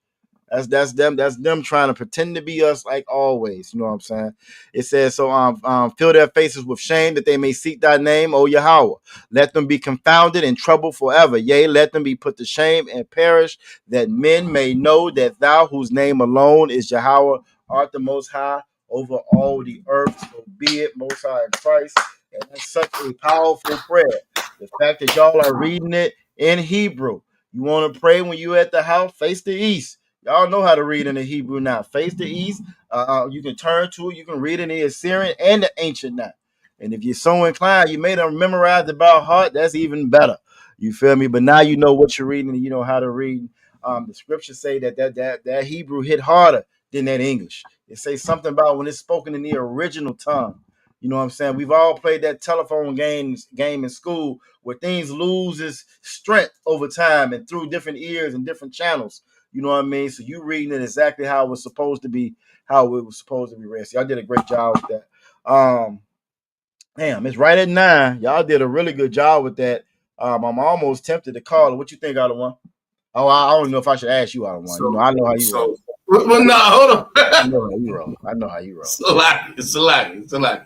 That's them trying to pretend to be us like always. You know what I'm saying? It says, so fill their faces with shame that they may seek thy name, O Yahweh. Let them be confounded and troubled forever. Yea, let them be put to shame and perish, that men may know that thou, whose name alone is Yahweh, art the most high over all the earth. So be it, most high in Christ. And that's such a powerful prayer. The fact that y'all are reading it in Hebrew. You want to pray when you're at the house, face the east. Y'all know how to read in the Hebrew now. Face the east. You can turn to it. You can read in the Assyrian and the ancient now. And if you're so inclined, you made them memorize it by heart. That's even better. You feel me? But now you know what you're reading and you know how to read. The scriptures say that Hebrew hit harder than that English. It says something about when it's spoken in the original tongue. You know what I'm saying? We've all played that telephone game in school where things lose its strength over time and through different ears and different channels. You know what I mean? So you reading it exactly how it was supposed to be, read. So y'all did a great job with that. Damn, it's right at 9. Y'all did a really good job with that. I'm almost tempted to call it. What you think, out of one? Oh, I don't know if I should ask you, out of one. So, I know how you roll. Well, no, hold on. I know how you roll. Salaki.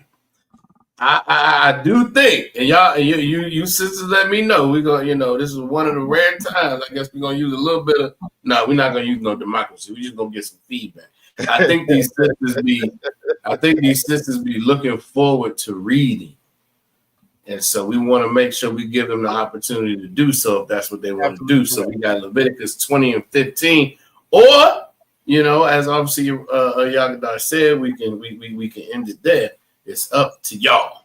I do think, and y'all, you sisters, let me know. We go, this is one of the rare times. I guess we're gonna use a little bit of. No, we're not gonna use no democracy. We're just gonna get some feedback. I think these sisters be looking forward to reading, And so we want to make sure we give them the opportunity to do so if that's what they want to do. So we got Leviticus 20 and 15, or as obviously Qadash said, we can end it there. It's up to y'all.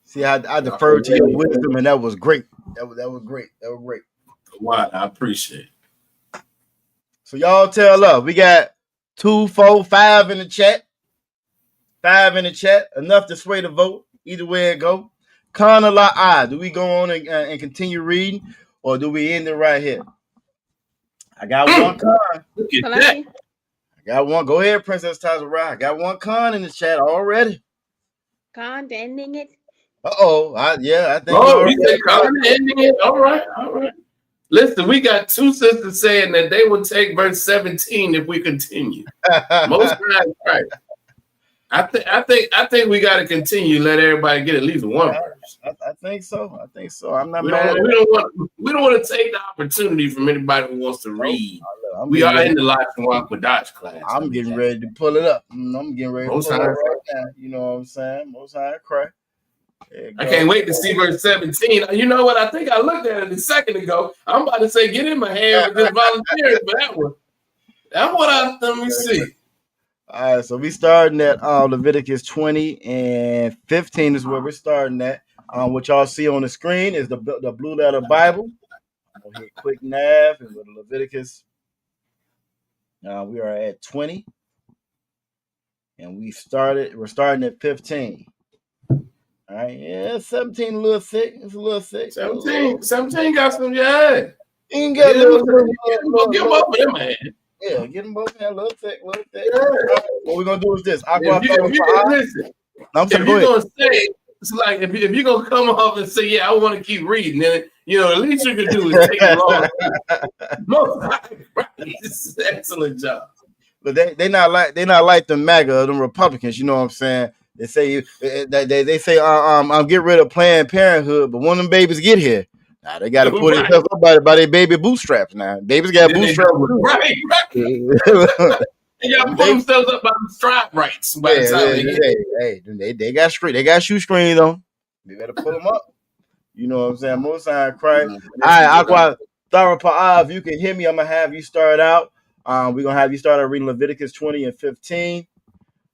See, I deferred to your wisdom, and that was great. That was great. That was great. Wow, I appreciate it. So y'all tell us. We got 2, 4, 5 in the chat. 5 in the chat. Enough to sway the vote. Either way it go. Con or la. Do we go on and continue reading, or do we end it right here? I got one con. I got one. Go ahead, Princess Tazara. I got one con in the chat already. Con ending it. I think. Oh, you said con ending it. All right. Listen, we got 2 sisters saying that they will take verse 17 if we continue. Most times, right? I think we got to continue. Let everybody get at least one verse. I think so. I'm not we mad. We don't want to take the opportunity from anybody who wants to read. We are in the Lashawan Qadash class. I'm getting ready to pull it up. I'm getting ready to pull it up right now. You know what I'm saying? Most High cry. I can't wait to see verse 17. You know what? I think I looked at it a second ago. I'm about to say, get in my hand with this volunteering for that one. Let me see. All right, so we starting at Leviticus 20 and 15 is where we're starting at. What y'all see on the screen is the blue letter Bible. I'm gonna hit quick nav and go to Leviticus. We are at 20, and we're starting at 15. All right, 17 a little thick. It's a little thick. 17 got some, yeah. You got a little get them up in man. Yeah, get them both in a little thick. Yeah. What we're gonna do is this. Listen, if you're gonna say, it's like if you're gonna come off and say, yeah, I want to keep reading, then the least you can do is take it long. It's an excellent job. But they not like the MAGA, them Republicans. You know what I'm saying? They say they say get rid of Planned Parenthood, but when them babies get here, now they got to put themselves up by their baby bootstraps. Now babies got bootstraps. Right. They got to put themselves up by the strap rights. By the time they got straight. They got shoe screens on. They better put them up. You know what I'm saying? Most High Christ. All right, Aqua Thara, if you can hear me, I'm gonna have you start out. We're gonna have you start out reading Leviticus 20 and 15.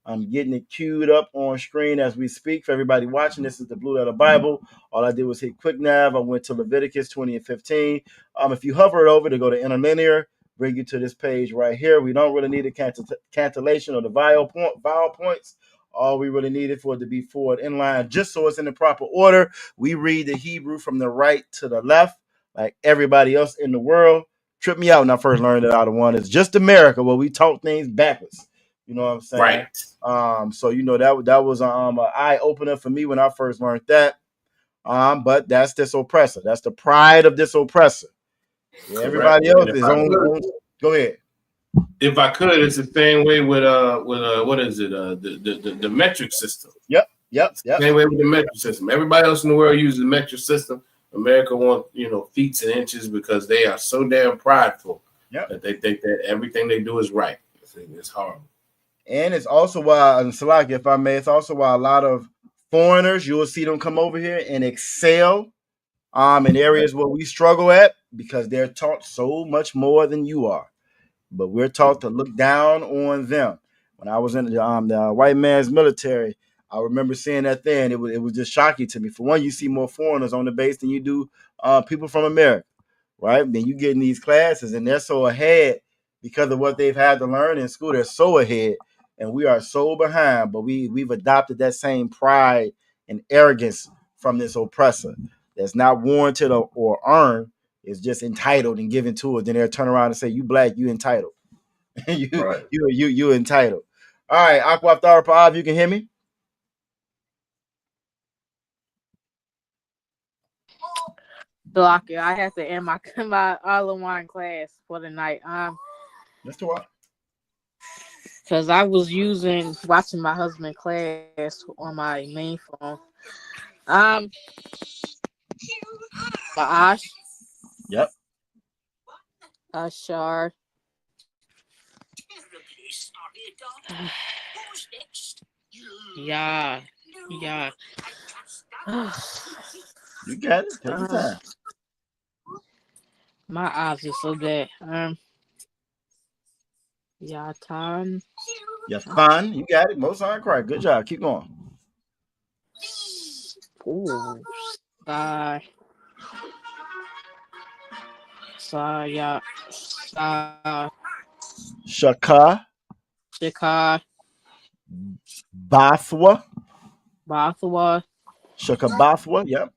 I'm getting it queued up on screen as we speak. For everybody watching, this is the Blue Letter Bible. All I did was hit quick nav. I went to Leviticus 20 and 15. If you hover it over to go to interlinear, bring you to this page right here. We don't really need a cantillation or the vowel points. All we really need it for it to be forward in line, just so it's in the proper order. We read the Hebrew from the right to the left, like everybody else in the world. Tripped me out when I first learned it out of one. It's just America where we talk things backwards. You know what I'm saying? Right. So that was an eye opener for me when I first learned that. But that's this oppressor. That's the pride of this oppressor. Yeah, everybody else is on. Go ahead. If I could, it's the same way with what is it? The metric system. Yep. Same way with the metric system. Everybody else in the world uses the metric system. America wants feet and inches because they are so damn prideful that they think that everything they do is right. It's horrible. And it's also why, and Salaki, if I may, it's also why a lot of foreigners, you will see them come over here and excel in areas where we struggle at, because they're taught so much more than you are. But we're taught to look down on them. When I was in the white man's military, I remember seeing that thing. It was just shocking to me. For one, you see more foreigners on the base than you do people from America, right? Then you get in these classes, and they're so ahead because of what they've had to learn in school. They're so ahead, and we are so behind. But we've adopted that same pride and arrogance from this oppressor that's not warranted or earned. It's just entitled and given to us. Then they'll turn around and say, "You black, you entitled." you entitled. All right, Aqua Thara, you can hear me? Blocker, I have to end my all-in-one class for the night. That's what. Because I was watching my husband class on my main phone. Ba'ash. Yep. Ashar. Yeah. You got it. Take your time. My eyes are so bad. Yatan. You're fun. You got it. Most aren't correct. Good job. Keep going. Ooh. Yeah. Shaka. Shika. Bathwa. Bathwa. Shaka Bathwa. Yep.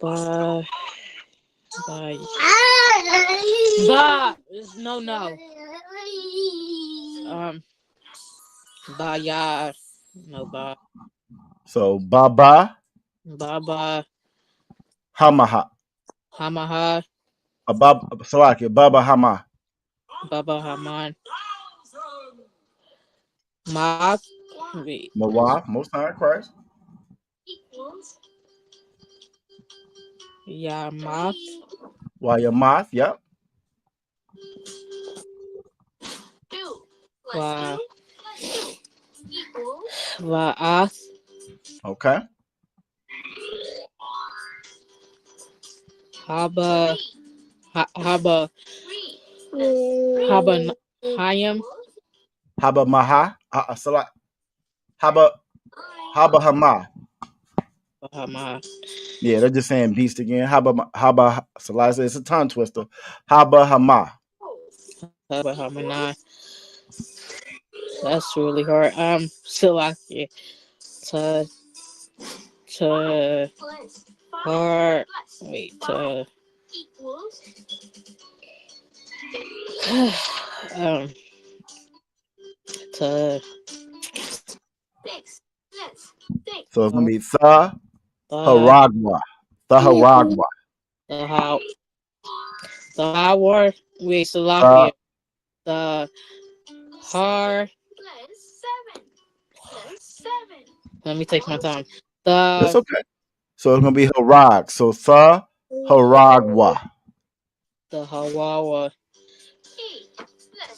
No. Yeah. No, ba. So Baba. Baba. Hamaha. Hamaha. Baba Hama. Baba Haman. Moth. Wait. Mawaf. Most aren't correct. Yeah, moth. Wayamath. Yep. Va'ath. Okay. Haba Hayam. Haba Maha. Haba Hama. Hama. Yeah, they're just saying beast again. Haba Salasa. It's a tongue twister. Haba Hama. Haba Hamana. That's really hard. Silaki. To hard. Wait. To So it's gonna be Tha Haragwa. Tha Haragwa. The Howard. Wait, Salakia. The Har. Let me take my time. That's okay. So it's gonna be Harag. So Tha Haragwa. The Hawawa.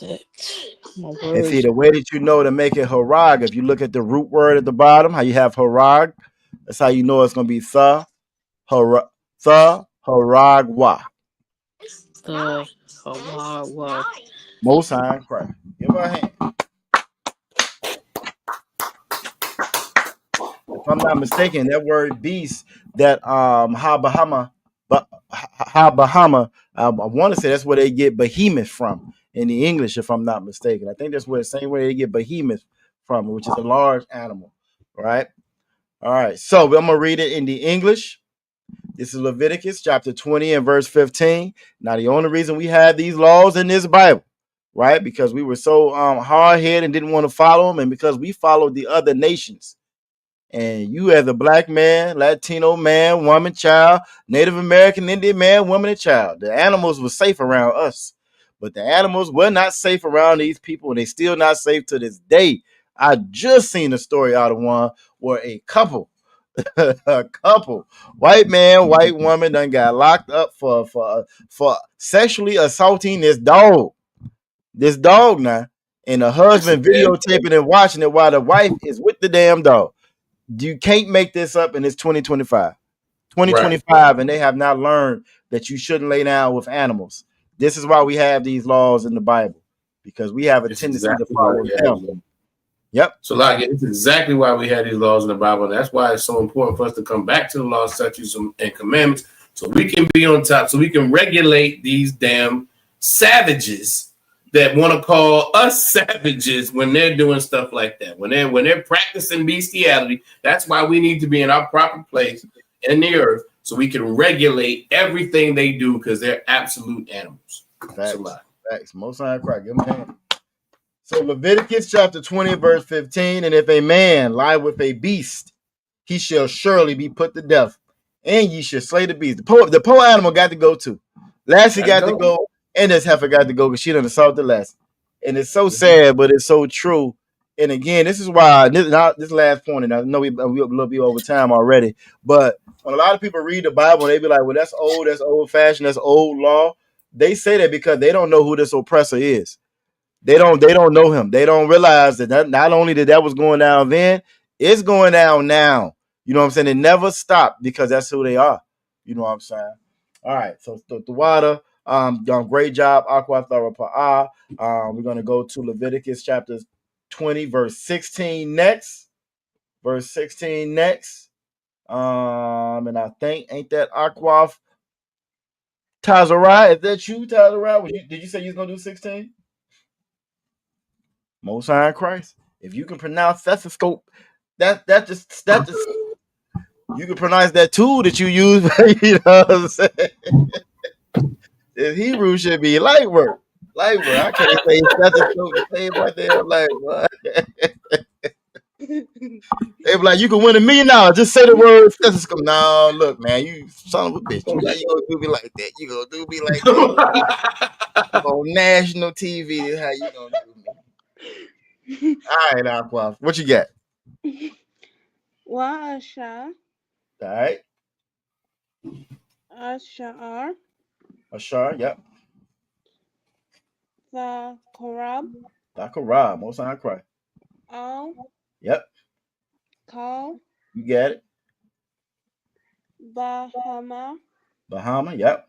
And see the way that you know to make it Harag, if you look at the root word at the bottom, how you have Harag, that's how you know it's gonna be Tha Haragwa. The Hawawa. Most High Christ. Give her a hand. If I'm not mistaken, that word beast, that Habahama, I want to say that's where they get behemoth from in the English, if I'm not mistaken. I think that's where the same way they get behemoth from, which is a large animal, right? All right, so I'm gonna read it in the English. This is Leviticus chapter 20 and verse 15. Now, the only reason we have these laws in this Bible, right, because we were so hard-headed and didn't want to follow them, and because we followed the other nations. And you, as a black man, Latino man, woman, child, Native American, Indian man, woman, and child, the animals were safe around us, but the animals were not safe around these people, and they still not safe to this day. I just seen a story out of one where a couple, white man, white woman, done got locked up for sexually assaulting this dog. This dog now, and the husband videotaping and watching it while the wife is with the damn dog. You can't make this up, and it's 2025. 2025, right. And they have not learned that you shouldn't lay down with animals. This is why we have these laws in the Bible, because we have a tendency to follow them. Yep. So, like, it's exactly why we have these laws in the Bible. And that's why it's so important for us to come back to the laws, statutes, and commandments, so we can be on top, so we can regulate these damn savages that want to call us savages when they're doing stuff like that. When they're practicing bestiality, that's why we need to be in our proper place in the earth, so we can regulate everything they do, because they're absolute animals. Facts. Most High Christ. Give them a hand. So Leviticus chapter 20, verse 15, and if a man lie with a beast, he shall surely be put to death, and ye shall slay the beast. The poor animal got to go too. Lassie got to go, and this heifer got to go because she done assaulted the Lassie. And it's so sad, but it's so true. And again, this is why this last point, and I know we'll be over time already, but when a lot of people read the Bible, they be like, well, that's old fashioned, that's old law. They say that because they don't know who this oppressor is. They don't know him. They don't realize that not only that was going down then, it's going down now. You know what I'm saying? It never stopped because that's who they are. You know what I'm saying? All right. So the water, great job, Aqua Thara Pa'a. We're gonna go to Leviticus chapter 20, verse 16 next. Verse 16 next. And I think ain't that Aqua Tazarai? Is that you, Tazarai? Did you say you was gonna do 16? Most High in Christ. If you can pronounce stethoscope, that just you can pronounce that tool that you use. You know what I'm saying? The Hebrew should be light work. Light work. I can't say stethoscope the same right there. Like what? They be like, you can win $1 million. Just say the word stethoscope. No, look, man, you son of a bitch. You gonna do me like that? You gonna do me like that? On national TV, how you gonna do me? All right, Aqua. What you got? Asha. All right. Ashar. Ashar, yep. The Korab. Dakarab, Most High Christ. Al. Yep. Kal. You got it. Bahama. Bahama, yep.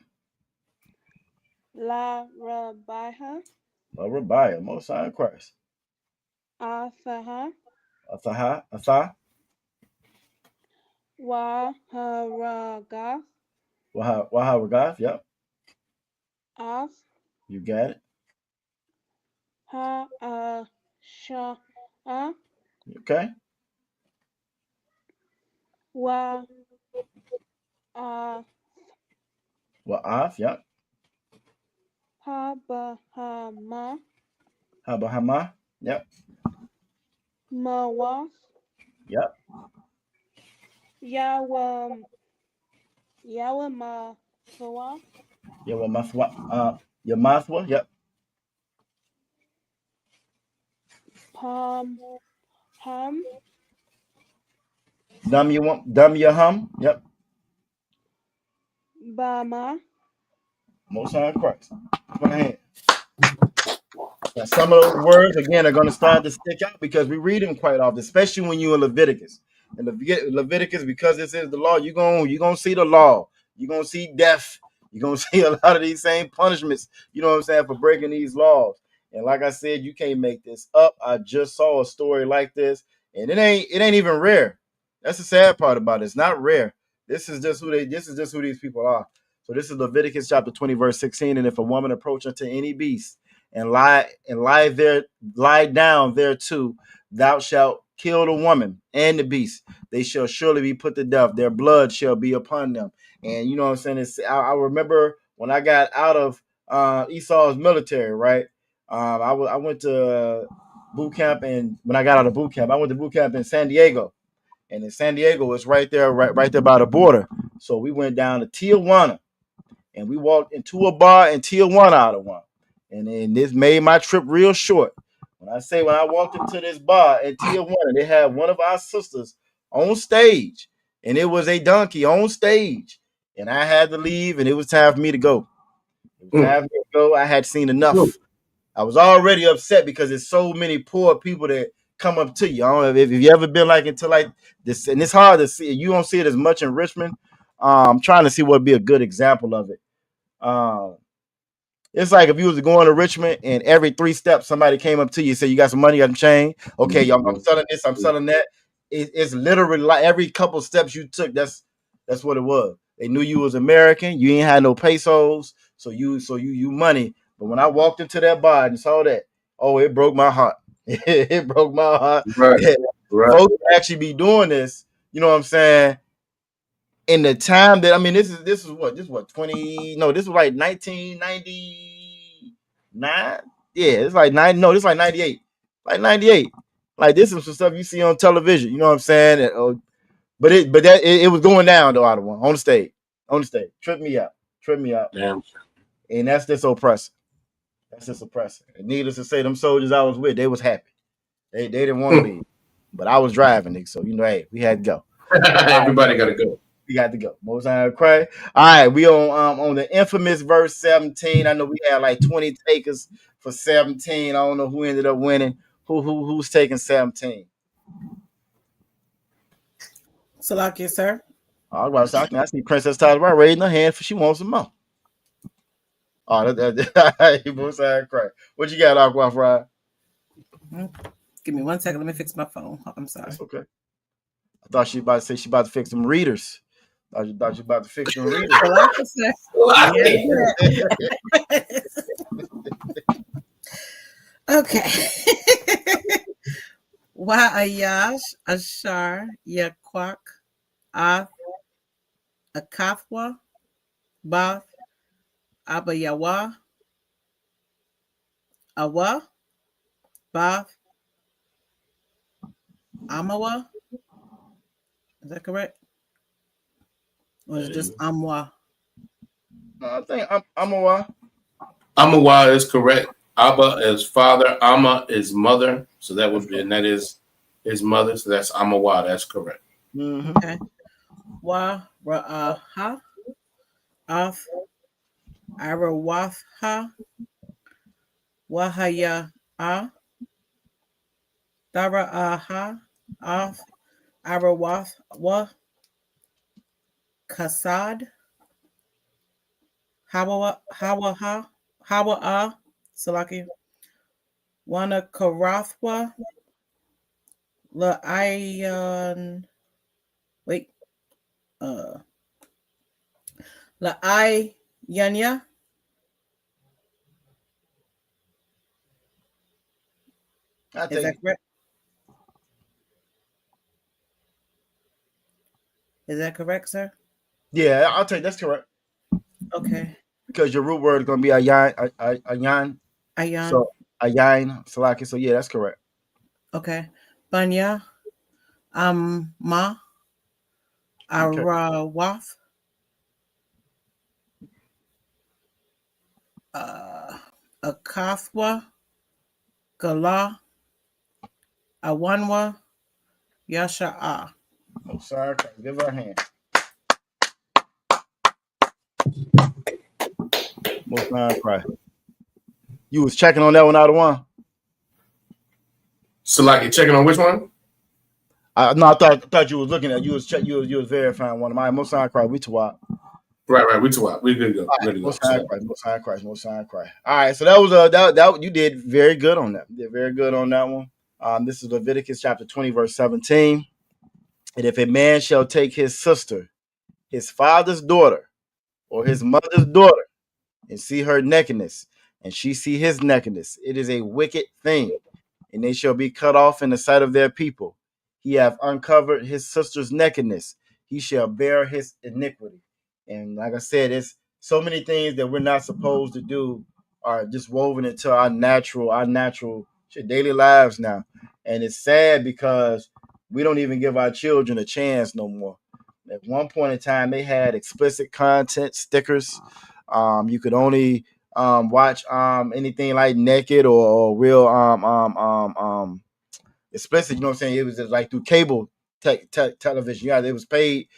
La Rabiha. La Rabiah, Most High Christ. Athaha. Atha. Waharagath. Waharagath, yep. Ath. You got it. Ha'asha'a. Okay. Wa'ath. Wa'ath, yep. Habahama. Habahama, yep. Mawath. Yep. Yawamathwa. Yamathwa, yep. Ham. Yahum, yep. Bama. Most High Christ. Go ahead. Now, some of those words again are going to start to stick out because we read them quite often, especially when you're in Leviticus. And Leviticus, because this is the law, you're gonna see the law. You're gonna see death. You're gonna see a lot of these same punishments. You know what I'm saying, for breaking these laws. And like I said, you can't make this up. I just saw a story like this, and it ain't even rare. That's the sad part about it. It's not rare. This is just who these people are. So this is Leviticus chapter 20, verse 16. And if a woman approach unto any beast and lie down thereto, thou shalt kill the woman and the beast. They shall surely be put to death. Their blood shall be upon them. And you know what I'm saying? I remember when I got out of Esau's military, right? I went to boot camp, and when I got out of boot camp, I went to boot camp in San Diego. And in San Diego, it's right there by the border. So we went down to Tijuana, and we walked into a bar in Tijuana out of one. And then this made my trip real short. When I walked into this bar at Tijuana, they had one of our sisters on stage, and it was a donkey on stage. And I had to leave, and it was time for me to go. I had seen enough. I was already upset because there's so many poor people that come up to you. I don't know if you ever been like into like this, and it's hard to see. You don't see it as much in Richmond. I'm trying to see what would be a good example of it. It's like if you was going to Richmond and every 3 steps somebody came up to you and said, you got some money, you got some change. Okay, y'all, I'm selling this, I'm selling that. It's literally like every couple steps you took, that's what it was. They knew you was American, you ain't had no pesos, so you money. But when I walked into that bar and saw that, oh, it broke my heart. It broke my heart. Right. Folks actually be doing this, you know what I'm saying? In the time that, I mean, this was what 20, no, this was like 1999. Yeah, it's like 90, no, this is like 98. Like 98. Like this is some stuff you see on television, you know what I'm saying? But it was going down though, out of one on the stage. Tripped me out. Damn. And that's just oppressive. And needless to say, them soldiers I was with, they was happy. They didn't want to leave. But I was driving, so you know, hey, we had to go. Everybody gotta go. We got to go. Most High Christ. All right, we on the infamous verse 17. I know we had like 20 takers for 17. I don't know who ended up winning. Who's taking 17? Salakia, sir. I was about to say, I see Princess Tyler raising her hand for she wants some more. Oh, both sides cry. What you got, Aqua Fried? Give me 1 second. Let me fix my phone. I'm sorry. That's okay. I thought she about to say she about to fix them readers. I thought you about to fix them readers. Okay. Wa Ayash, Ashar, Yakwak, Akafwa, Bath, Abayawa, Awa, Bath, Amawa. Is that correct? Or is it just Amwa? I think Amawa. Amawa is correct. Abba is father. Amma is mother. So that would be, and that is his mother. So that's Amawa. That's correct. Mm-hmm. Okay. Wa Ra'aha, Af, Arawatha, Wahaya, Dara'aha, Af, Arawath, Wa, Kasad, Hawaha, Salaki, Wana Karathwa, La'ayan, wait, La'ayanya, is that correct? Is that correct, sir? Yeah, I'll take that's correct. Okay. Because your root word is going to be ayan. Ayan. So ayan, Salaki. So yeah, that's correct. Okay. Banya, Ma, Arawath, Akathwa, Gala, Awanwa, Yasha'a. Oh, sorry. Give her a hand. Most time cry. You was checking on that one out of one? So like you're checking on which one? No, I thought you was looking at you was verifying one of mine. Most time cry. We Tawab. Right. We Tawab. We good to go. Good to go. Most time cry. All right. So that was that you did very good on that. You did very good on that one. This is Leviticus chapter 20, verse 17. And if a man shall take his sister, his father's daughter, or his mother's daughter, and see her nakedness, and she see his nakedness, it is a wicked thing, and they shall be cut off in the sight of their people. He have uncovered his sister's nakedness; he shall bear his iniquity. And like I said, it's so many things that we're not supposed to do are just woven into our natural daily lives now, and it's sad because we don't even give our children a chance no more. At one point in time, they had explicit content stickers. You could only watch anything like naked or real explicit. You know what I'm saying? It was just like through cable television. Yeah, it was paid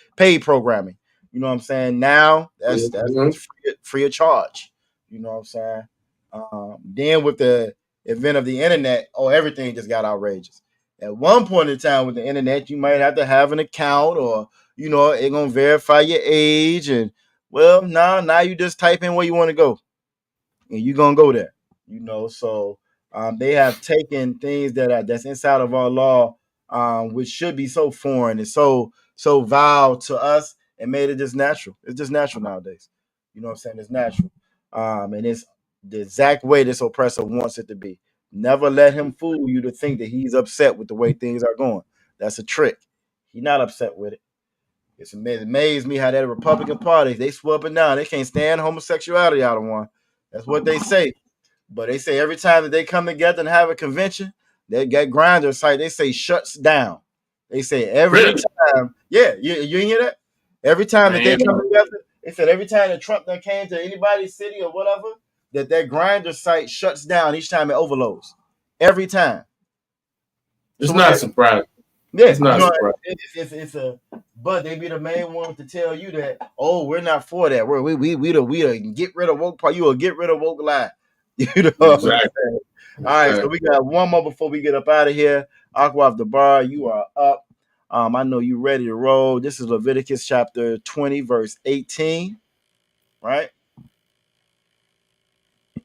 programming. You know what I'm saying? Now that's free of charge. You know what I'm saying? Then with the advent of the internet, everything just got outrageous. At one point in time with the internet, you might have to have an account, or it's gonna verify your age, and now you just type in where you want to go, and you're gonna go there. So they have taken things that's inside of our law, which should be so foreign and so vile to us, and made it just natural. It's just natural nowadays. You know what I'm saying? It's natural, and it's the exact way this oppressor wants it to be. Never let him fool you to think that he's upset with the way things are going. That's a trick. He's not upset with it. It amazed me how that Republican Party, they swear up and down. They can't stand homosexuality out of one. That's what they say. But they say every time that they come together and have a convention, they get Grindr site, they say shuts down. They say every time. Yeah, you hear that? Every time that they come together, they said every time that Trump that came to anybody's city or whatever, that Grindr site shuts down each time it overloads. Every time. It's not surprising. Yeah, it's not surprising. It's but they be the main ones to tell you that, we're not for that. We the get rid of woke part. You will get rid of woke lie. You know what I'm Exactly. saying? All right, so we got one more before we get up out of here. Aqua off the bar, you are up. I know you ready to roll. This is Leviticus chapter 20, verse 18, right?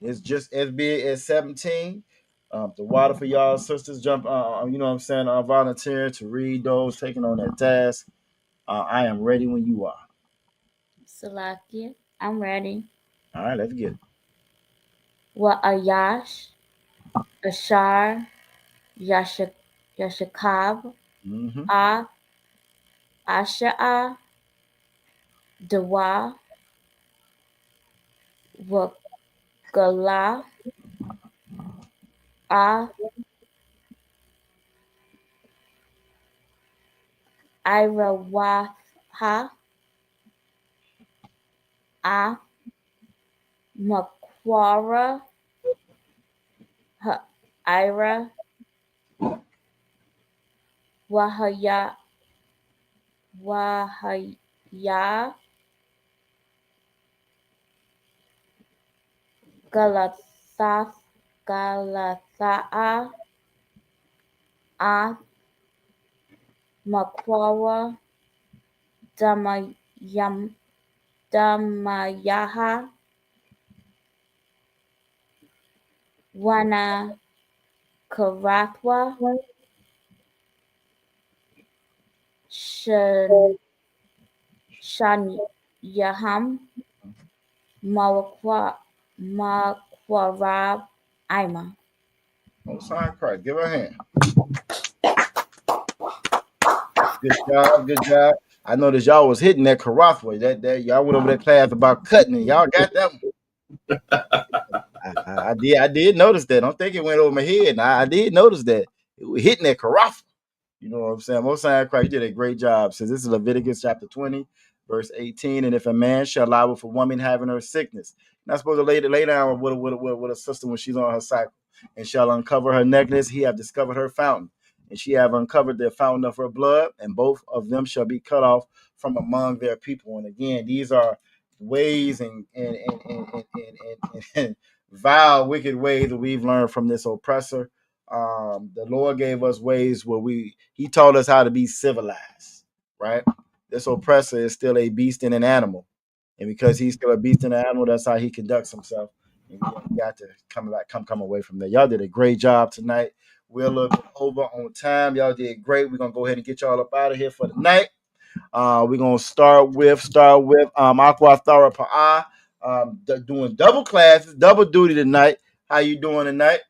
It's just as big as 17. The water for y'all sisters jump, you know what I'm saying, volunteering to read those, taking on that task. I am ready when you are. Salakia, I'm ready. All right, let's get it. Wa Ayash, Ashar, Yashakab, Asha'a, Dawa, Wakala, Irawaha, Makwara, Ira, Wahaya, Galatha, Galatha'a, Makwara, Damayaha, Wana Karathwa, Shan Yaham, Makwarab, Ima. Oh, sign Christ. Give her a hand. Good job, good job. I noticed y'all was hitting that Karathway. That y'all went over that class about cutting it. Y'all got that one. I did notice that. I don't think it went over my head. I did notice that. It was hitting that Karathway. You know what I'm saying? Most sign Christ, you did a great job. Since this is Leviticus chapter 20, verse 18. And if a man shall lie with a woman having her sickness, not supposed to lay down with a sister when she's on her cycle, and shall uncover her necklace, he have discovered her fountain, and she have uncovered the fountain of her blood, and both of them shall be cut off from among their people. And again, these are ways and vile, wicked ways that we've learned from this oppressor. The Lord gave us ways where he taught us how to be civilized, right? This oppressor is still a beast and an animal. And because he's still a beast and an animal, that's how he conducts himself. And we got to come away from there. Y'all did a great job tonight. We're a little bit over on time. Y'all did great. We're gonna go ahead and get y'all up out of here for the night. We're gonna start with Aqua Thara Pa'a, doing double classes, double duty tonight. How you doing tonight?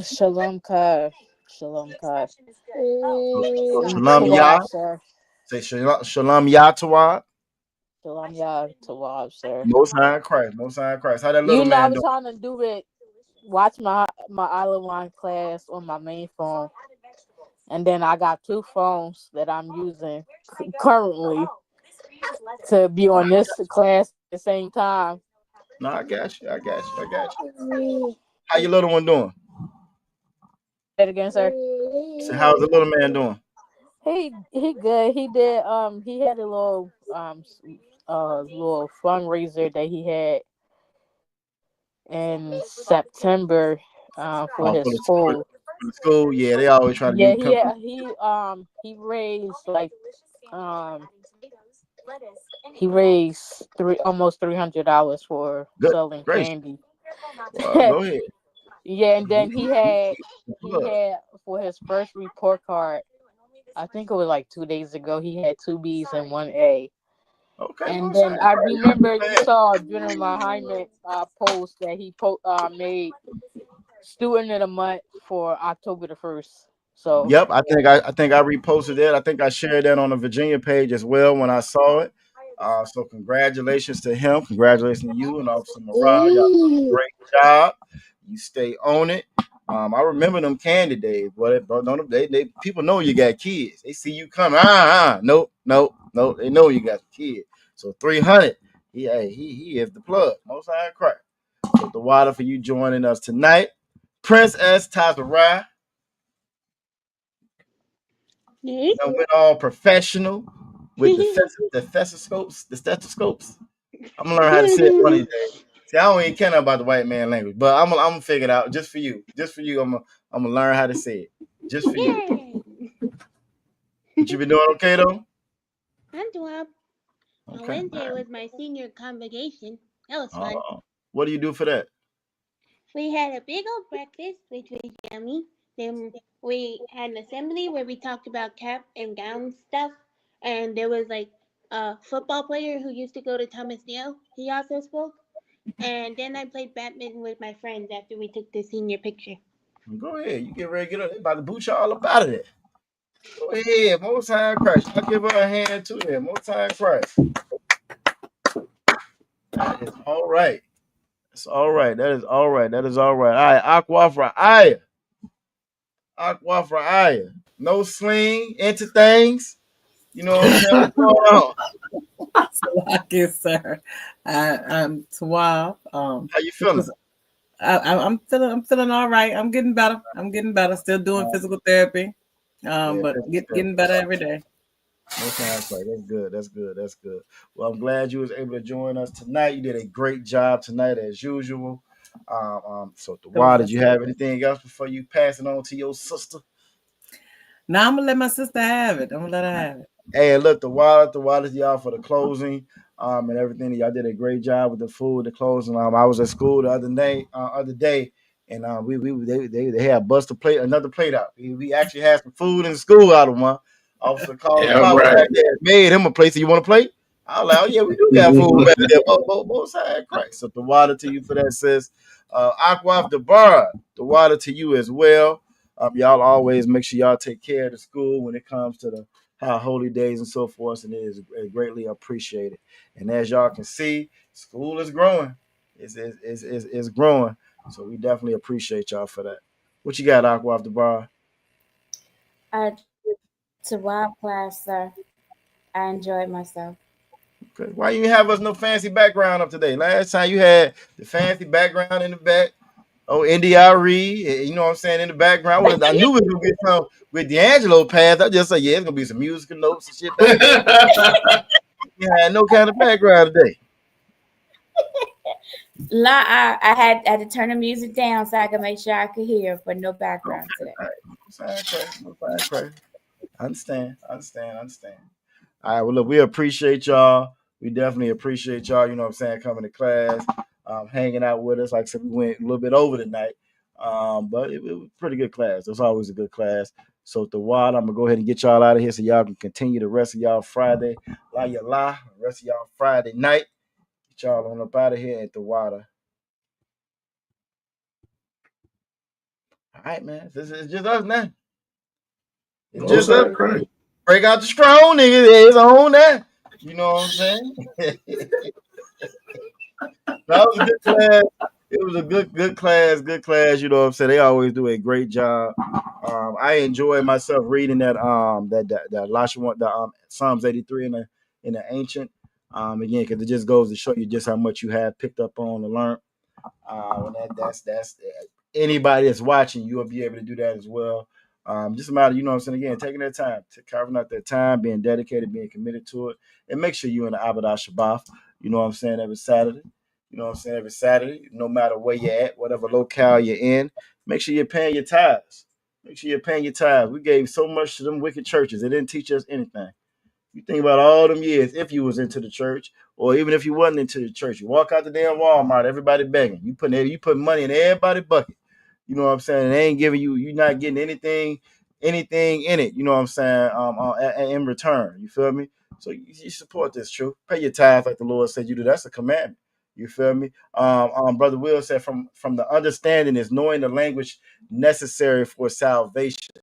Shalom Kai. Shalom Kai. Shalom Yah. Say Shalom Yah Tawad. Shalom Yah Tawad, sir. Most High Christ. Most High Christ. How that little man I was doing? trying to do it, watch my Lashawan class on my main phone. And then I got two phones that I'm using currently to be on this class at the same time. No, I got you. How your little one doing? Say it again, sir. So how's the little man doing? He good. He did he had a little fundraiser that he had in September for his school. For the school, yeah, they always try to do. He raised like he raised almost $300 for selling candy. Go ahead. Yeah, and then he had for his first report card, I think it was like 2 days ago, he had 2 B's and 1 A. Okay. And then I remember you saw during my Hyman post that he made student of the month for October the 1st. So yep, I think I reposted it. I think I shared that on the Virginia page as well when I saw it. So congratulations to him. Congratulations to you and Officer Morale. Y'all did a great job. You stay on it. I remember them candy days, but don't they people know you got kids. They see you coming. Nope. They know you got kids. So 300. He is the plug. Most High Christ. So the water for you joining us tonight. Prince S. Tazarai. Now we're all professional with the stethoscopes. I'm gonna learn how to say it one of these days. See, I don't even care nothing about the white man language, but I'm gonna figure it out just for you. Just for you, I'm gonna learn how to say it. Just for you. Yay! But you been doing okay though? I'm Dwab. On Okay. Wednesday was my senior convocation. That was fun. What do you do for that? We had a big old breakfast, which was yummy. Then we had an assembly where we talked about cap and gown stuff. And there was like a football player who used to go to Thomas Dale. He also spoke. And then I played badminton with my friends after we took the senior picture. Go ahead. You get ready to get up. They about to boot you all up out of there. Go ahead. Most High Christ. I'll give her a hand too there. Most High Christ. That is all right. It's all right. That is all right. That is all right. All right. Aqua for Aya. Aqua for Aya. No sling into things. You know what I'm saying? What's going on? Salakia, sir. I'm Tawab. How you feeling? I'm feeling all right. I'm getting better. Still doing physical therapy. But getting better every day. Most times, like that's good. That's good. That's good. Well, I'm glad you was able to join us tonight. You did a great job tonight as usual. So Tawad, did you have anything else before you pass it on to your sister? Now I'm gonna let my sister have it. I'm gonna let her have it. Hey, look, Tawad, y'all for the closing, and everything. Y'all did a great job with the food, the closing. I was at school the other day, and they had bust another plate out. We actually had some food in school out of one. Officer called him out back there, made him a plate. So you want a plate? I was like, oh yeah, we do got food back there. Both sides, Christ. So the water to you for that, sis. Aquaf the bar, the water to you as well. Y'all always make sure y'all take care of the school when it comes to the holy days and so forth, and it is greatly appreciated. And as y'all can see, school is growing. It's growing. So we definitely appreciate y'all for that. What you got, Aquaf the bar? To wild class, sir. I enjoyed myself. Okay. Why you have us no fancy background up today? Last time you had the fancy background in the back. Oh, NDRE, you know what I'm saying, in the background. I knew we were going to get some with D'Angelo pass. I just said, yeah, it's going to be some musical notes and shit back there. You had no kind of background today. I had to turn the music down so I could make sure I could hear, but no background today. Okay. I understand. All right, well, look, we appreciate y'all. We definitely appreciate y'all, you know what I'm saying, coming to class, hanging out with us. Like I said, we went a little bit over tonight, but it was a pretty good class. It's always a good class. So, the wad, I'm going to go ahead and get y'all out of here so y'all can continue the rest of y'all Friday. The rest of y'all Friday night. Get y'all on up out of here at the water. All right, man. This is just us now. It's just us. Break out the strong niggas. It's on that. You know what I'm saying? That was a good class. It was a good class. You know what I'm saying? They always do a great job. I enjoy myself reading that Lashawan, the Psalms 83 in the ancient. Again, because it just goes to show you just how much you have picked up on and learned. That's anybody that's watching, you will be able to do that as well. Just a matter, you know what I'm saying, again, taking that time, carving out that time, being dedicated, being committed to it, and make sure you're in the Avodah Shabbat, you know what I'm saying, every Saturday. You know what I'm saying, every Saturday, no matter where you're at, whatever locale you're in, make sure you're paying your tithes. Make sure you're paying your tithes. We gave so much to them wicked churches. They didn't teach us anything. You think about all them years, if you was into the church, or even if you wasn't into the church, you walk out the damn Walmart, everybody begging. You put money in everybody's bucket. You know what I'm saying? They ain't giving you're not getting anything in it. You know what I'm saying? In return, you feel me? So you support this, true. Pay your tithe like the Lord said you do. That's a commandment. You feel me? Brother Will said from the understanding is knowing the language necessary for salvation.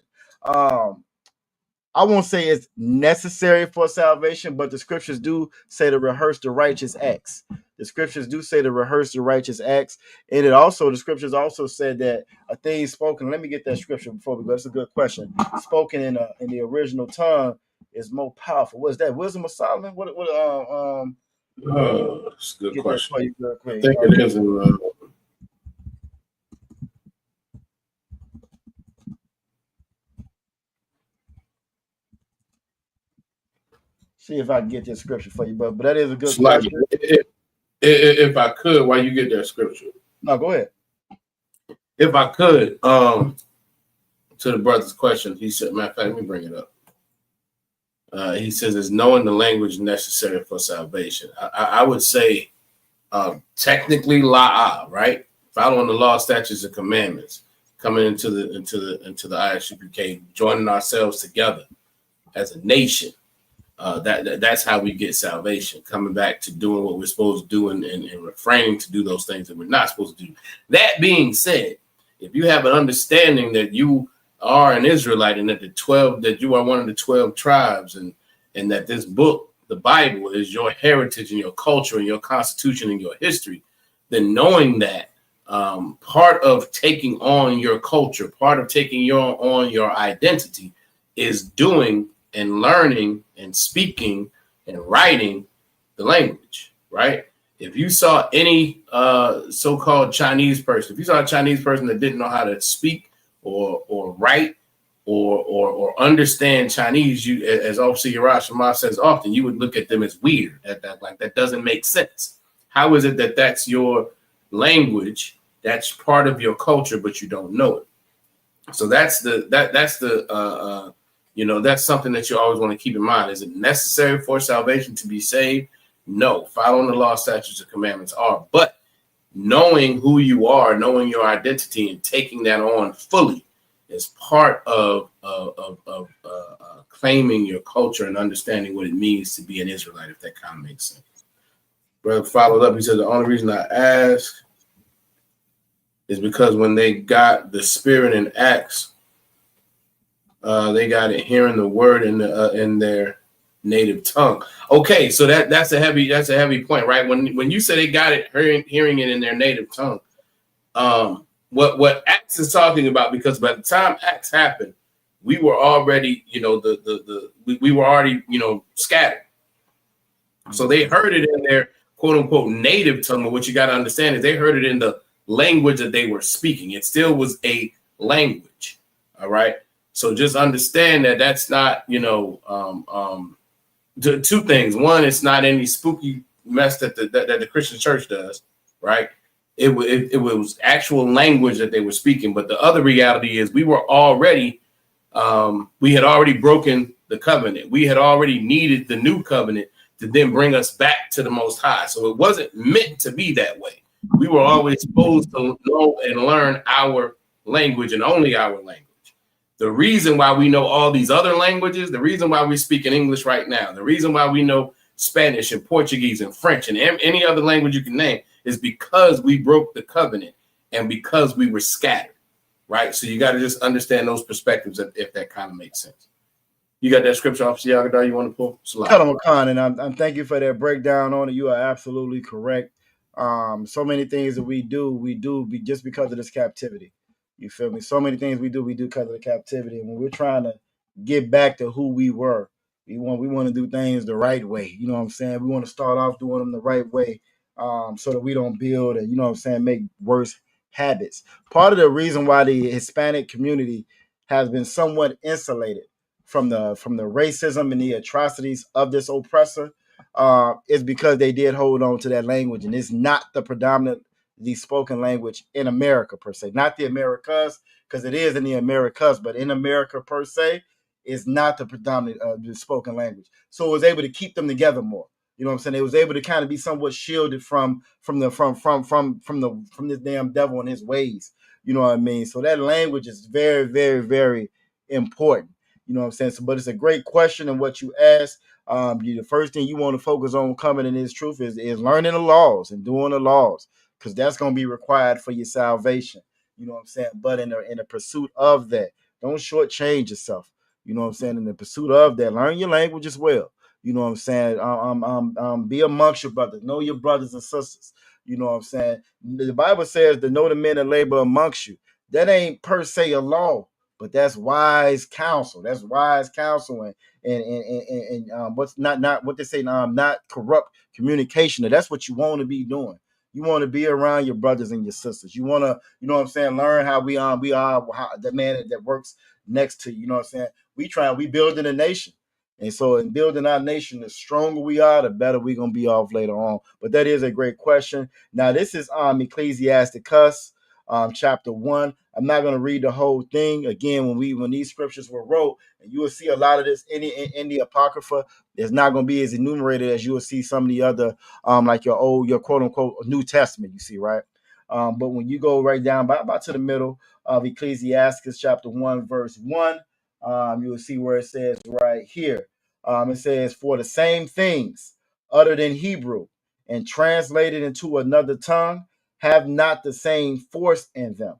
I won't say it's necessary for salvation, but the scriptures do say to rehearse the righteous acts. The scriptures do say to rehearse the righteous acts. And the scriptures also said that a thing spoken, let me get that scripture before we go. That's a good question. Spoken in the original tongue is more powerful. What's that? Wisdom of Solomon? That's a good question. I think it is in see if I can get this scripture for you, but that is a good question. If I could, while you get that scripture. No, go ahead. If I could, to the brother's question, he said, matter of fact, let me bring it up. He says, is knowing the language necessary for salvation? I would say technically la'ah, right? Following the law, statutes, and commandments, coming into the ISUPK, joining ourselves together as a nation. That's how we get salvation, coming back to doing what we're supposed to do and refraining to do those things that we're not supposed to do. That being said, if you have an understanding that you are an Israelite and that you are one of the 12 tribes and that this book, the Bible, is your heritage and your culture and your constitution and your history, then knowing that part of taking on your culture, part of taking on your identity is doing and learning and speaking and writing the language, right? If you saw any so-called Chinese person, if you saw a Chinese person that didn't know how to speak or write or understand Chinese, you, as Officer Lashawan says often, you would look at them as weird. That doesn't make sense. How is it that that's your language, that's part of your culture, but you don't know it? So that's something that you always want to keep in mind. Is it necessary for salvation to be saved? No. Following the law, statutes, and commandments are. But knowing who you are, knowing your identity, and taking that on fully is part of claiming your culture and understanding what it means to be an Israelite, if that kind of makes sense. Brother followed up. He said, the only reason I ask is because when they got the spirit in Acts, they got it hearing the word in their native tongue. Okay, so that's a heavy point, right? When you say they got it hearing it in their native tongue, what Acts is talking about, because by the time Acts happened, we were already, we were already, scattered. So they heard it in their quote unquote native tongue. But what you got to understand is they heard it in the language that they were speaking. It still was a language. All right. So just understand that that's not, two things. One, it's not any spooky mess that the Christian church does, right? It was actual language that they were speaking. But the other reality is we had already broken the covenant. We had already needed the new covenant to then bring us back to the Most High. So it wasn't meant to be that way. We were always supposed to know and learn our language and only our language. The reason why we know all these other languages, the reason why we speak in English right now, the reason why we know Spanish and Portuguese and French and any other language you can name is because we broke the covenant and because we were scattered, right? So you got to just understand those perspectives if that kind of makes sense. You got that scripture, Officer Yagadah, you want to pull? And I'm thank you for that breakdown on it. You are absolutely correct. So many things that we do just because of this captivity. You feel me? So many things we do because of the captivity. And when we're trying to get back to who we were, we want to do things the right way. You know what I'm saying? We want to start off doing them the right way, so that we don't build and make worse habits. Part of the reason why the Hispanic community has been somewhat insulated from the racism and the atrocities of this oppressor is because they did hold on to that language, and it's not the predominantly spoken language in America per se, not the Americas, because it is in the Americas, but in America per se, is not the predominant spoken language. So it was able to keep them together more. You know what I'm saying? It was able to kind of be somewhat shielded from this damn devil and his ways. You know what I mean? So that language is very, very, very important. You know what I'm saying? So, but it's a great question, and what you asked. The first thing you want to focus on coming in this truth is learning the laws and doing the laws, because that's going to be required for your salvation. You know what I'm saying? But in the pursuit of that, don't shortchange yourself. You know what I'm saying? In the pursuit of that, learn your language as well. You know what I'm saying? Be amongst your brothers. Know your brothers and sisters. You know what I'm saying? The Bible says to know the men that labor amongst you. That ain't per se a law, but that's wise counsel. That's wise counsel and what's not what they say, not corrupt communication. That's what you want to be doing. You want to be around your brothers and your sisters. You want to, you know what I'm saying, learn how we are how the man that works next to you. You know what I'm saying? We building a nation. And so in building our nation, the stronger we are, the better we're going to be off later on. But that is a great question. Now, this is Ecclesiasticus, chapter 1. I'm not going to read the whole thing. Again, when these scriptures were wrote, and you will see a lot of this in the Apocrypha, it's not going to be as enumerated as you will see some of the other, like your quote unquote New Testament, you see, right? But when you go right down about to the middle of Ecclesiasticus chapter 1, verse 1, you will see where it says right here. It says, for the same things uttered in Hebrew and translated into another tongue have not the same force in them.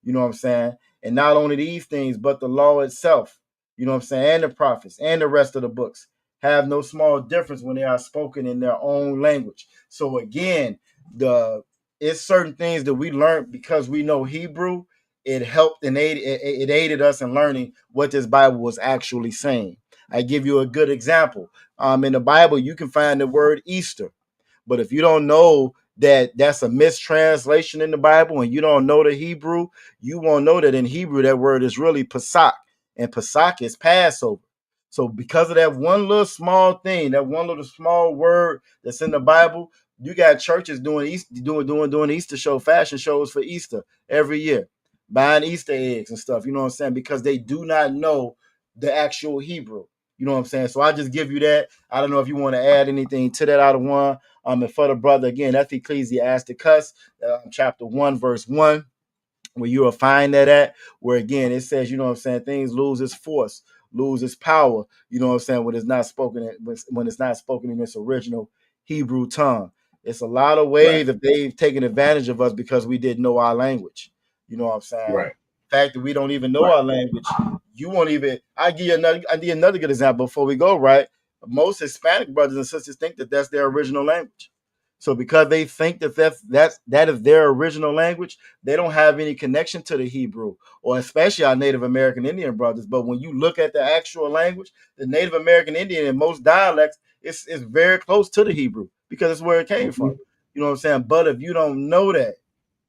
You know what I'm saying? And not only these things, but the law itself, you know what I'm saying, and the prophets and the rest of the books have no small difference when they are spoken in their own language. So again, it's certain things that we learned because we know Hebrew. It helped and it aided us in learning what this Bible was actually saying. I give you a good example. In the Bible, you can find the word Easter. But if you don't know that that's a mistranslation in the Bible and you don't know the Hebrew, you won't know that in Hebrew that word is really Pesach, and Pesach is Passover. So because of that one little small thing, that one little small word that's in the Bible, you got churches doing Easter fashion shows for Easter every year, buying Easter eggs and stuff. You know what I'm saying? Because they do not know the actual Hebrew. You know what I'm saying? So I just give you that. I don't know if you want to add anything to that out of one. And for the brother, again, that's Ecclesiasticus, chapter 1, verse 1, where you will find that at, where again it says, you know what I'm saying, things lose its force, lose its power, you know what I'm saying, when it's not spoken in its original Hebrew tongue. It's a lot of ways that they've taken advantage of us because we didn't know our language. You know what I'm saying? Right. The fact that we don't even know our language, you won't even. I give you another good example before we go. Right, most Hispanic brothers and sisters think that that's their original language. So because they think that that is their original language, they don't have any connection to the Hebrew, or especially our Native American Indian brothers. But when you look at the actual language, the Native American Indian in most dialects, it's very close to the Hebrew because it's where it came from. You know what I'm saying? But if you don't know that,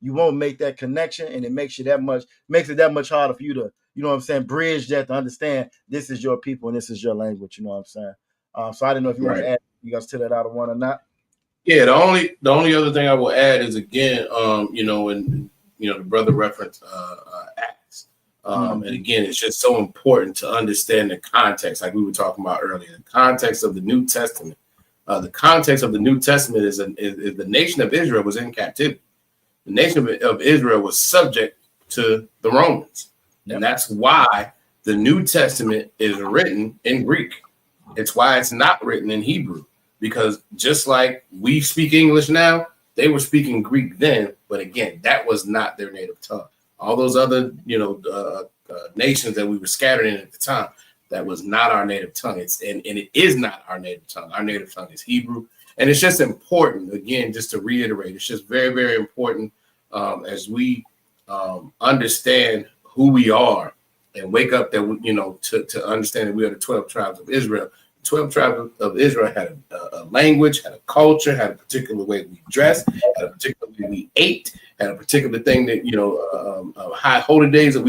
you won't make that connection, and it makes it that much harder for you to, you know what I'm saying, bridge that to understand this is your people and this is your language. You know what I'm saying? So I didn't know if you want to add you guys to that out of one or not. Yeah, the only other thing I will add is again, when the brother referenced Acts, and again, it's just so important to understand the context, like we were talking about earlier. The context of the New Testament. The context of the New Testament is the nation of Israel was in captivity. The nation of Israel was subject to the Romans, and that's why the New Testament is written in Greek. It's why it's not written in Hebrew. Because just like we speak English now, they were speaking Greek then. But again, that was not their native tongue. All those other, nations that we were scattered in at the time, that was not our native tongue. And it is not our native tongue. Our native tongue is Hebrew. And it's just important, again, just to reiterate, it's just very, very important as we understand who we are and wake up that, to understand that we are the 12 tribes of Israel. 12 tribes of Israel had a language, had a culture, had a particular way we dressed, had a particular way we ate, had a particular thing that, high holy days that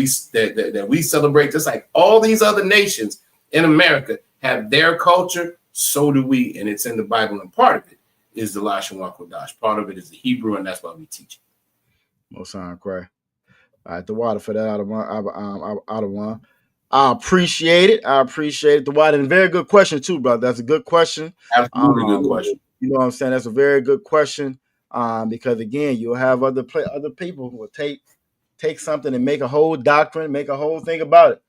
we celebrate. Just like all these other nations in America have their culture, so do we. And it's in the Bible. And part of it is the Lashawan Qadash. Part of it is the Hebrew, and that's why we teach it. Most time, cry. All right, the water for that out of one. I appreciate it. The water. And very good question too, brother. That's a good question. Absolutely good question. You know what I'm saying? That's a very good question. Because again, you'll have other people who will take something and make a whole doctrine, make a whole thing about it.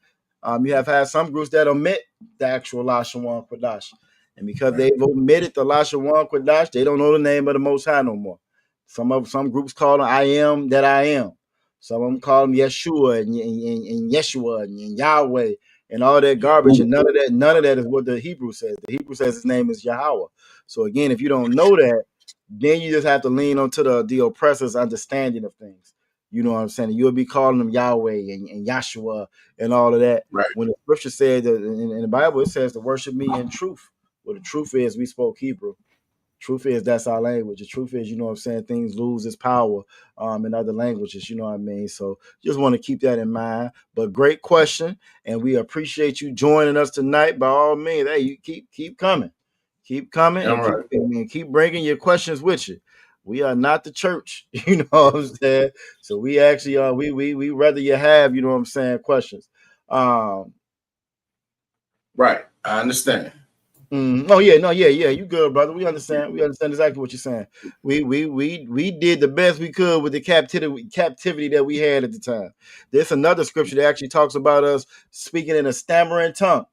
You have had some groups that omit the actual Lashawan Qadash. And because they've omitted the Lashawan Qadash, they don't know the name of the Most High no more. Some groups call him I am that I am. Some of them call him Yeshua and Yeshua and Yahweh and all that garbage. And none of that is what the Hebrew says. The Hebrew says his name is Yahweh. So again, if you don't know that, then you just have to lean onto the oppressor's understanding of things. You know what I'm saying? You'll be calling them Yahweh and Yahshua and all of that. Right. When the scripture says that in the Bible, it says to worship me in truth. Well, the truth is we spoke Hebrew. Truth is, that's our language. The truth is, you know what I'm saying, things lose its power in other languages, you know what I mean? So just want to keep that in mind. But great question, and we appreciate you joining us tonight. By all means, hey, you keep coming. Keep coming All right. keep bringing your questions with you. We are not the church, you know what I'm saying? So we actually we rather you have, you know what I'm saying, questions. Right. I understand. Oh yeah, you good, brother. We understand exactly what you're saying. We did the best we could with the captivity that we had at the time. There's another scripture that actually talks about us speaking in a stammering tongue.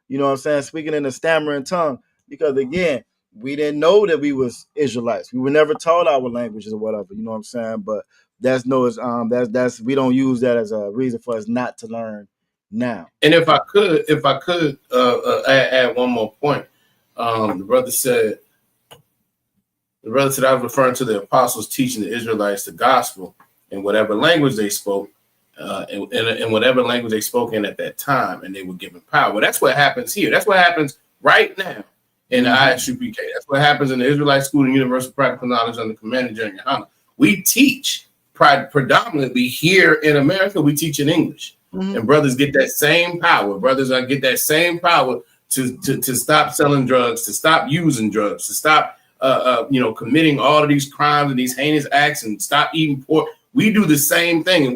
You know what I'm saying? Speaking in a stammering tongue, because again, we didn't know that we was Israelites. We were never taught our languages or whatever. You know what I'm saying? But that's that's we don't use that as a reason for us not to learn now. And if I could add one more point, the brother said I was referring to the apostles teaching the Israelites the gospel in whatever language they spoke, in whatever language they spoke in at that time, and they were given power. Well, that's what happens here. That's what happens right now in the ISUPK. That's what happens in the Israelite School and Universal Practical Knowledge under Commander General Yohana. We teach predominantly here in America. We teach in English. And brothers get that same power. Brothers get that same power to stop selling drugs, to stop using drugs, to stop committing all of these crimes and these heinous acts, and stop eating pork. We do the same thing,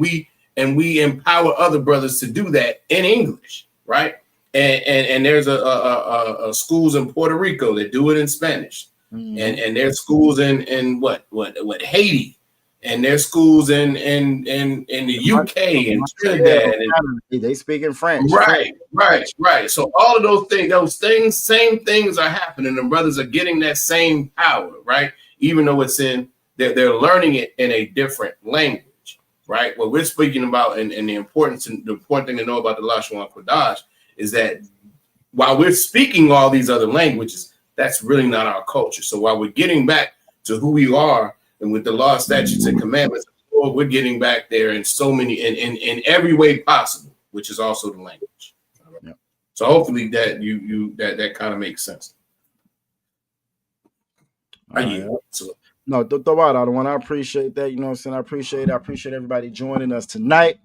and we empower other brothers to do that in English, right? And there's a schools in Puerto Rico that do it in Spanish, and there's schools in what Haiti. And there's schools in the UK and Trinidad. And they speak in French. Right. So all of those things, same things are happening. And brothers are getting that same power, right? Even though they're learning it in a different language, right? What we're speaking about and the important thing to know about the Lashawan Qadash is that while we're speaking all these other languages, that's really not our culture. So while we're getting back to who we are, and with the law, statutes, and commandments, we're getting back there in so many, in every way possible, which is also the language. Yep. So hopefully that that kind of makes sense. No, throw out other one. I appreciate that. You know what I'm saying? I appreciate everybody joining us tonight.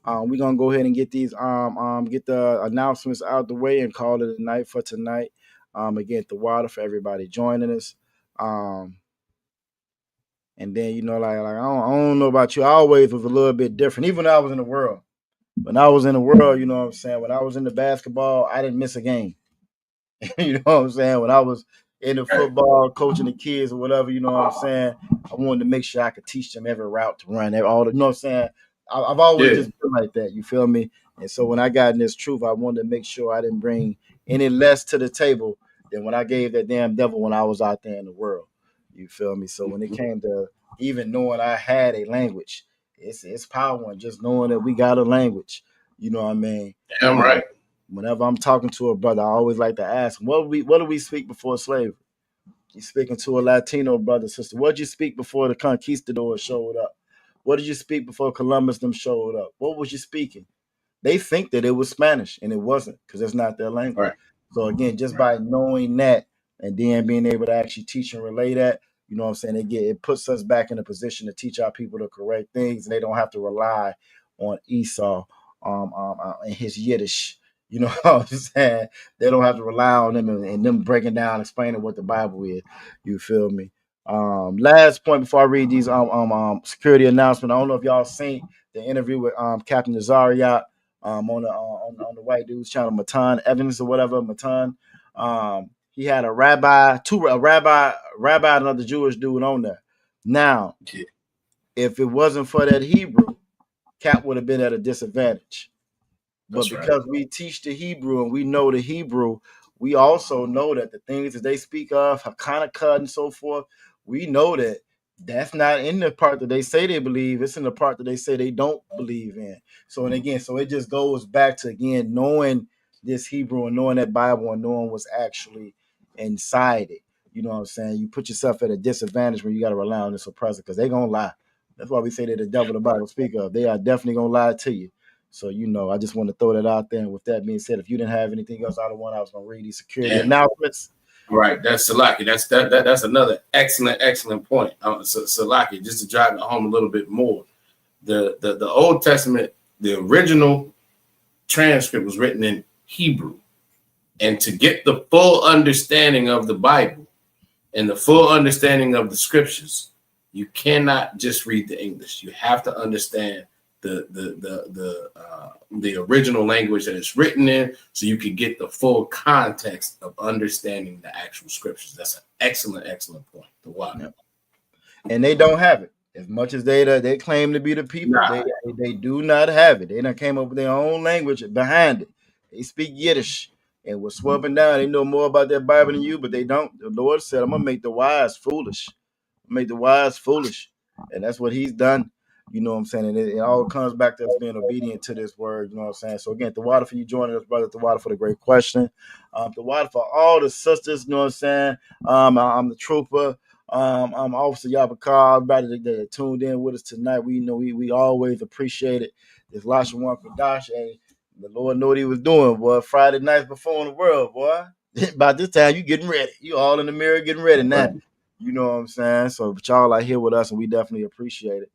We're gonna go ahead and get these get the announcements out the way and call it a night for tonight. Again, the water for everybody joining us. And then, you know, like I don't know about you. I always was a little bit different, even though I was in the world. When I was in the world, you know what I'm saying? When I was in the basketball, I didn't miss a game. You know what I'm saying? When I was in the football, coaching the kids or whatever, you know what I'm saying? I wanted to make sure I could teach them every route to run, you know what I'm saying? I've always just been like that, you feel me? And so when I got in this truth, I wanted to make sure I didn't bring any less to the table than when I gave that damn devil when I was out there in the world. You feel me? So when it came to even knowing I had a language, it's power in just knowing that we got a language. You know what I mean? I'm right. Whenever I'm talking to a brother, I always like to ask him, what do we speak before slavery? You speaking to a Latino brother, sister. What did you speak before the conquistadors showed up? What did you speak before Columbus them showed up? What was you speaking? They think that it was Spanish, and it wasn't, because it's not their language. Right. So again, just by knowing that and then being able to actually teach and relay that, you know what I'm saying? It puts us back in a position to teach our people the correct things, and they don't have to rely on Esau and his Yiddish. You know what I'm saying? They don't have to rely on them and them breaking down, explaining what the Bible is. You feel me? Last point before I read these security announcement. I don't know if y'all seen the interview with Captain Nazariot on the white dude's channel, Matan Evans or whatever. Matan. He had a rabbi, and another Jewish dude on there. Now, if it wasn't for that Hebrew, Cap would have been at a disadvantage. But because we teach the Hebrew and we know the Hebrew, we also know that the things that they speak of, Hakanah and so forth, we know that that's not in the part that they say they believe. It's in the part that they say they don't believe in. So, and again, so it just goes back to, again, knowing this Hebrew and knowing that Bible and knowing what's actually inside it. You know what I'm saying? You put yourself at a disadvantage when you got to rely on this oppressor, because they're going to lie. That's why we say that the devil the Bible speak of. They are definitely going to lie to you. So, you know, I just want to throw that out there. And with that being said, if you didn't have anything else out of one, I was going to read these security announcements. Right, that's Salaki. That's another excellent point. Salaki, just to drive it home a little bit more. The Old Testament, the original transcript was written in Hebrew, and to get the full understanding of the Bible and the full understanding of the scriptures, you cannot just read the English. You have to understand the original language that it's written in, so you can get the full context of understanding the actual scriptures. That's an excellent point. The why. Yep. And they don't have it. As much as they claim to be the people, they do not have it. They done came up with their own language behind it. They speak Yiddish and we're swapping down. They know more about that Bible than you, but they don't. The Lord said, I'm gonna make the wise foolish. Make the wise foolish. And that's what he's done. You know what I'm saying? And it all comes back to us being obedient to this word. You know what I'm saying? So again, the water for you joining us, brother. The water for the great question. The water for all the sisters. You know what I'm saying? I'm the trooper. I'm Officer Yabakar. Everybody that tuned in with us tonight. We know we always appreciate it. It's Lashawan Qadash. Hey, the Lord knew what he was doing, boy. Friday nights before in the world, boy. By this time, you getting ready. You all in the mirror getting ready now. Right. You know what I'm saying? So, but y'all are here with us, and we definitely appreciate it.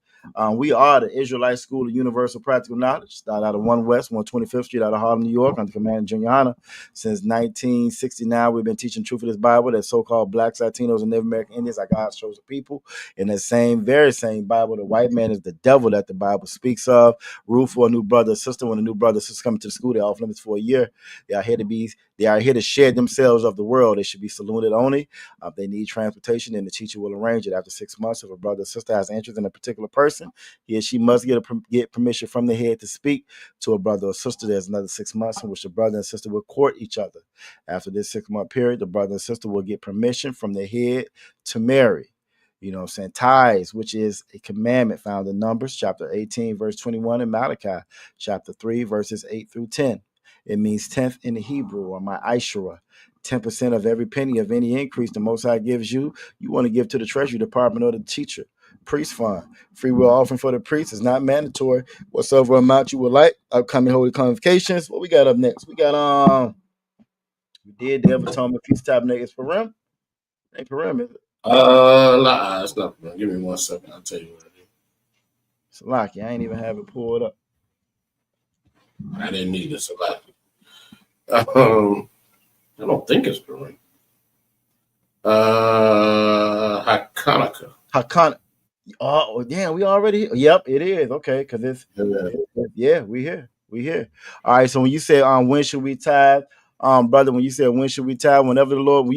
We are the Israelite School of Universal Practical Knowledge, started out of 1 West, 125th Street out of Harlem, New York, under command of Junior Honor. Since 1969, we've been teaching truth of this Bible that so-called blacks, Latinos, and Native American Indians are God's chosen people. In the very same Bible, the white man is the devil that the Bible speaks of. Rule for a new brother or sister. When a new brother or sister come to the school, they're off limits for a year. They are here to shed themselves of the world. They should be saluted only. If they need transportation, then the teacher will arrange it. After 6 months, if a brother or sister has interest in a particular person, he or she must get permission from the head to speak to a brother or sister. There's another 6 months in which the brother and sister will court each other. After this 6-month period, the brother and sister will get permission from the head to marry. You know what I'm saying? Tithes, which is a commandment found in Numbers chapter 18, verse 21, and Malachi chapter 3, verses 8 through 10. It means 10th in the Hebrew, or my Ishra. 10% of every penny of any increase the Most High gives you, you want to give to the Treasury Department or the teacher. Priest fund. Free will offering for the priest is not mandatory. Whatsoever amount you would like. Upcoming holy convocations. What we got up next? We got we did the Atonement Feast Tabernacles Purim. Ain't Purim, is it? Nah, it's not. Give me 1 second. I'll tell you what it is. It's lucky. I ain't even have it pulled up. I didn't need it, Salaki. I don't think it's Purim. Hakanaka. Oh, damn, we already. Yep, it is. Okay, because it's we here. All right. So when you say when should we tithe, brother, when you said when should we tithe, whenever the Lord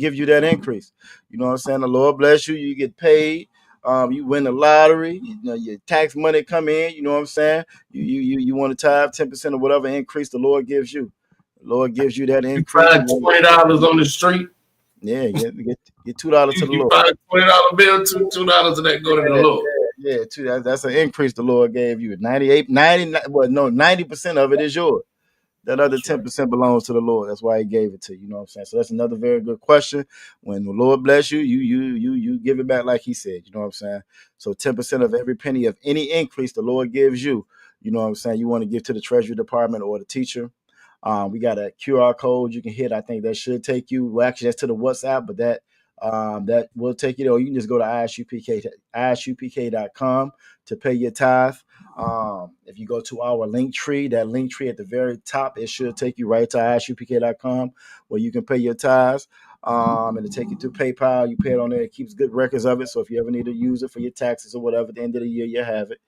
gives you that increase, you know what I'm saying? The Lord bless you, you get paid. You win the lottery, you know, your tax money come in, you know what I'm saying? You want to tithe 10% of whatever increase the Lord gives you. The Lord gives you that increase. You find $20 on the street. Yeah, get $2 to the Lord. You find a $20 bill, $2 of that go to the Lord. Yeah, that's an increase the Lord gave you. 90% of it is yours. That other 10% belongs to the Lord. That's why he gave it to you. You know what I'm saying? So that's another very good question. When the Lord bless you, you give it back like he said. You know what I'm saying? So 10% of every penny of any increase the Lord gives you, you know what I'm saying, you want to give to the Treasury Department or the teacher. We got a QR code you can hit. I think that should take you. Well, actually, that's to the WhatsApp, but that will take you. Or you can just go to ISUPK.com to pay your tithe. If you go to our link tree, that link tree at the very top, it should take you right to ISUPK.com where you can pay your tithes. And to take you to PayPal, you pay it on there. It keeps good records of it. So if you ever need to use it for your taxes or whatever, at the end of the year, you have it.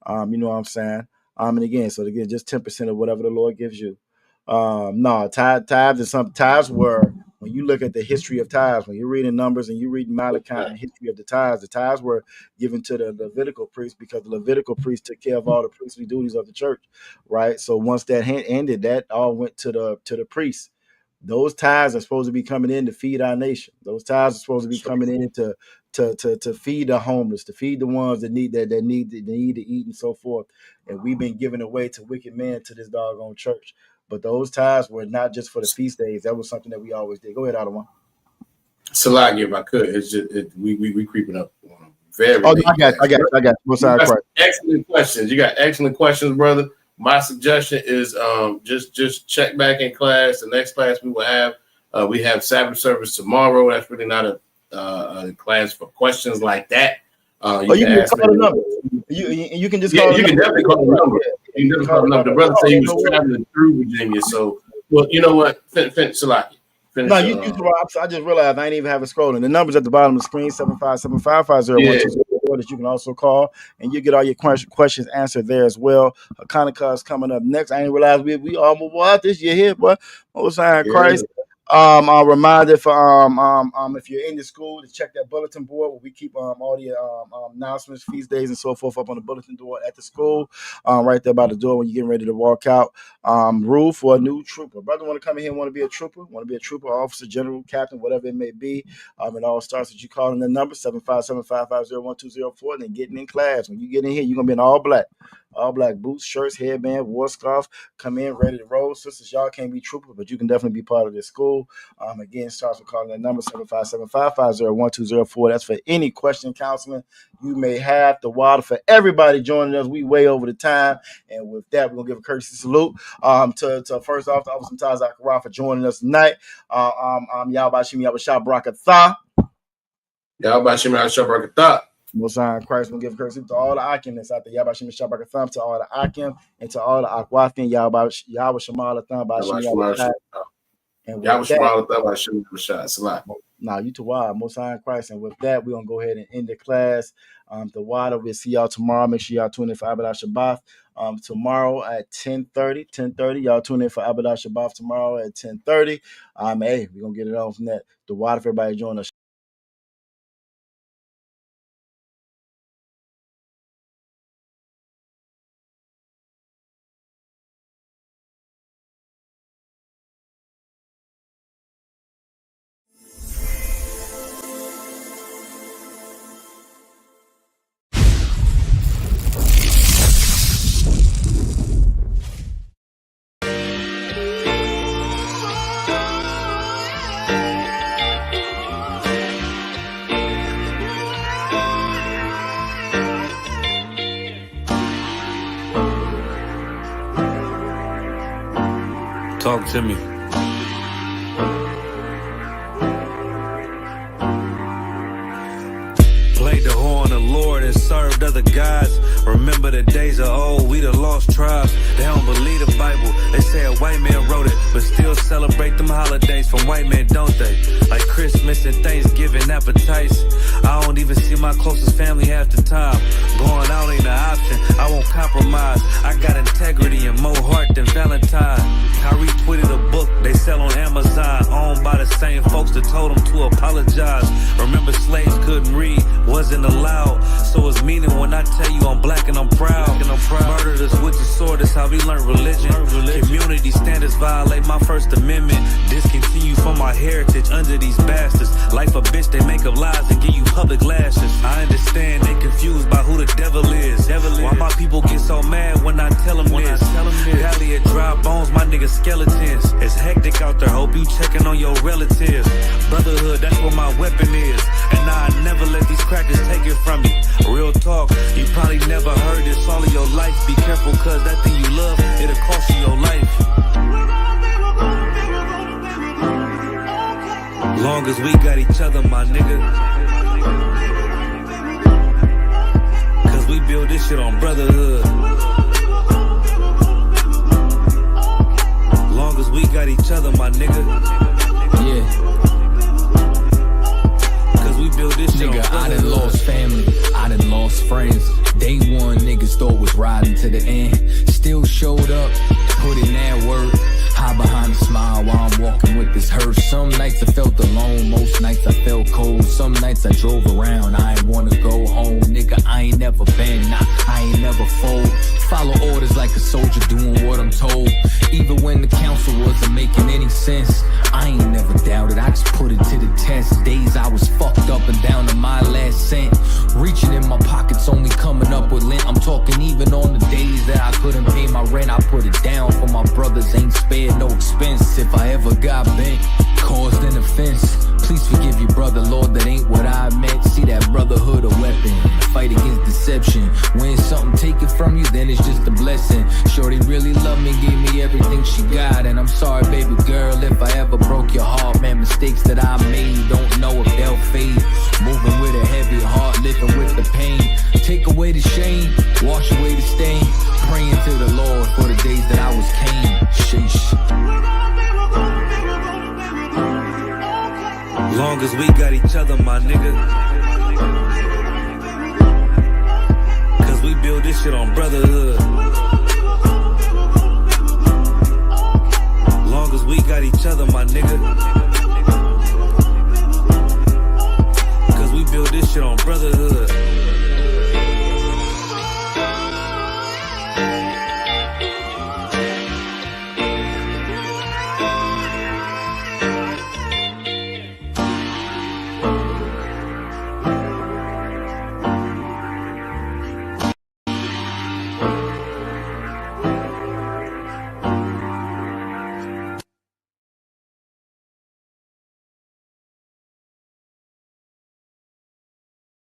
You know what I'm saying? And again, just 10% of whatever the Lord gives you. Tithes is something. Tithes were, when you look at the history of tithes, when you're reading Numbers and you read Malachi and history of the tithes were given to the Levitical priest because the Levitical priest took care of all the priestly duties of the church, right? So once that ended, that all went to the priests. Those tithes are supposed to be coming in to feed our nation. Those tithes are supposed to be coming in to feed the homeless, to feed the ones that need to eat and so forth. And we've been giving away to wicked men to this doggone church. But those tithes were not just for the feast days. That was something that we always did. Go ahead, Ottawa. Salagi, if I could, it's just we creeping up on them. Very. Oh, no, I got you. Excellent questions. You got excellent questions, brother. My suggestion is just check back in class. The next class we will have We have Sabbath service tomorrow. That's really not a class for questions like that. You can just call the number. You can just call. You can definitely call the number. You can definitely call the number. The brother said he was traveling through Virginia, so well, you know what? Salaki. No, you I just realized I ain't even have it scrolling. The number's at the bottom of the screen, 757-550-1204 that you can also call, and you get all your questions answered there as well. Hanukkah is coming up next. I ain't realized we almost out this year here, but Most High Christ. A reminder for if you're in the school to check that bulletin board where we keep all the announcements, feast days, and so forth up on the bulletin board at the school, right there by the door when you're getting ready to walk out. Rule for a new trooper. Brother want to come in here and want to be a trooper, officer, general, captain, whatever it may be. It all starts with you calling the number 757-550-1204 and then getting in class. When you get in here, you're gonna be in all black boots, shirts, headband, war scarf. Come in ready to roll. Sisters, y'all can't be troopers, but you can definitely be part of this school. Again, starts with calling that number 757-550-1204. That's for any question, counseling you may have. The water for everybody joining us. We way over the time, and with that, we're gonna give a courtesy salute to first off, the Officer Taz Zachariah for joining us tonight. Yahbashim Yahbashah Barakatah. Yahbashim Yahbashah Barakatah. Most High Christ will give courtesy to all the Akim that's out there. Yahbashim Shabakatham to all the Akim and to all the Akwathin. Yahbashim Alatham Bashim Yahbashah. And now you to why Most High Christ. And with that, we're gonna go ahead and end the class. The water, we'll see y'all tomorrow. Make sure y'all tune in for Abadah Shabbat. Tomorrow at 10:30. Y'all tune in for Abadah Shabbat tomorrow at 10:30. Hey, we're gonna get it on from that. The water for everybody join us. Talk to me. Played the horn of the Lord and served other gods. Remember the days of old, we the lost tribes. They don't believe the Bible. They say a white man wrote it, but still celebrate them holidays from white men, don't they? Like Christmas and Thanksgiving appetites. I don't even see my closest family half the time. Going out ain't an option, I won't compromise. I got integrity and more heart than Valentine. Kyrie tweeted a book they sell on Amazon, owned by the same folks that told them to apologize. Remember slaves couldn't read, wasn't allowed. So it's meaning when I tell you I'm black and I'm proud. Murdered us with the sword, that's how we learned religion. Community standards violate my First Amendment. Discontinue from my heritage under these bastards. Life a bitch, they make up lies and give you public lashes. I understand they confused by who the devil is. Why my people get so mad when I tell them this? Valley of dry bones, my niggas skeletons. It's hectic out there, hope you checking on your relatives. Brotherhood, that's what my weapon is. And I never let these crackers take it from me. Real talk, you probably never heard this all of your life. Be careful, cause that thing you love, it'll cost you your life. Long as we got each other, my nigga. Cause we build this shit on brotherhood. Long as we got each other, my nigga. Yeah. Cause we build this shit nigga, on brotherhood. I done lost family, I done lost friends. Day one, niggas thought was riding to the end. Still showed up, put in that work. Hide behind a smile while I'm walking with this hearse. Some nights I felt alone, most nights I felt cold. Some nights I drove around, I ain't wanna go home. Nigga, I ain't never been, nah, I ain't never fold. Follow orders like a soldier doing what I'm told. Even when the council wasn't making any sense, I ain't never doubted, I just put it to the test. Days I was fucked up and down to my last cent. Reaching in my pockets, only coming up with lint. I'm talking even on the days that I couldn't pay my rent. I put it down for my brothers, ain't spared no expense. If I ever got bent, caused an offense, please forgive your brother, Lord, that ain't what I meant. See that brotherhood a weapon, fight against deception. When something taken from you, then it's just a blessing. Shorty really loved me, gave me everything she got. And I'm sorry, baby girl, if I ever broke your heart, man. mistakes that I made, don't know if they'll fade. Moving with a heavy heart, living with the pain. Take away the shame, wash away the stain. Praying to the Lord for the days that I was Cain. Sheesh. Long as we got each other, my nigga. Cause we build this shit on brotherhood. Long as we got each other, my nigga. Cause we build this shit on brotherhood.